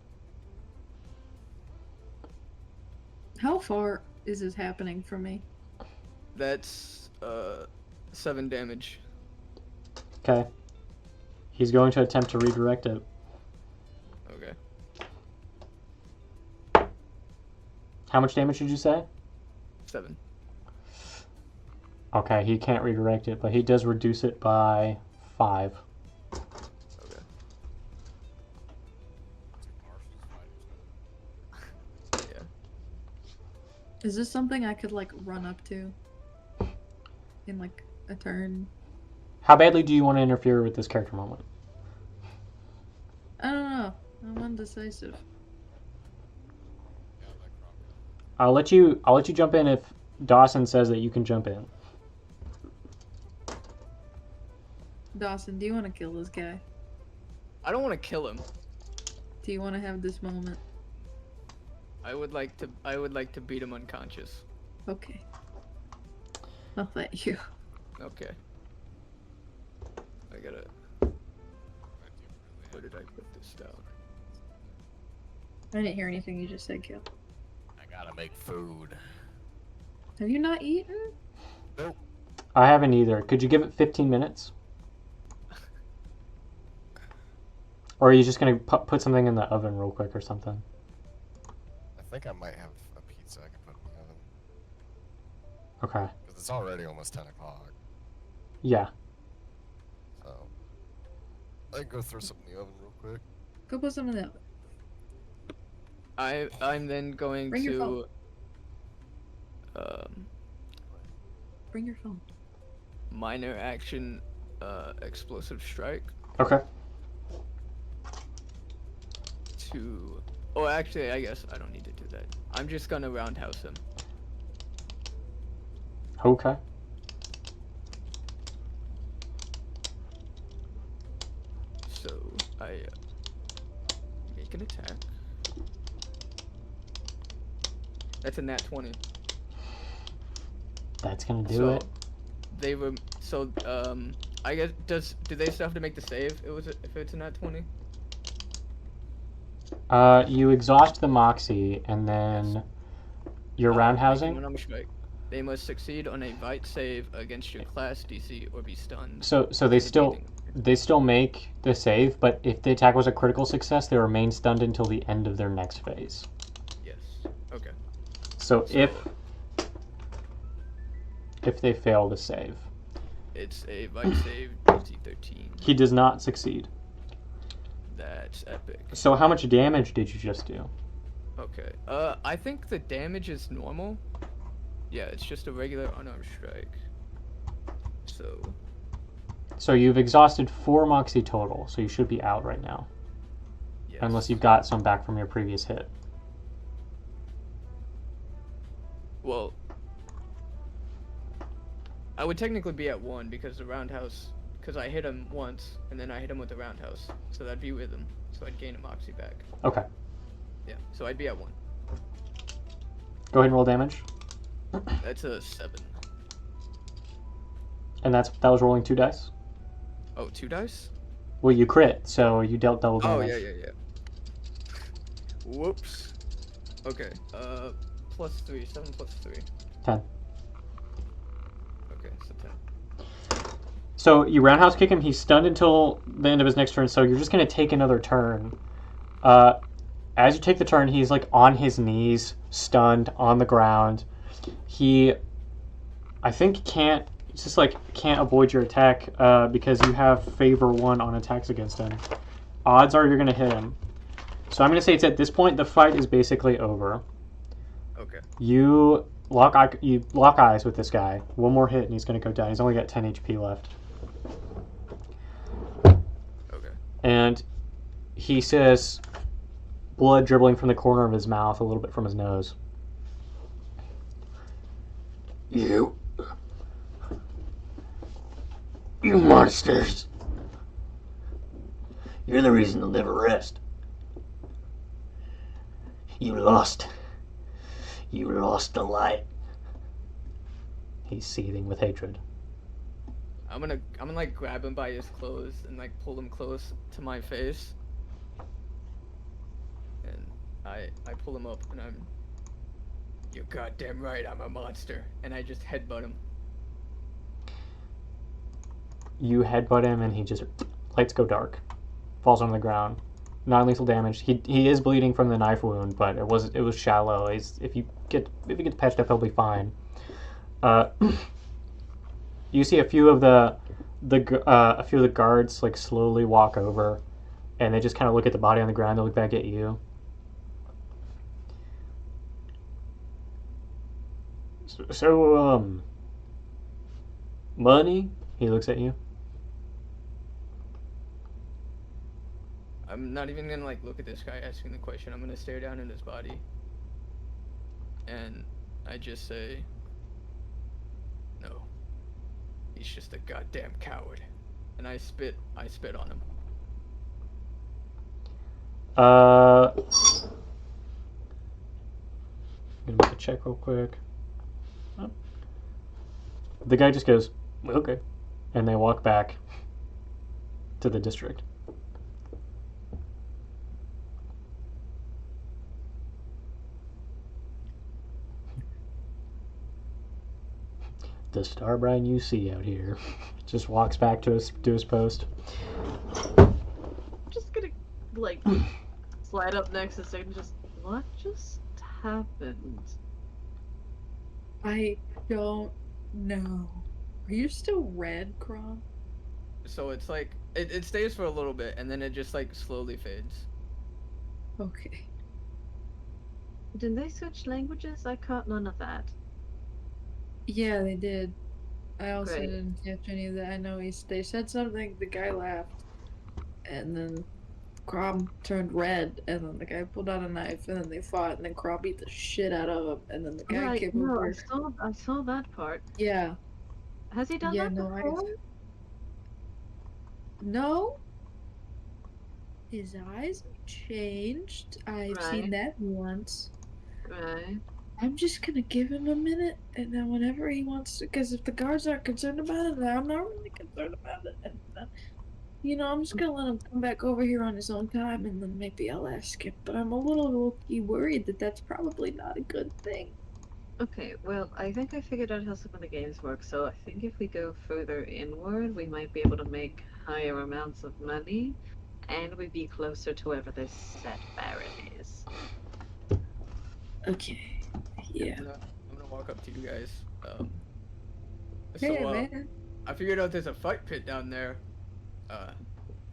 How far is this happening from me? That's 7 damage. Okay. He's going to attempt to redirect it. Okay. How much damage did you say? 7. Okay, he can't redirect it, but he does reduce it by 5. Okay. Yeah. Is this something I could like run up to in like a turn? How badly do you want to interfere with this character moment? I don't know. I'm undecisive. I'll let you jump in if Dawson says that you can jump in. Dawson, do you want to kill this guy? I don't want to kill him. Do you want to have this moment? I would like to beat him unconscious. Okay. I'll let you. Okay. I gotta. Where did I put this down? I didn't hear anything you just said, Kill. I gotta make food. Have you not eaten? Nope. I haven't either. Could you give it 15 minutes? Or are you just going to put something in the oven real quick or something? I think I might have a pizza I can put in the oven. Okay. Because it's already almost 10 o'clock. Yeah. So, I can go throw something in the oven real quick. Go put some in the oven. I'm then going Bring your to. Bring your phone. Minor action, explosive strike Okay. to. Oh, actually, I guess I don't need to do that. I'm just gonna roundhouse him. Okay. So I make an attack. That's a nat 20. That's going to do So it. they were I guess do they still have to make the save? If it's a nat 20. You exhaust the Moxie, and then you're roundhousing. Making an strike. They must succeed on a Vite save against your class DC or be stunned. So they still make the save, but if the attack was a critical success, they remain stunned until the end of their next phase. Yes. Okay. So if they fail to save, It's a Vite save DC 13. he does not succeed. That's epic. So how much damage did you just do? Okay. I think the damage is normal. Yeah, it's just a regular unarmed strike. So you've exhausted 4 Moxie total, so you should be out right now. Yes. Unless you've got some back from your previous hit. Well, I would technically be at 1 because the roundhouse, because I hit him once and then I hit him with the roundhouse, so that'd be with him. So I'd gain a Moxie back. Okay. Yeah, so I'd be at 1. Go ahead and roll damage. That's a 7. And that was rolling 2 dice. Oh, 2 dice? Well, you crit, so you dealt double damage. Oh, yeah. Whoops. Okay, plus 3, 7 plus 3. 10. Okay, so 10. So you roundhouse kick him. He's stunned until the end of his next turn. So you're just going to take another turn. As you take the turn, he's like on his knees, stunned on the ground. He, I think, can't avoid your attack because you have favor 1 on attacks against him. Odds are you're going to hit him. So I'm going to say it's at this point the fight is basically over. Okay. You lock eyes with this guy. One more hit and he's going to go down. He's only got 10 HP left. Okay. And he says, blood dribbling from the corner of his mouth, a little bit from his nose. You You monsters! You're the reason to never rest. You lost. You lost the light. He's seething with hatred. I'm gonna like grab him by his clothes and like pull him close to my face. And I pull him up and you're goddamn right, I'm a monster. And I just headbutt him. You headbutt him and he just lights go dark. Falls on the ground. Non-lethal damage. He is bleeding from the knife wound, but it was shallow. If he gets patched up, he'll be fine. You see a few of the guards like slowly walk over, and they just kind of look at the body on the ground. They look back at you. So money? He looks at you. I'm not even gonna like look at this guy asking the question. I'm gonna stare down at his body. And I just say, no. He's just a goddamn coward. And I spit on him. I'm gonna make a check real quick. Oh. The guy just goes, okay. And they walk back to the district. The Starbrine you see out here just walks back to his post. I'm just gonna like slide up next to Sig and just, what just happened? I don't know. Are you still red, Kron? So it's like it stays for a little bit and then it just like slowly fades. Okay. Did they switch languages? I caught none of that. Yeah, they did. I also Great. didn't catch any of that. I know they said something, the guy laughed, and then Crom turned red, and then the guy pulled out a knife, and then they fought, and then Crom beat the shit out of him, and then the guy Right, came no, over. I saw that part. Yeah. Has he done Yeah, that no, before? No. His eyes have changed. I've seen Right. that once. Right. I'm just gonna give him a minute, and then whenever he wants to, because if the guards aren't concerned about it, then I'm not really concerned about it. And I'm just gonna let him come back over here on his own time, and then maybe I'll ask him. But I'm a little low-key worried that that's probably not a good thing. Okay, well, I think I figured out how some of the games work, so I think if we go further inward, we might be able to make higher amounts of money, and we'd be closer to wherever this set Baron is. Okay. Yeah. I'm gonna walk up to you guys. Hey, man. I figured out there's a fight pit down there.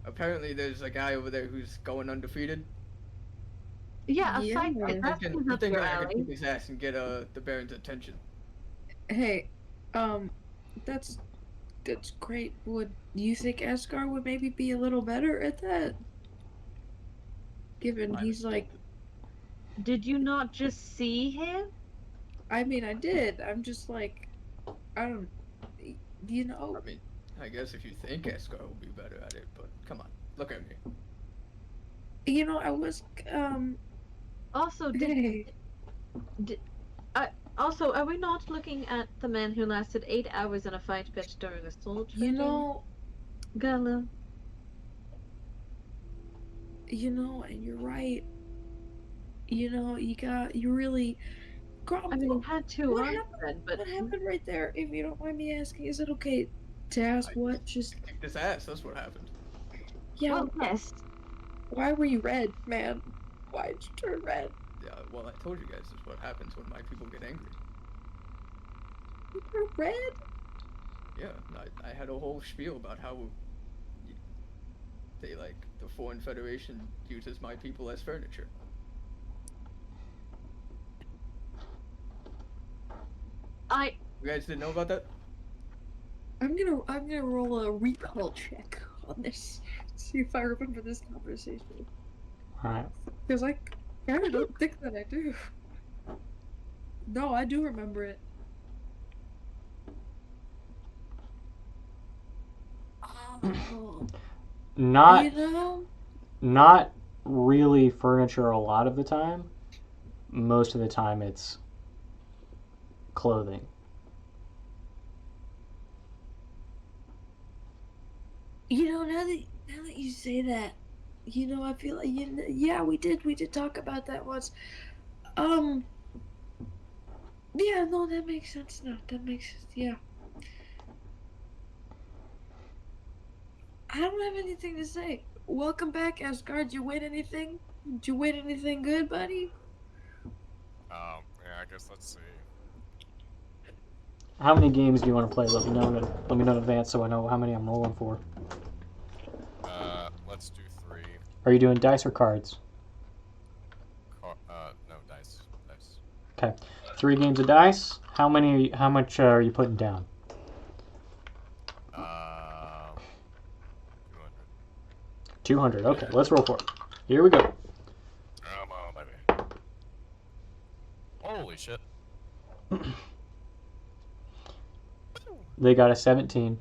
Apparently there's a guy over there who's going undefeated. Yeah, Yeah, aside man. from that, I'm seems up thinking your I could alley. kick his ass and get the Baron's attention. Hey, that's great. Would you think Asgard would maybe be a little better at that? Given he's like, Did you not just see him? I mean, I did. I'm just like, I don't, I mean, I guess if you think Escar will be better at it, but come on, look at me. I was, Also, hey. Also, are we not looking at the man who lasted 8 hours in a fight pit during a soul training? Gala. And you're right. You really. I mean, it had two What arms happened? then, but What happened right there? If you don't mind me asking, is it okay to ask what? Just Kicked his ass, that's what happened. yeah. well, yes. Why were you red, man? Why'd you turn red? Yeah, well, I told you guys this is what happens when my people get angry. You turned red? Yeah, I had a whole spiel about how they, like, the Foreign Federation uses my people as furniture. You guys didn't know about that? I'm gonna roll a recall check on this. See if I remember this conversation. Alright. Because I kind of don't think that I do. No, I do remember it. Oh, Not you know? not really furniture a lot of the time. Most of the time it's clothing. You know, now that you say that, you know, I feel like yeah, we did talk about that once. Yeah, no, that makes sense now. That makes sense. Yeah. I don't have anything to say. Welcome back, Asgard. Did you win anything? Did you win anything good, buddy? Yeah, I guess let's see. How many games do you want to play? Let me know in advance so I know how many I'm rolling for. Let's do 3. Are you doing dice or cards? No, dice. Dice. Okay. 3 games of dice. How much are you putting down? 200. 200. Okay, let's roll for it. Here we go. Come on, baby. Holy shit. They got a 17.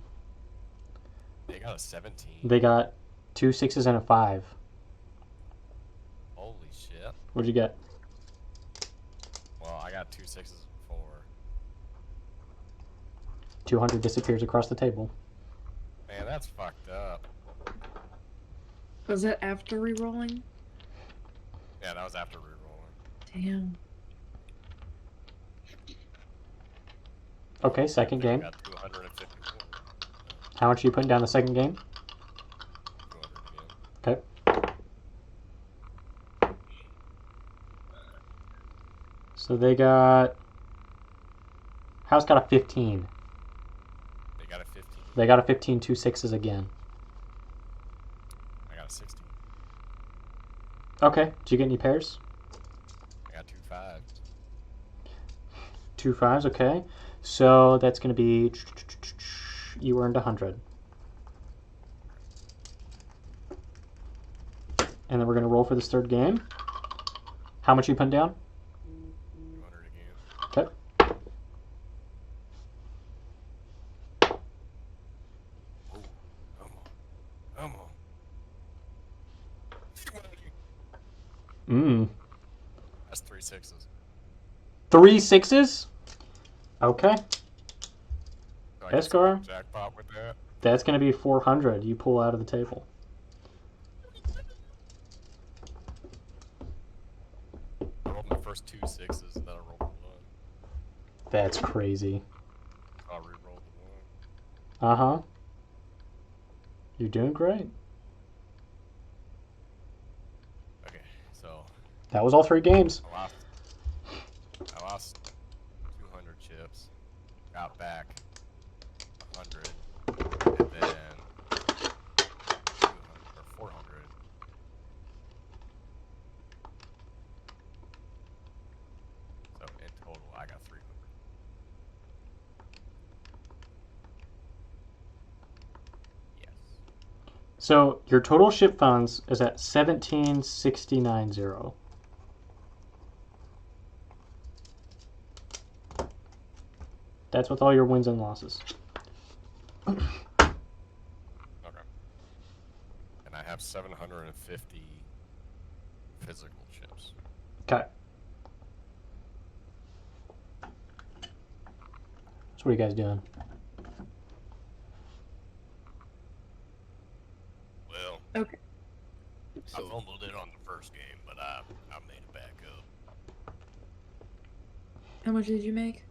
They got a 17. They got 2 6s and a 5. Holy shit. What'd you get? Well, I got 2 6s and 4. 200 disappears across the table. Man, that's fucked up. Was that after re-rolling? Yeah, that was after rerolling. Damn. Okay, second I game. got 254. How much are you putting down the second game? 200 again. Okay. So they got... House got a 15. They got a 15. They got a 15, 2 6s again. I got a 16. Okay, did you get any pairs? I got 2 5s. 2 5s, okay. So that's going to be... You earned 100. And then we're going to roll for this third game. How much are you putting down? 200 again. Okay. Ooh, come on. Come on. Mmm. That's 3 6s. 3 6s? Okay. So I get Escar? some jackpot with that. That's going to be 400. You pull out of the table. I rolled my first 2 6s and then I rolled 1. That's crazy. I re-rolled the 1. Uh-huh. You're doing great. Okay, so That was all 3 games. I lost 200 chips. Got back 100. And then 200 or 400. So in total, I got 300. Yes. So your total ship funds is at 17,690. That's with all your wins and losses. Okay. And I have 750 physical chips. Okay. So what are you guys doing? Well, Okay. I So fumbled it on the first game, but I made it back up. How much did you make?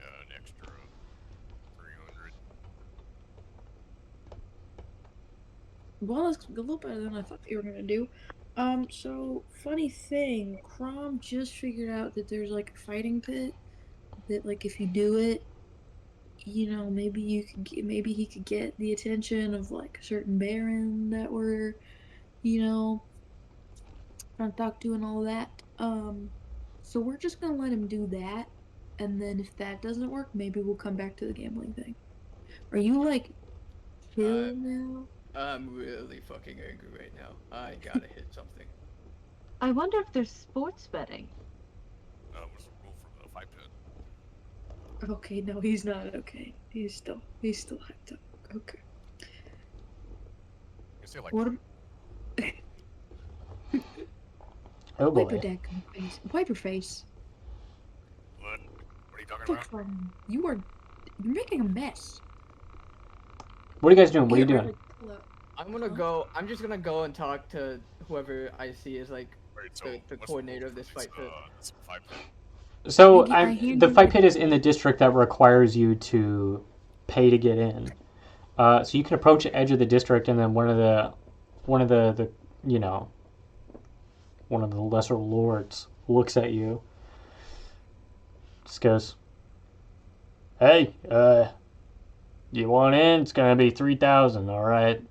An extra 300. Well, that's a little better than I thought you were gonna do. So funny thing, Crom just figured out that there's like a fighting pit that, like, if you do it, you know, maybe maybe he could get the attention of like a certain baron that we're, you know, trying to talk to and all that. So we're just gonna let him do that, and then if that doesn't work, maybe we'll come back to the gambling thing. Are you like chill now? I'm really fucking angry right now. I gotta hit something. I wonder if there's sports betting. Was the rule for the fight pit. Okay, no, he's not okay. He's still hyped up. Okay. say like What? Oh Wipe boy. your dadgum face. Wipe your face. what? What are you talking Fuck about? from you are. You're making a mess. What are you guys doing? What are you Here, doing? pull up. I'm gonna go. I'm just gonna go and talk to whoever I see is like Wait, so the what's coordinator rules of this for fight pit. this fight pit? So I I'm hand the you fight the- pit is in the district that requires you to pay to get in. So you can approach the edge of the district, and then one of the you know, one of the lesser lords looks at you. Just goes, "Hey, you want in? It's gonna be 3,000. All right.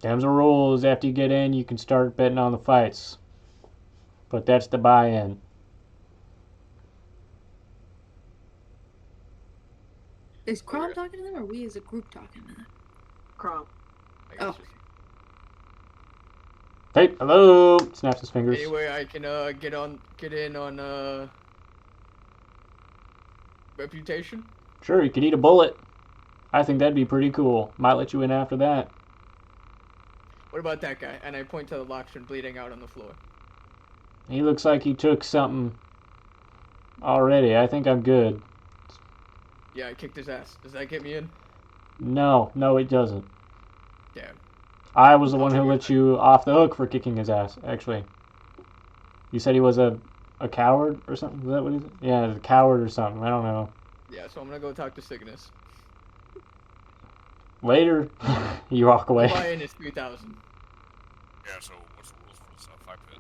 Them's the rules. After you get in, you can start betting on the fights. But that's the buy-in." Is Crom Okay. talking to them, or are we as a group talking to them? Crom. I guess Oh. just- Hey, hello! Snaps his fingers. Anyway, I can get in on reputation. Sure, you could eat a bullet. I think that'd be pretty cool. Might let you in after that. What about that guy? And I point to the Lockshin bleeding out on the floor. He looks like he took something already. I think I'm good. Yeah, I kicked his ass. Does that get me in? No, it doesn't. Damn. I was the one I'll who take let you off the hook for kicking his ass, actually. You said he was a coward or something? Is that what he said? Yeah, a coward or something. I don't know. Yeah, so I'm gonna go talk to Cygnus. Later, you walk away. Buy-in is 3,000. Yeah, so what's the rules for this fight pit?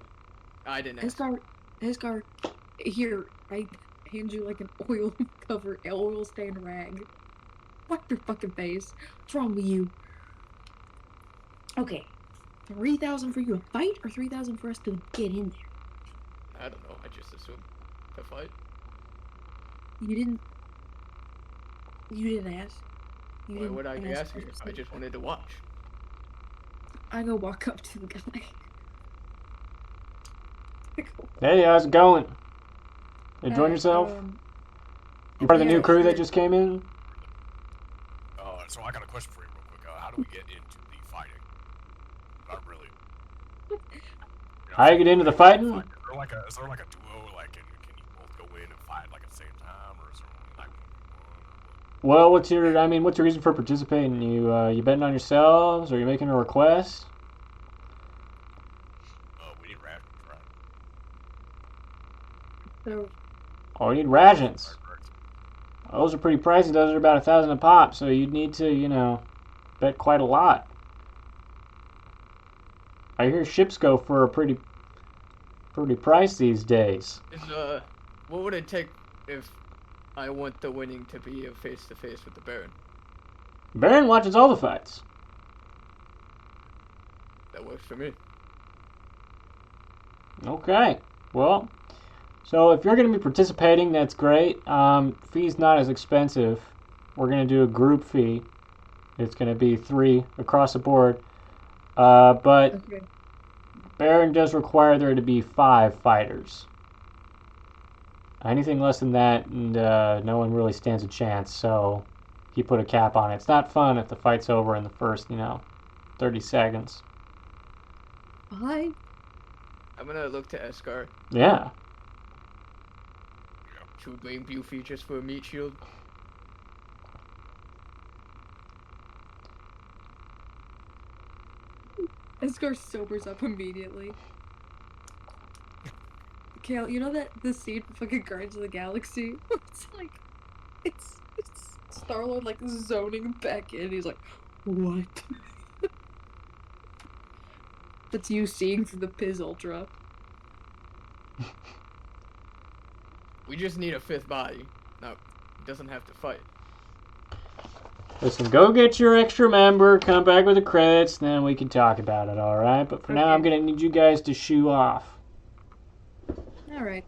I didn't ask. Hesgar, here, I hand you like an oil stained rag. Wipe your fucking face. What's wrong with you? Okay, 3,000 for you to fight, or 3,000 for us to get in there? I don't know. I just assumed to fight. You didn't ask. You Why didn't would I be ask asking? I specifically. just wanted to watch. I go walk up to the guy. I go, Hey, how's it going? Enjoying yourself? You part of the yeah, new crew that sure. just came in? So I got a question for you real quick. How do we get into the fighting? Not really. How you get into the fighting? Is there like a duo? Like, can you both go in and fight like at the same time, or is there only like one? Well, what's your reason for participating? You betting on yourselves, or you making a request? We need rations, right? So, Oh, you need rations. Correct. Those are pretty pricey. Those are about 1,000 a pop, so you'd need to, bet quite a lot. I hear ships go for a pretty price these days. What would it take if I want the winning to be a face-to-face with the Baron? Baron watches all the fights. That works for me. Okay. Well, so if you're going to be participating, that's great. Fee's not as expensive. We're going to do a group fee. It's going to be 3 across the board. But okay. Baron does require there to be 5 fighters. Anything less than that, and no one really stands a chance, so he put a cap on it. It's not fun if the fight's over in the first, 30 seconds. Hi. I'm gonna look to Escar. Yeah. Should we bring Bufy just for a meat shield? Escar sobers up immediately. Kale, you know that the scene from fucking Guardians of the Galaxy? It's Star-Lord like zoning back in. He's like, what? That's you seeing through the Piz Ultra. We just need a 5th body. No, he doesn't have to fight. Listen, go get your extra member, come back with the credits, then we can talk about it, alright? But for now, I'm Okay. going to need you guys to shoo off. Alright,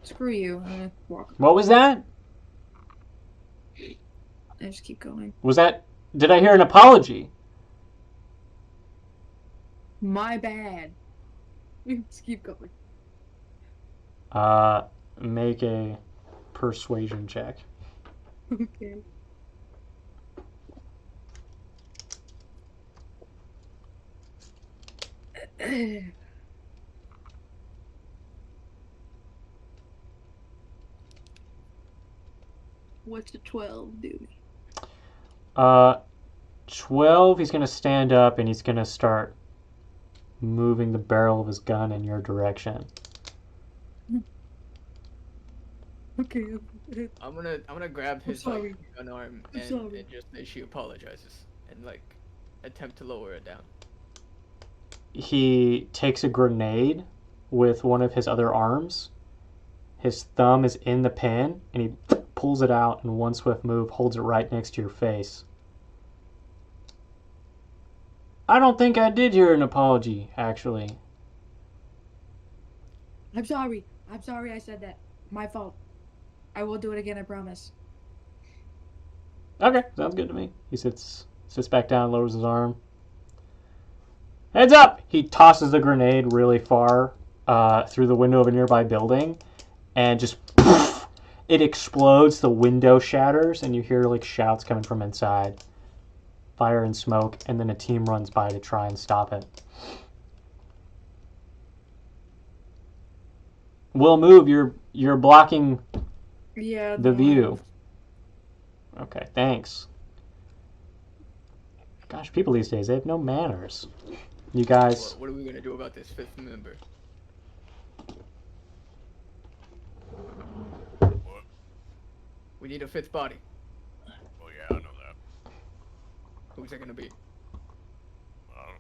screw you. I'm gonna walk. What was that? I just keep going. Did I hear an apology? My bad. Just keep going. Make a persuasion check. Okay. What's a 12 do? 12, he's going to stand up and he's going to start moving the barrel of his gun in your direction. Okay. I'm gonna grab his sorry. gun arm I'm and sorry. just say she apologizes and attempt to lower it down. He takes a grenade with one of his other arms. His thumb is in the pin and he pulls it out in one swift move, holds it right next to your face. I don't think I did hear an apology, actually. I'm sorry. I'm sorry I said that. My fault. I will do it again, I promise. Okay, sounds good to me. He sits back down, lowers his arm. Heads up! He tosses the grenade really far through the window of a nearby building, and just poof, it explodes. The window shatters, and you hear like shouts coming from inside, fire and smoke, and then a team runs by to try and stop it. We'll move. You're blocking Yeah. the view. Okay, thanks. Gosh, people these days, they have no manners. You guys... What are we gonna do about this fifth member? What? We need a fifth body. Well, yeah, I know that. Who's it gonna be? I don't know.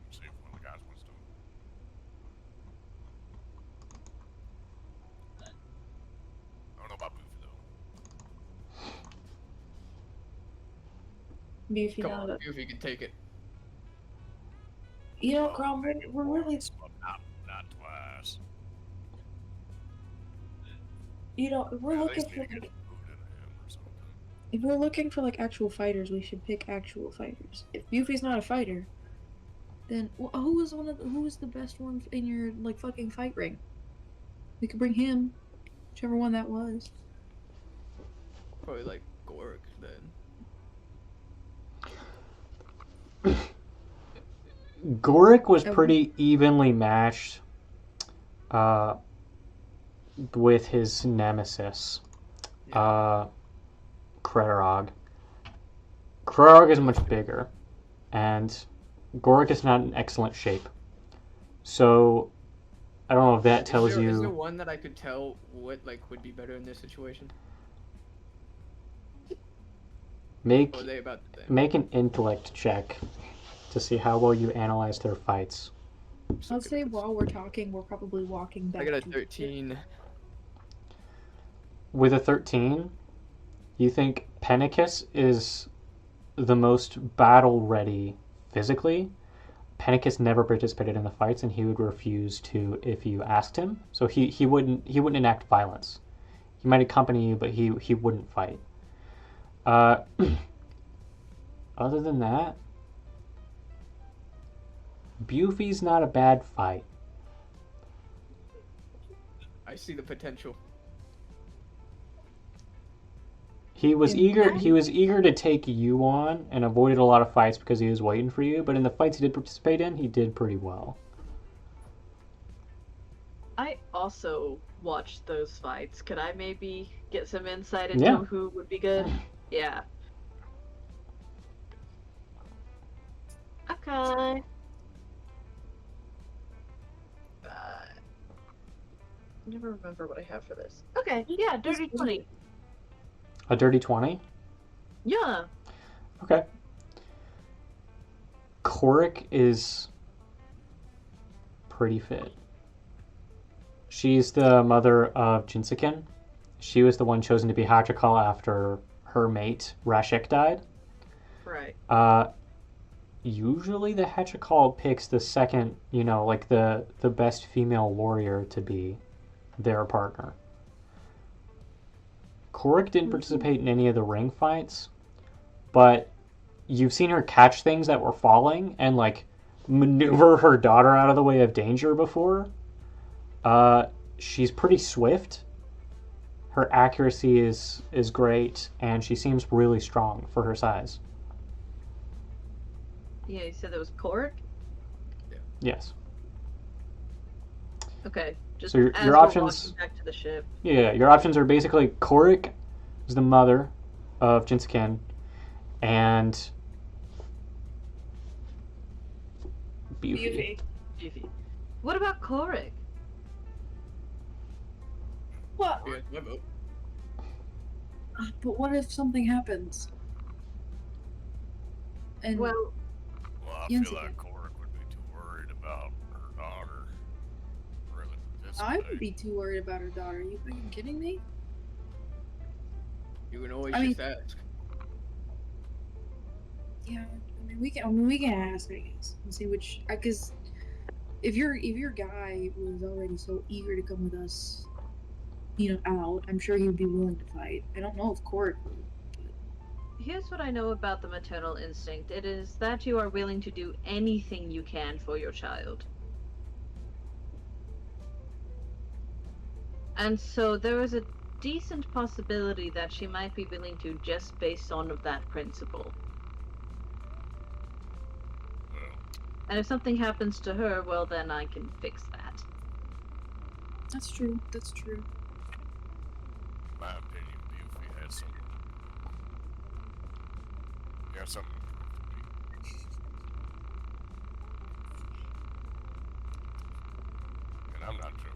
Let's see if one of the guys wants to. I don't know about Boofy, though. Beefy Come now on, that- if you can take it. You know, Crom, we're really, Not twice. you know, we're Yeah, at looking least for need to like, get food into him or something. if we're looking for like actual fighters, we should pick actual fighters. If Beefy's not a fighter, then who was the best one in your like fucking fight ring? We could bring him, whichever one that was. Probably like Gore then. Gorick was pretty evenly matched with his nemesis, Krerog. Krerog is much bigger, and Gorick is not in excellent shape. So, I don't know if that tells Is there you... one that I could tell what would be better in this situation? Make Or are they about the same? an intellect check to see how well you analyze their fights. So I'll good say at this. while we're talking, we're probably walking back. I got a to- 13. With a 13, you think Pennicus is the most battle-ready physically. Pennicus never participated in the fights, and he would refuse to if you asked him. So he wouldn't enact violence. He might accompany you, but he wouldn't fight. Other than that, Bufy's not a bad fight. I see the potential. He was In eager. that- He was eager to take you on and avoided a lot of fights because he was waiting for you. But in the fights he did participate in, he did pretty well. I also watched those fights. Could I maybe get some insight into Yeah. who would be good? Yeah. Okay. Never remember what I have for this. Okay, yeah, dirty 20. A dirty 20. Yeah. Okay. Korik is pretty fit. She's the mother of Jinsakin. She was the one chosen to be Hachikal after her mate Rashek died. Right. Usually the Hachikal picks the second, like the best female warrior to be their partner. Korik didn't participate in any of the ring fights, but you've seen her catch things that were falling and maneuver her daughter out of the way of danger before. She's pretty swift. Her accuracy is great, and she seems really strong for her size. Yeah, you said that was Cork? Yes. Okay. Just So your as we're options- walking back to the ship. Yeah, your options are basically Korik is the mother of Jinsaken, and Bufy. Beefy. What about Korik? What? Yeah, my vote. But what if something happens? And Well, Well, I Yes, feel it like can. Korik would be too worried about her daughter. Really I would participate. be too worried about her daughter. Are you fucking kidding me? You can always I just ask. Yeah, we can ask, I guess, and see which. Because if your guy was already so eager to come with us, out, I'm sure he would be willing to fight. I don't know if Court would. here's what I know about the maternal instinct. It is that you are willing to do anything you can for your child. And so there is a decent possibility that she might be willing to just based on of that principle. Well, And if something happens to her, well then I can fix that. That's true. That's true. in my opinion, Bufy has something. He has something to prove to me. And I'm not joking.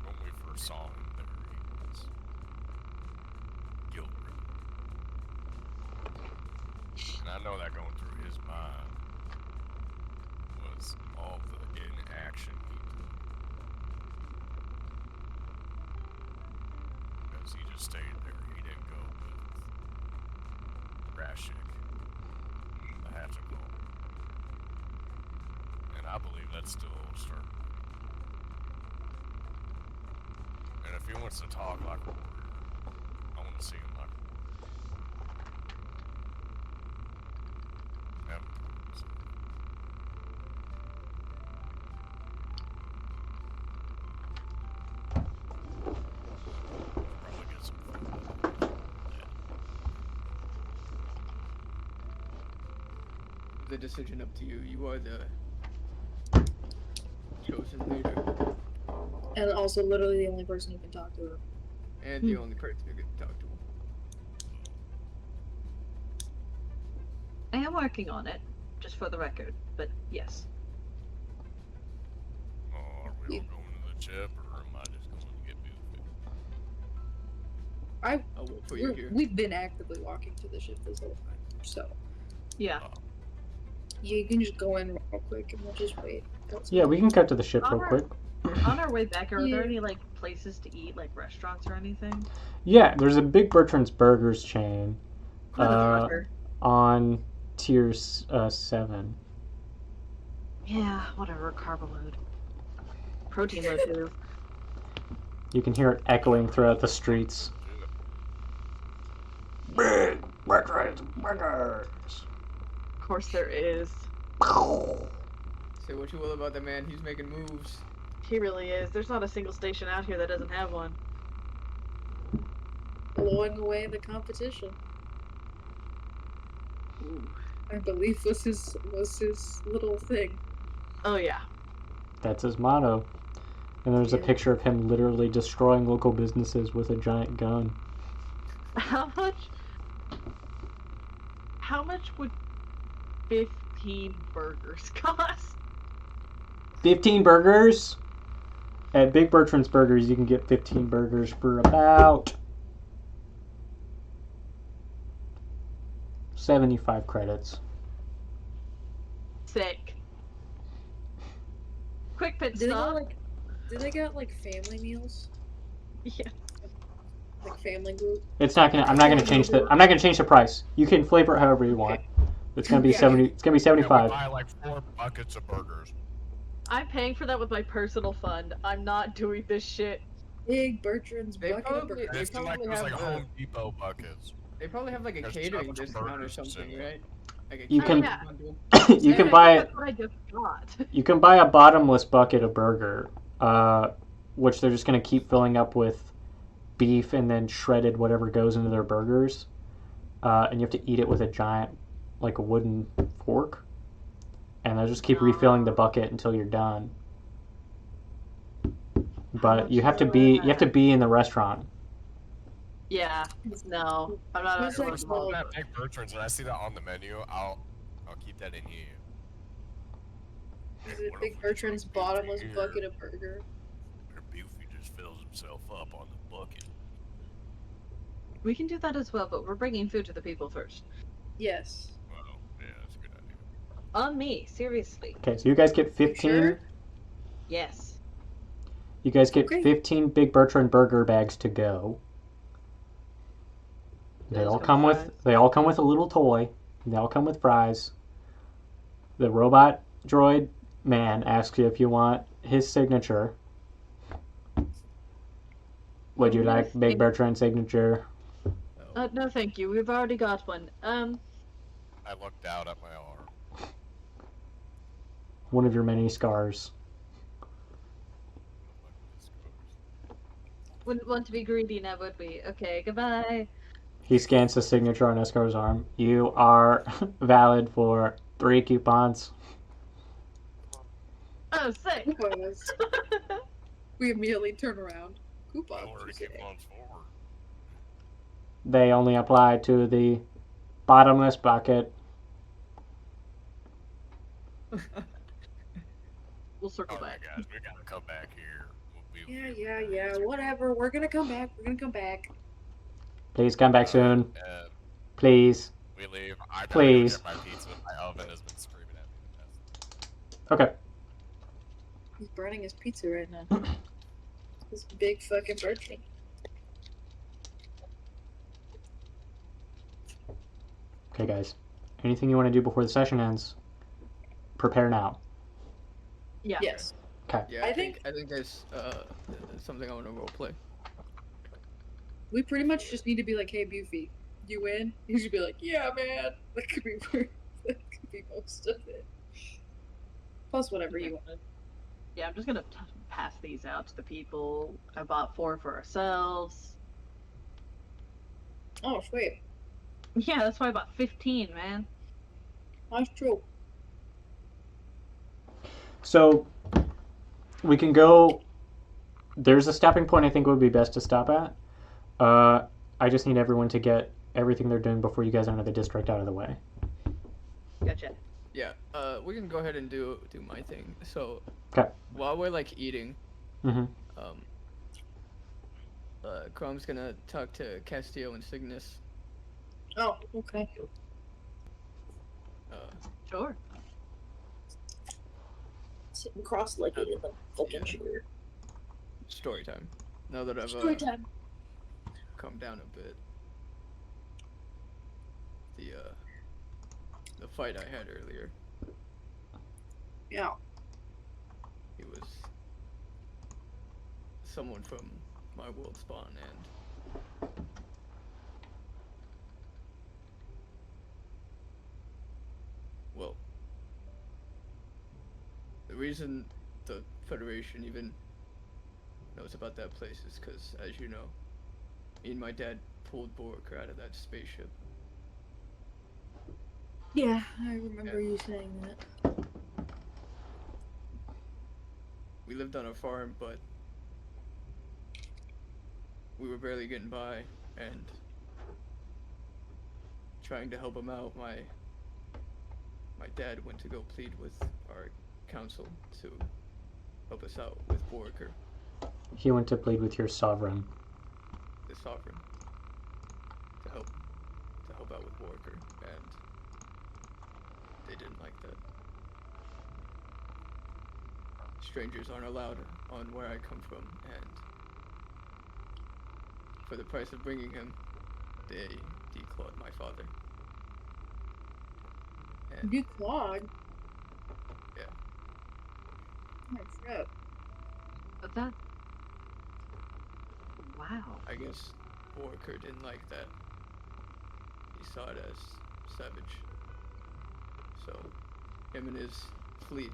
When we first saw him there, he was guilt-ridden. And I know that going through his mind was all the inaction he took. Because he just stayed there. He didn't go with Rashik, the hatching hole. And I believe that's still Stark. And if he wants to talk like a warrior, I want to see him like a warrior. Have him prove himself. Probably get some food. The decision up to you. You are the chosen leader And also, literally, the only person who can talk to her. and the only person who can talk to him. I am working on it, just for the record, but yes. Oh, are we all going to the chip, or am I just going to get Bufy? I'll wait for you here. We've been actively walking to the ship this whole time, so Yeah. you can just go in real quick and we'll just wait. Yeah, we can cut to the ship real Alright. quick. On our way back, are there Yeah. any places to eat, restaurants or anything? Yeah, there's a Big Bertrand's Burgers chain Motherfucker. on tier 7. Yeah, whatever, carbo load. Protein load too. You can hear it echoing throughout the streets. Big Bertrand's Burgers. Of course there is. Say what you will about the man, he's making moves. He really is. There's not a single station out here that doesn't have one. blowing away the competition. Ooh. I believe was his little thing. Oh yeah. That's his motto. And there's a Yeah. picture of him literally destroying local businesses with a giant gun. How much would 15 burgers cost? 15 burgers? At Big Bertrand's Burgers, you can get 15 burgers for about 75 credits. Sick. Quick pit Did stop. they got family meals? Yeah. Like family group? It's not gonna. I'm not gonna change the price. You can flavor it however you want. It's gonna be Yeah. 70. It's gonna be Yeah, we 75. buy like 4 buckets of burgers. I'm paying for that with my personal fund. I'm not doing this shit. Big Bertrand's They bucket of probably- burgers. And it's like probably those have like the- Home Depot buckets. They probably have like a There's catering tons of discount or burgers something, in there. right? Like a You can- catering bundle. You can Yeah, buy. That's what I just got. You can buy a bottomless bucket of burger, which they're just gonna keep filling up with beef and then shredded whatever goes into their burgers, and you have to eat it with a giant like a wooden fork, and they'll just keep refilling the bucket until you're done. But you have to be in the restaurant. Yeah. No, I'm not. Who's like, If I'm at Big Bertrand's and I see that on the menu, I'll keep that in here. is it What if Big we just Bertrand's put bottomless here, bucket of burger? Or Beefy just fills himself up on the bucket. We can do that as well, but we're bringing food to the people first. Yes. Well, yeah, that's a good idea. On me, seriously. Okay, so you guys get You 15. sure? Yes. You guys get Okay. 15 Big Bertrand burger bags to go. They all come with a little toy. They all come with fries. The robot droid man asks you if you want his signature. Would you like Big Bertrand's signature? No, thank you. We've already got one. I looked out at my arm. One of your many scars. Wouldn't want to be greedy now, would we? Okay, goodbye. He scans the signature on Escar's arm. You are valid for 3 coupons. Oh, sick. Coupons. We immediately turn around. Coupons. Don't worry, you say. coupons forward. They only apply to the bottomless bucket. We'll circle Alright, back. guys, we gotta come back here. We'll be Yeah. Whatever. We're gonna come back. Please come back soon. Uh, Please. we leave. I gotta Please. go get my pizza. My oven has been screaming at me. Okay. He's burning his pizza right now. This big fucking birthday. Okay, guys. Anything you want to do before the session ends? Prepare now. Yeah. Yes. Yeah, I I think there's something I want to roleplay. We pretty much just need to be like, hey, Beefy, you win? You should be like, yeah, man. That could be most of it. Plus whatever you wanted. Yeah, I'm just gonna pass these out to the people. I bought 4 for ourselves. Oh, sweet. Yeah, that's why I bought 15, man. That's true. So, we can go... There's a stopping point I think would be best to stop at. I just need everyone to get everything they're doing before you guys enter the district out of the way. Gotcha. Yeah, we can go ahead and do my thing. So, 'Kay. while we're like eating, Mm-hmm. Chrome's gonna talk to Castillo and Cygnus. Oh, okay. Sure. Sitting cross-legged in the fucking chair. Story time. Now that I've Story time. calmed down a bit. The fight I had earlier, Yeah. he was someone from my world spawn, and well, the reason the Federation even knows about that place is because, as you know, me and my dad pulled Bork out of that spaceship. Yeah, I remember you saying that. We lived on a farm, but we were barely getting by, and trying to help him out, my dad went to go plead with our council to help us out with Borker, He went to plead with your sovereign. the sovereign, to help out with Borker, and they didn't like that. Strangers aren't allowed on where I come from, and for the price of bringing him, they declawed my father. And You clawed? yeah, Oh, shit. But that. Wow. I guess Borker didn't like that. He saw it as savage. So, him and his fleet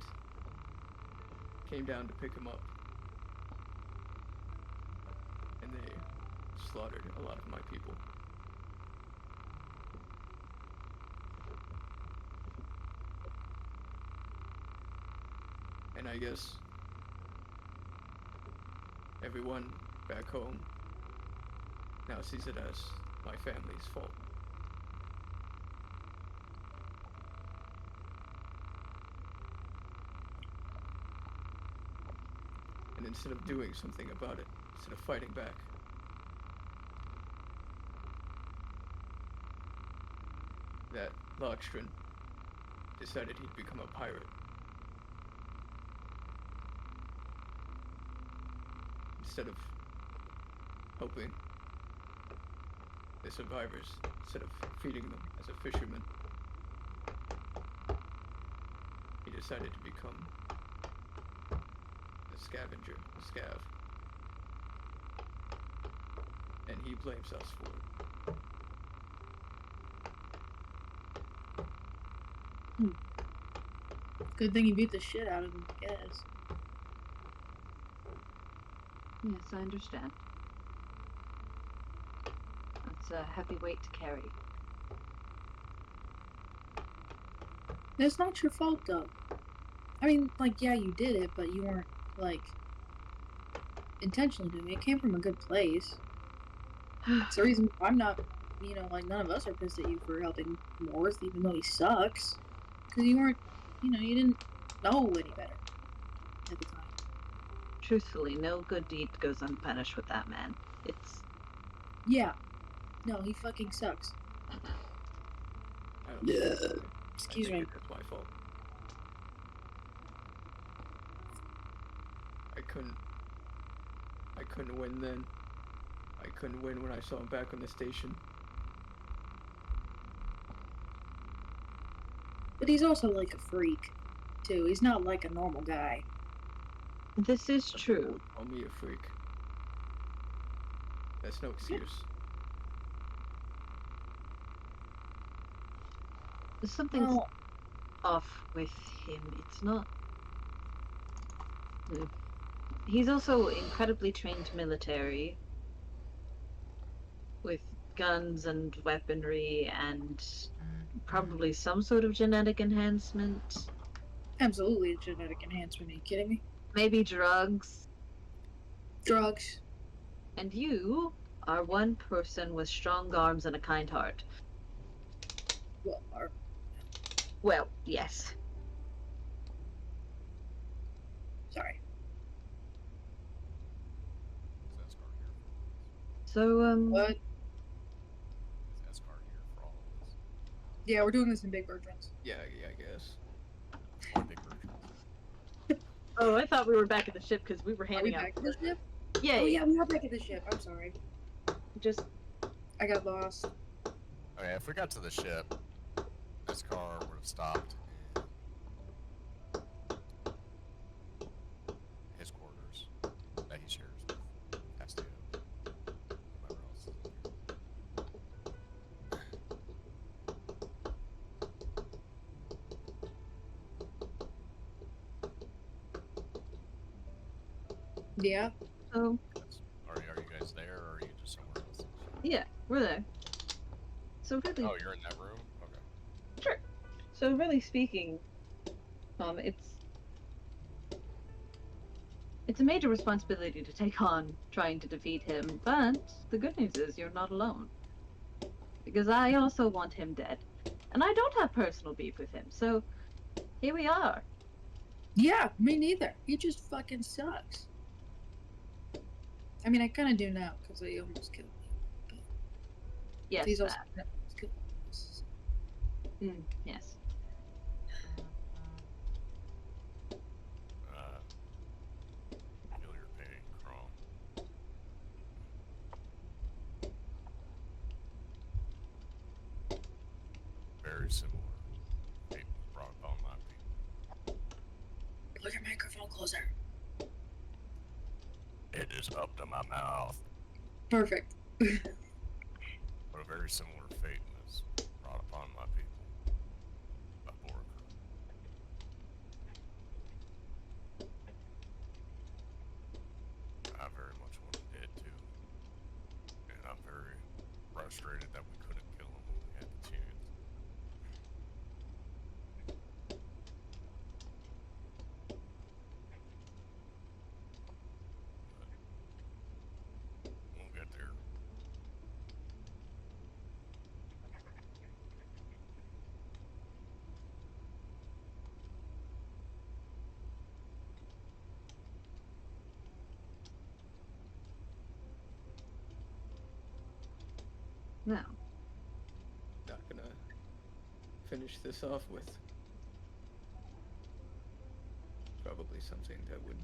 came down to pick him up. And they slaughtered a lot of my people. And I guess everyone back home now sees it as my family's fault. And instead of doing something about it, instead of fighting back, that Lockstrin decided he'd become a pirate. Instead of helping the survivors, instead of feeding them as a fisherman, he decided to become a scavenger, a scav. And he blames us for it. Good thing you beat the shit out of him, I guess. Yes, I understand. That's a heavy weight to carry. It's not your fault, though. I mean, like, yeah, you did it, but you weren't, like, intentionally doing it. It came from a good place. It's the reason I'm not, you know, like, none of us are pissed at you for helping Morris, even though he sucks. Because you weren't, you know, you didn't know any better at the time. Truthfully, no good deed goes unpunished with that man. It's... Yeah. No, he fucking sucks. I don't think that's okay. Excuse I think me. it's my fault. I couldn't win then. I couldn't win when I saw him back on the station. But he's also, like, a freak, too. He's not like a normal guy. This is true. Call me a freak. That's no excuse. Something's Well, off with him. It's not... He's also incredibly trained military. With guns and weaponry and probably some sort of genetic enhancement. absolutely a genetic enhancement. Are you kidding me? Maybe drugs. Drugs. And you are one person with strong arms and a kind heart. Well, Well, yes. sorry. Is Escar here for all this? So, What? Is Escar here for all of this? Yeah, we're doing this in big versions. Yeah, I guess. Or big versions? oh, I thought we were back at the ship because we were Are we handing out. back at the ship? Yeah, Oh, yeah, we are back at the ship. I'm sorry. just I got lost. Okay, if we got to the ship, this car would have stopped in his quarters that he shares with Castillo. Whoever else is in Yeah. so here. Are you guys there, or are you just somewhere else? yeah, we're there. So really, Oh, you're in that room? Okay. sure. So really speaking, it's a major responsibility to take on trying to defeat him, but the good news is you're not alone. Because I also want him dead. And I don't have personal beef with him, so here we are. Yeah, me neither. He just fucking sucks. I mean, I kind of do now because he almost killed me. Yes, He's also that. almost killed me. Yes. Feel your pain, Chrome. Very similar. Fate was brought upon my people. Put your microphone closer. It is up to my mouth. Perfect. But a very similar fate was brought upon my people by Gore. I very much want him dead too. And I'm very frustrated that we couldn't kill him when we had the chance. No. Not gonna finish this off with probably something that would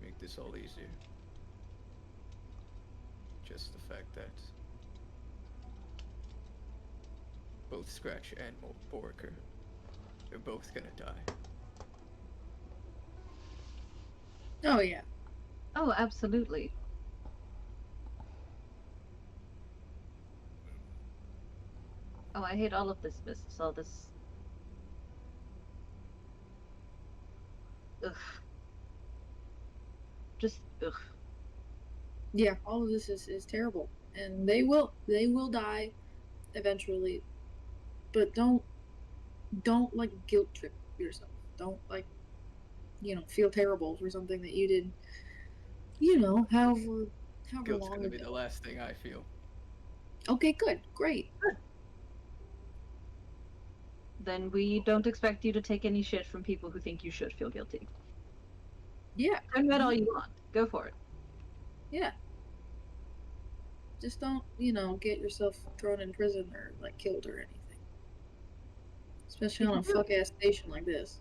make this all easier. Just the fact that both Scratch and Borker, they're both gonna die. Oh yeah. Oh, absolutely. Oh, I hate all of this business, all this. Ugh. Just, ugh. Yeah, all of this is terrible. And they will die eventually. But don't like guilt trip yourself. Don't like feel terrible for something that you did however Guilt's long gonna be ago. the last thing I feel. Okay, good, great. Then we don't expect you to take any shit from people who think you should feel guilty. Yeah. Turn red all you want. Go for it. Yeah. Just don't, get yourself thrown in prison or like killed or anything. Especially on a fuck ass station like this.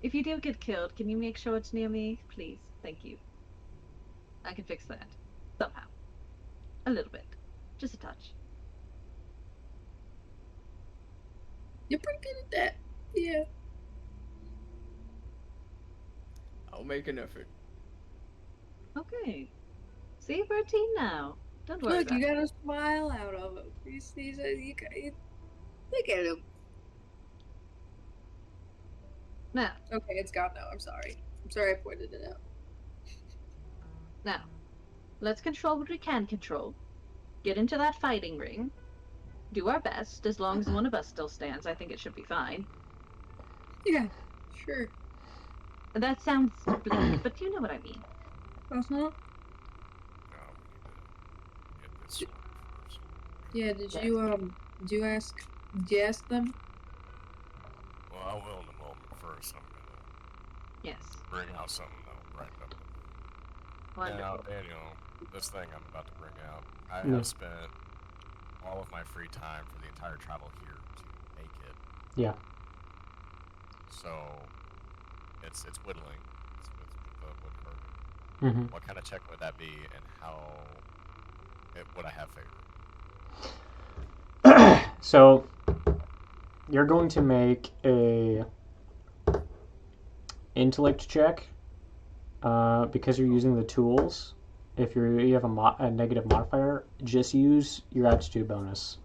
If you do get killed, can you make sure it's near me? Please. Thank you. I can fix that. Somehow. A little bit. Just a touch. You're pretty good at that. Yeah. I'll make an effort. Okay. See, we're a team now. Don't worry Look, about you it. got a smile out of him. Look at him. Now, Okay, it's gone now. I'm sorry. I'm sorry I pointed it out. now. Let's control what we can control. Get into that fighting ring. Do our best. As long as one of us still stands, I think it should be fine. Yeah, sure. That sounds bleak, but you know what I mean. Uh-huh. No, we need to get this sorted first. Yeah, did Yes. you ask them? Well, I will in a moment. First, I'm gonna Yes. bring out something that'll brighten up the mood. Now, Wonderful. Daniel, this thing I'm about to bring out, I Yeah. have spent all of my free time for the entire travel here to make it. Yeah. So, it's whittling. It's with the wood carving. Mm-hmm. What kind of check would that be, and how would I have favor? So you're going to make a intellect check because you're using the tools. If you have a negative modifier, just use your aptitude bonus.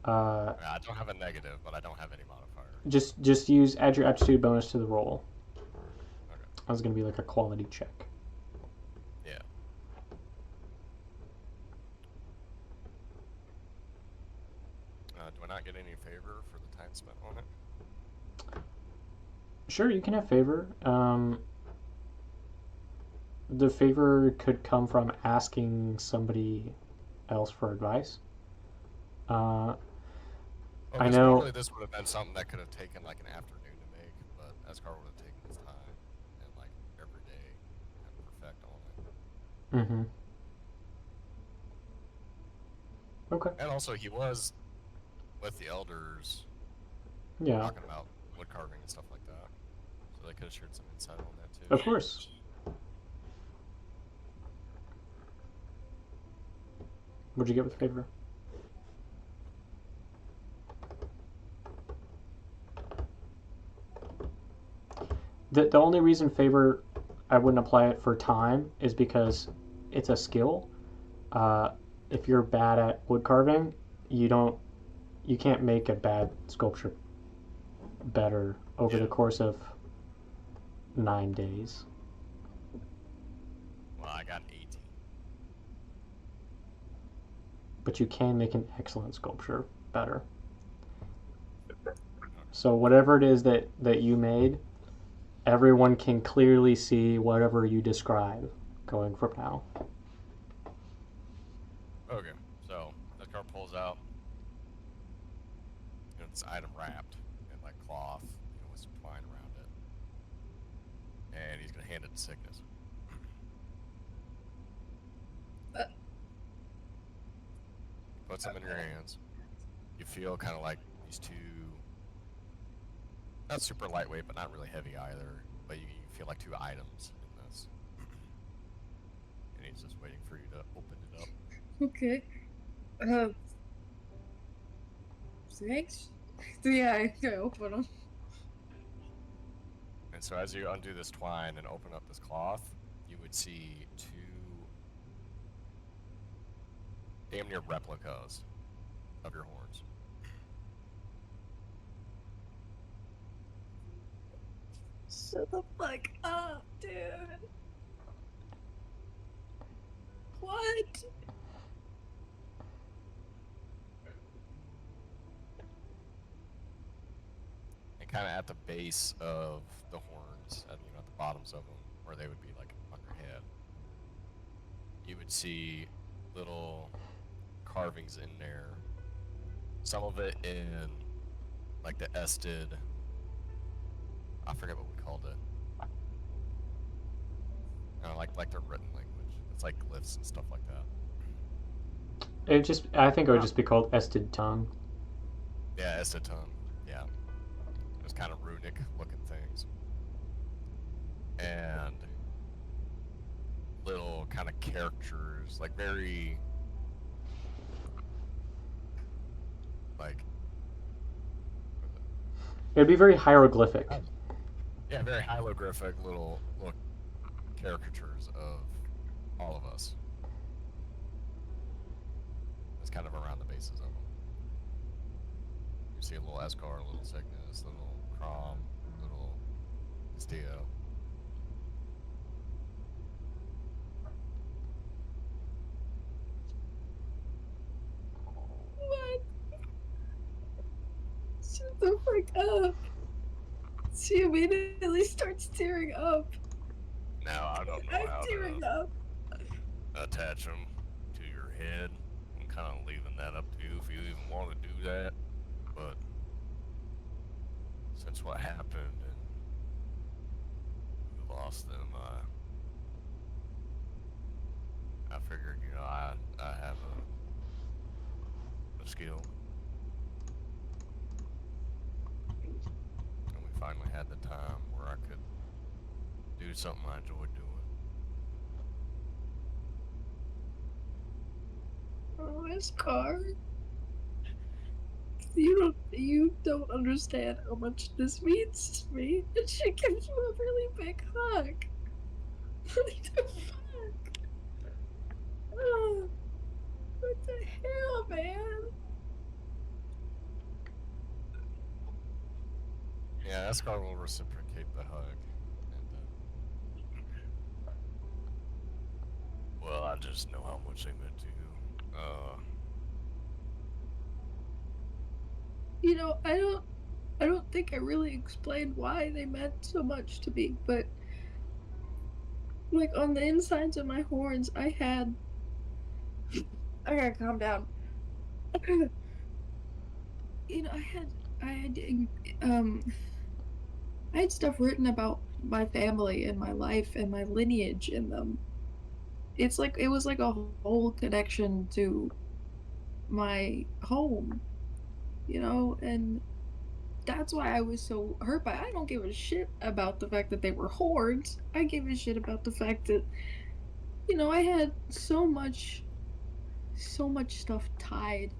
I don't have a negative, but I don't have any modifier. Just add your aptitude bonus to the roll. Okay. That's going to be like a quality check. Yeah. Do I not get any favor for the time spent on it? Sure, you can have favor. The favor could come from asking somebody else for advice. Well, I 'cause know- normally this would have been something that could have taken like an afternoon to make, but Escar would have taken his time and like every day and perfect on it. Mm-hmm. Okay. And also, he was with the elders Yeah, talking about wood carving and stuff like that, so they could have shared some insight on that too. of course. What'd you get with favor? The only reason favor I wouldn't apply it for time is because it's a skill. If you're bad at wood carving, you can't make a bad sculpture better over the course of 9 days. Well, I got 18. But you can make an excellent sculpture better. So whatever it is that you made, everyone can clearly see whatever you describe going from now. Okay, so Escar pulls out this item wrapped in like cloth, with some twine around it, and he's gonna hand it to Cygnus. puts them in your hands. You feel kind of like these two, not super lightweight, but not really heavy either. But you feel like two items in this. And he's just waiting for you to open it up. Okay. Thanks. Yeah, I open them. And so as you undo this twine and open up this cloth, you would see two damn near replicas of your horns. Shut the fuck up, dude. What? And kind of at the base of the horns, at the bottoms of them, where they would be like on your head, you would see little carvings in there. Some of it in like the Ested, I forget what we called it. Like their written language. It's like glyphs and stuff like that. I think it would just be called Ested tongue. Yeah, Ested tongue. Yeah. Those kind of runic looking things. And little kind of characters, like very like It'd be very hieroglyphic. yeah, very hieroglyphic little caricatures of all of us. It's kind of around the bases of them. You see a little Escar, a little Cygnus, a little Crom, a little Castillo. What? Shut the fuck up. She immediately starts tearing up. Now I don't know I'm how tearing to up. attach them to your head. I'm kind of leaving that up to you if you even want to do that. But since what happened and we lost them, I figured, I have a skill. And we finally had the time where I could do something I enjoyed doing. Oh, his car. You don't understand how much this means to me. And she gives you a really big hug. What the fuck? Oh, what the hell, man? Yeah, Escar will reciprocate the hug. Well, I just know how much they meant to you. I don't think I really explained why they meant so much to me, but like on the insides of my horns, I gotta calm down. I had stuff written about my family and my life and my lineage in them. It was like a whole connection to my home, and that's why I was so hurt by it. I don't give a shit about the fact that they were hordes. I give a shit about the fact that, I had so much stuff tied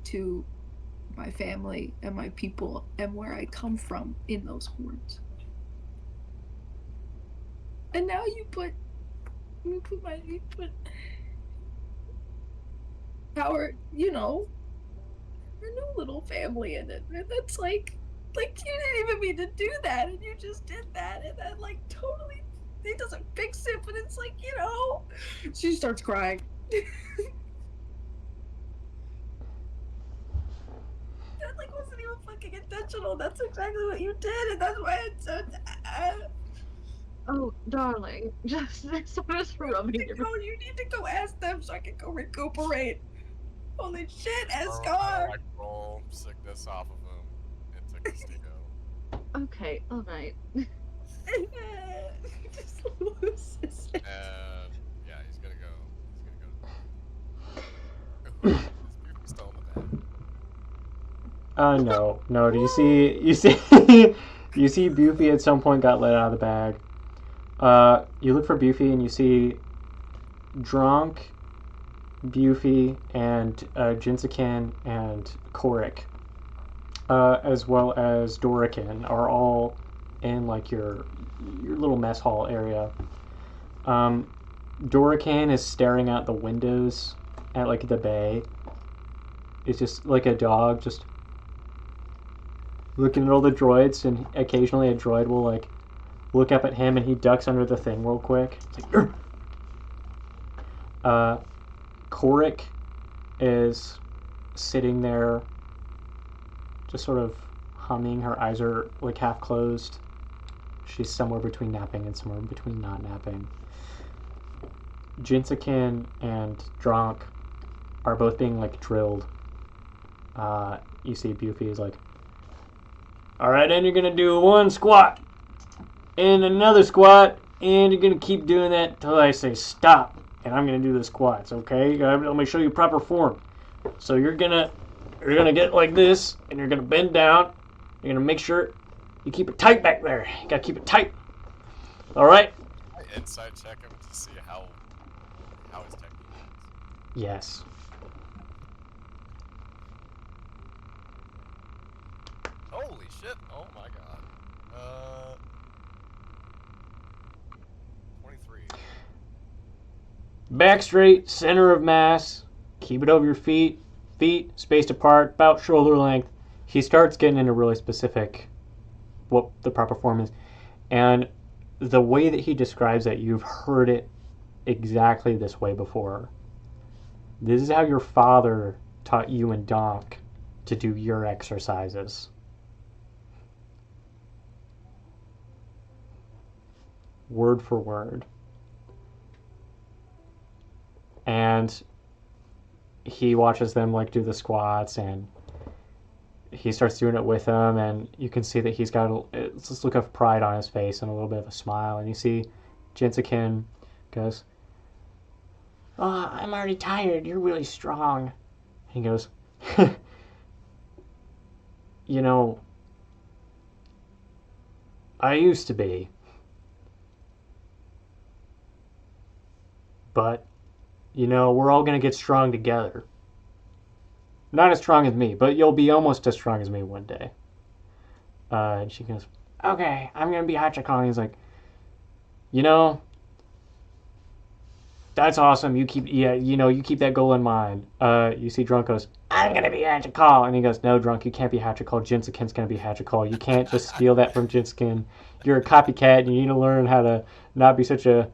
to my family and my people and where I come from in those hordes. And now you put our new little family in it. And that's like you didn't even mean to do that, and you just did that, and that totally, it doesn't fix it, but it's she starts crying. That wasn't even fucking intentional. That's exactly what you did, and that's why it's so. Oh, darling, just rubbing your. You need to go ask them so I can go recuperate. Holy shit, Or Escar! roll sickness off of him into Castillo. Okay, alright. Just loses it. And yeah, he's gonna go. This No. Do you see you see Buffy at some point got let out of the bag. You look for Buffy and you see Drunk, Buffy, and Jinsakin and Korik, as well as Dorikin, are all in like your little mess hall area. Dorikin is staring out the windows at like the bay. It's just like a dog, just looking at all the droids, and occasionally a droid will like look up at him, and he ducks under the thing real quick. It's like, Korik is sitting there, just sort of humming. Her eyes are like half closed. She's somewhere between napping and somewhere between not napping. Jinsakin and Dronk are both being like drilled. You see Buffy is like, alright, and you're gonna do one squat and another squat, and you're gonna keep doing that till I say stop, and I'm gonna do the squats, okay? Let me show you proper form. So you're gonna get like this, and you're gonna bend down. You're gonna make sure you keep it tight back there. You gotta keep it tight. Alright? I inside check him to see how his technique is. Yes. Holy shit! Oh my god. 23. Back straight, center of mass. Keep it over your feet spaced apart, about shoulder length. He starts getting into really specific what the proper form is. And the way that he describes it, you've heard it exactly this way before. This is how your father taught you and Donk to do your exercises. Word for word. And he watches them like do the squats, and he starts doing it with them, and you can see that he's got this look of pride on his face and a little bit of a smile. And you see Jinsakin goes, "Oh, I'm already tired. You're really strong." He goes, "You know, I used to be. But, you know, we're all going to get strong together. Not as strong as me, but you'll be almost as strong as me one day." And she goes, "Okay, I'm going to be Hachiko." And he's like, "You know, that's awesome. You keep that goal in mind." You see Drunk goes, "I'm going to be Hachiko." And he goes, "No, Drunk, you can't be Hachiko. Jinsakin's going to be Hachiko. You can't just steal that from Jinsakin. You're a copycat, and you need to learn how to not be such a...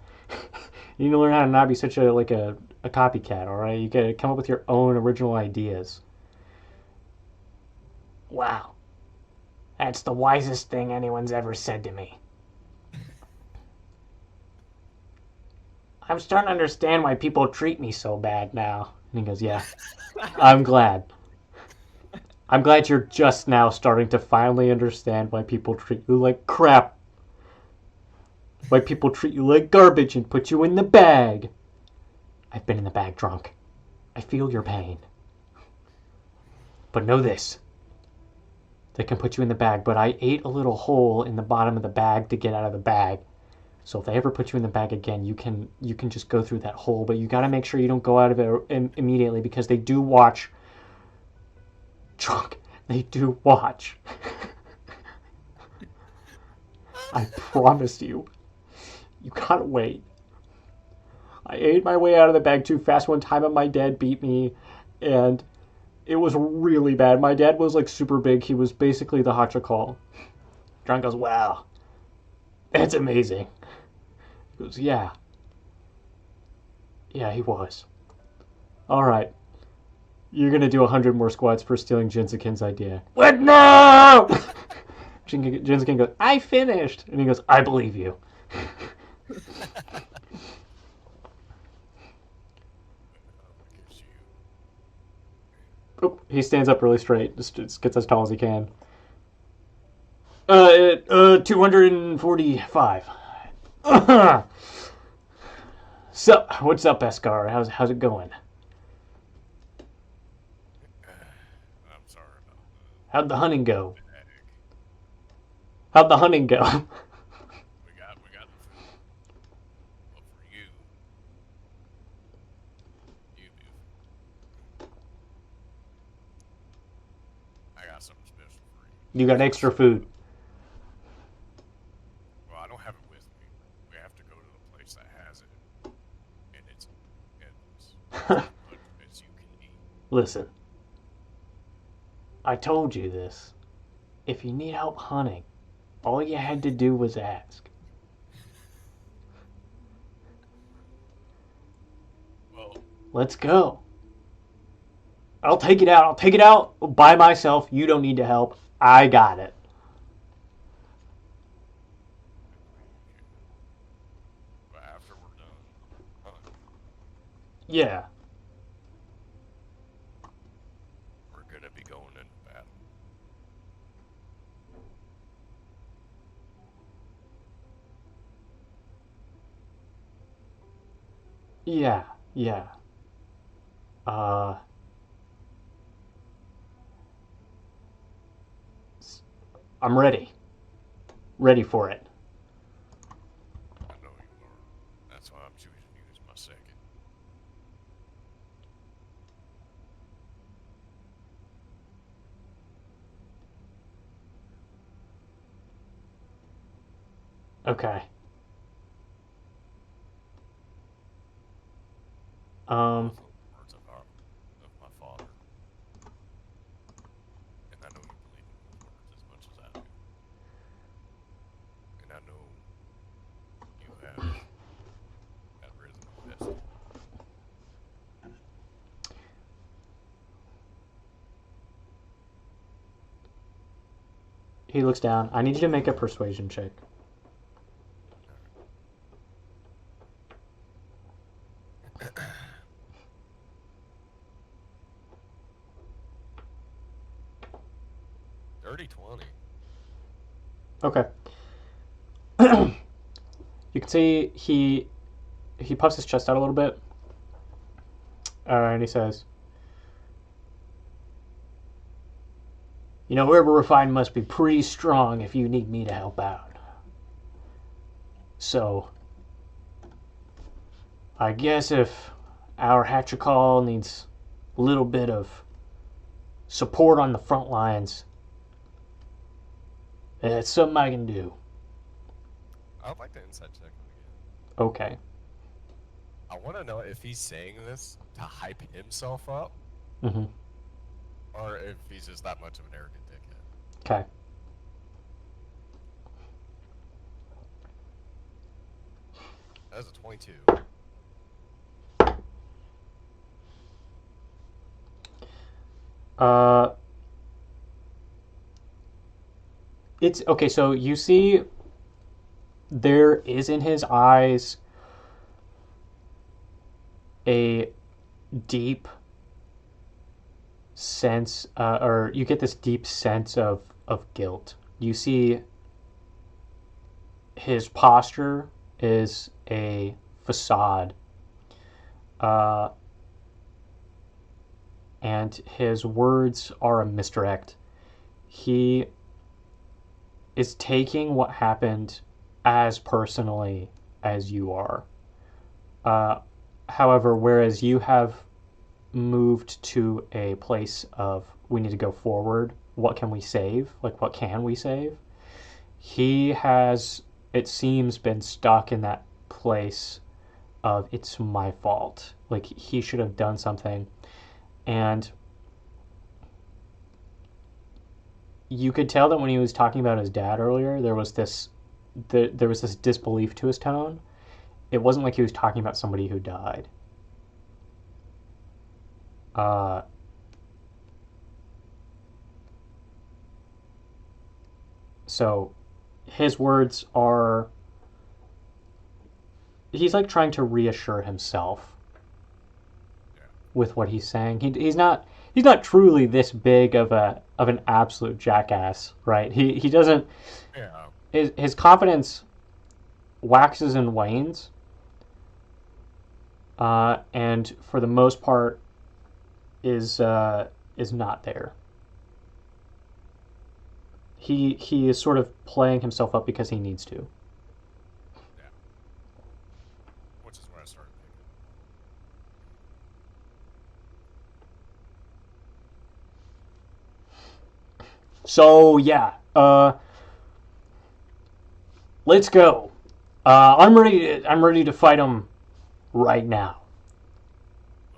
You need to learn how to not be such a copycat, all right? You got to come up with your own original ideas." "Wow. That's the wisest thing anyone's ever said to me. I'm starting to understand why people treat me so bad now." And he goes, "Yeah, I'm glad. I'm glad you're just now starting to finally understand why people treat you like crap. Why people treat you like garbage and put you in the bag. I've been in the bag, Drunk. I feel your pain. But know this. They can put you in the bag, but I ate a little hole in the bottom of the bag to get out of the bag. So if they ever put you in the bag again, you can just go through that hole, but you got to make sure you don't go out of it immediately, because they do watch. Drunk, they do watch. I promise you. You gotta wait. I ate my way out of the bag too fast one time, and my dad beat me, and it was really bad. My dad was like super big. He was basically the Hachiko." Drunk goes, "Wow, that's amazing." He goes, "Yeah. Yeah, he was. All right. You're going to do 100 more squats for stealing Jinsakin's idea." "What? No!" Jinsakin goes, "I finished." And he goes, "I believe you." Oh, he stands up really straight. Just gets as tall as he can. 245. So, what's up, Beskar? How's it going? I'm sorry about that. How'd the hunting go? Egg. How'd the hunting go? We got the food. But for you beautiful. I got something special for you. You got extra food. Well, I don't have it with me. We have to go to the place that has it. And it's endless. As much as you can eat. Listen, I told you this. If you need help hunting, all you had to do was ask. Well, Let's go. I'll take it out. I'll take it out by myself. You don't need to help. I got it. but after we're done, Yeah. we're gonna be going into battle. Yeah. Yeah. I'm ready. Ready for it. I know you are. That's why I'm choosing you as my second. Okay. Those are the words of my father. And I know you believe in those words as much as I do. And I know you have risen the best. He looks down. I need you to make a persuasion check. Dirty 20. Okay. You can see he puffs his chest out a little bit. And he says, "You know, Herb Refined must be pretty strong if you need me to help out. So, I guess if our Hatchakal needs a little bit of support on the front lines, it's something I can do." I'd like to insight check him again. Okay. I want to know if he's saying this to hype himself up, Mm-hmm. or if he's just that much of an arrogant dickhead. Okay. That's a 22. It's okay. So you see, there is in his eyes a deep sense, or you get this deep sense of guilt. You see, his posture is a facade, and his words are a misdirect. He is taking what happened as personally as you are. However, whereas you have moved to a place of we need to go forward, what can we save? Like, what can we save? He has, it seems, been stuck in that place of it's my fault. Like, he should have done something. And you could tell that when he was talking about his dad earlier, there was this disbelief to his tone. It wasn't like he was talking about somebody who died. So his words are, he's like trying to reassure himself with what he's saying. He's not truly this big of an absolute jackass, right? He doesn't. Yeah. His confidence waxes and wanes, and for the most part is not there. He is sort of playing himself up because he needs to. Yeah. Which is where I started thinking. So yeah, let's go. I'm ready to fight him right now.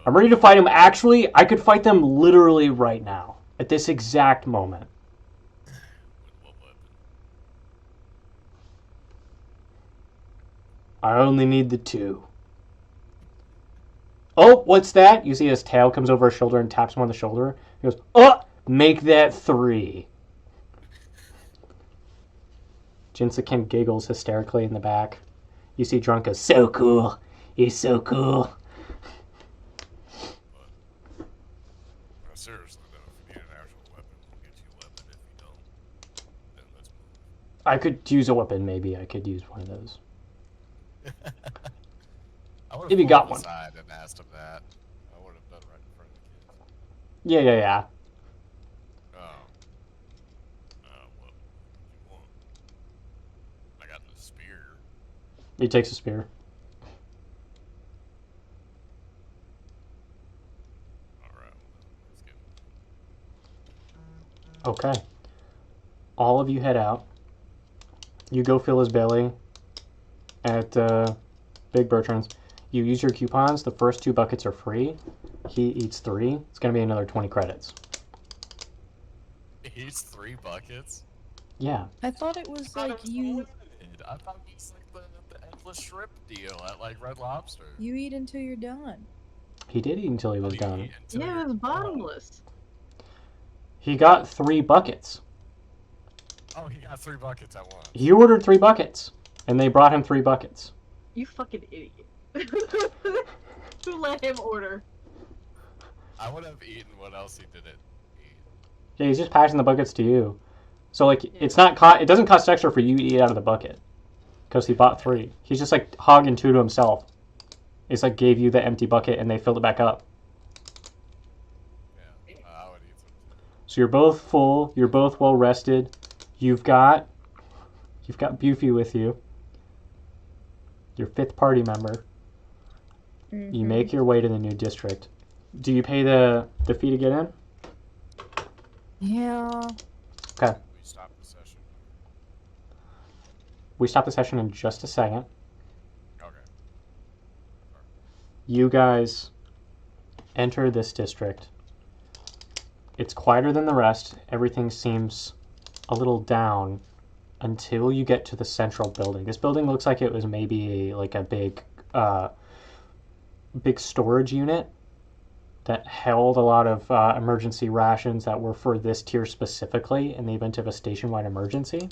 I'm ready to fight him. Actually, I could fight them literally right now, at this exact moment. With what weapon? I only need the 2. Oh, what's that? You see his tail comes over his shoulder and taps him on the shoulder. He goes, oh, make that 3. Jinsakin giggles hysterically in the back. You see Drunka, so cool. He's so cool. Seriously though, if you need an actual weapon, we'll get you a weapon. If you don't, then let's move. I could use a weapon, maybe. I could use one of those. I would If you have got pulled one. him aside and asked him that. I would have done right in front of the kids. Yeah. What do you want? I got the spear. He takes a spear. Alright, let's get moving. Okay. All of you head out. You go fill his belly at Big Bertrand's. You use your coupons. The first 2 buckets are free. He eats 3. It's going to be another 20 credits. He eats 3 buckets? Yeah. I thought it was like you I thought it was like the endless shrimp deal at like Red Lobster. eat until you're done. He did eat until he was You done. eat until Yeah, you're it was done. bottomless. He got 3 buckets. Oh, he got 3 buckets at once. He ordered 3 buckets, and they brought him 3 buckets. You fucking idiot. Who let him order? I would have eaten what else he didn't eat. Yeah, he's just passing the buckets to you. So like, Yeah. it's not it doesn't cost extra for you to eat out of the bucket, because he bought 3. He's just like hogging 2 to himself. It's like gave you the empty bucket and they filled it back up. Yeah, I would eat some too. So you're both full. You're both well rested. You've got Bufy with you. Your 5th party member. You make your way to the new district. Do you pay the fee to get in? Yeah. Okay. We stopped the session. We stop the session in just a second. Okay. You guys enter this district. It's quieter than the rest. Everything seems a little down until you get to the central building. This building looks like it was maybe like a big storage unit that held a lot of emergency rations that were for this tier specifically in the event of a station-wide emergency.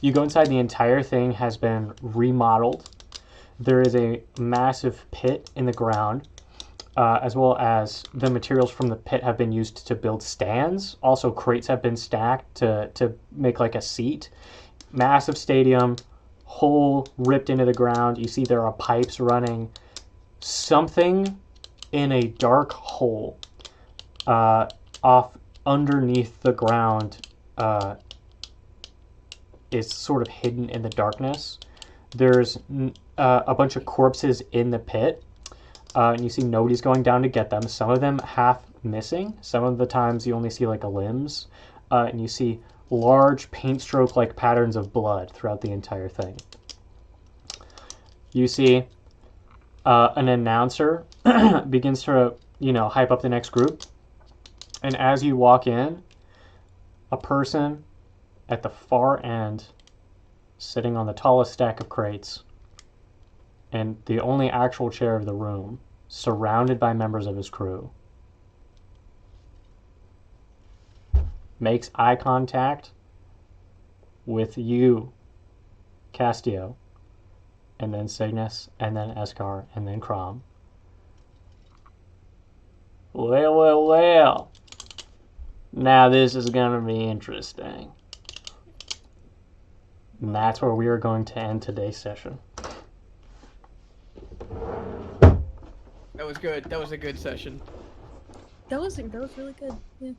You go inside, the entire thing has been remodeled. There is a massive pit in the ground, as well as the materials from the pit have been used to build stands. Also, crates have been stacked to make like a seat. Massive stadium, hole ripped into the ground. You see there are pipes running. Something in a dark hole off underneath the ground is sort of hidden in the darkness. There's a bunch of corpses in the pit, and you see nobody's going down to get them. Some of them half missing. Some of the times you only see like a limbs, and you see large paint stroke like patterns of blood throughout the entire thing. You see an announcer begins to, hype up the next group. And as you walk in, a person at the far end, sitting on the tallest stack of crates, and the only actual chair of the room, surrounded by members of his crew, makes eye contact with you, Castio, and then Cygnus, and then Escar, and then Crom. Well. Now this is going to be interesting. And that's where we are going to end today's session. That was good. That was a good session. That was really good. Yeah.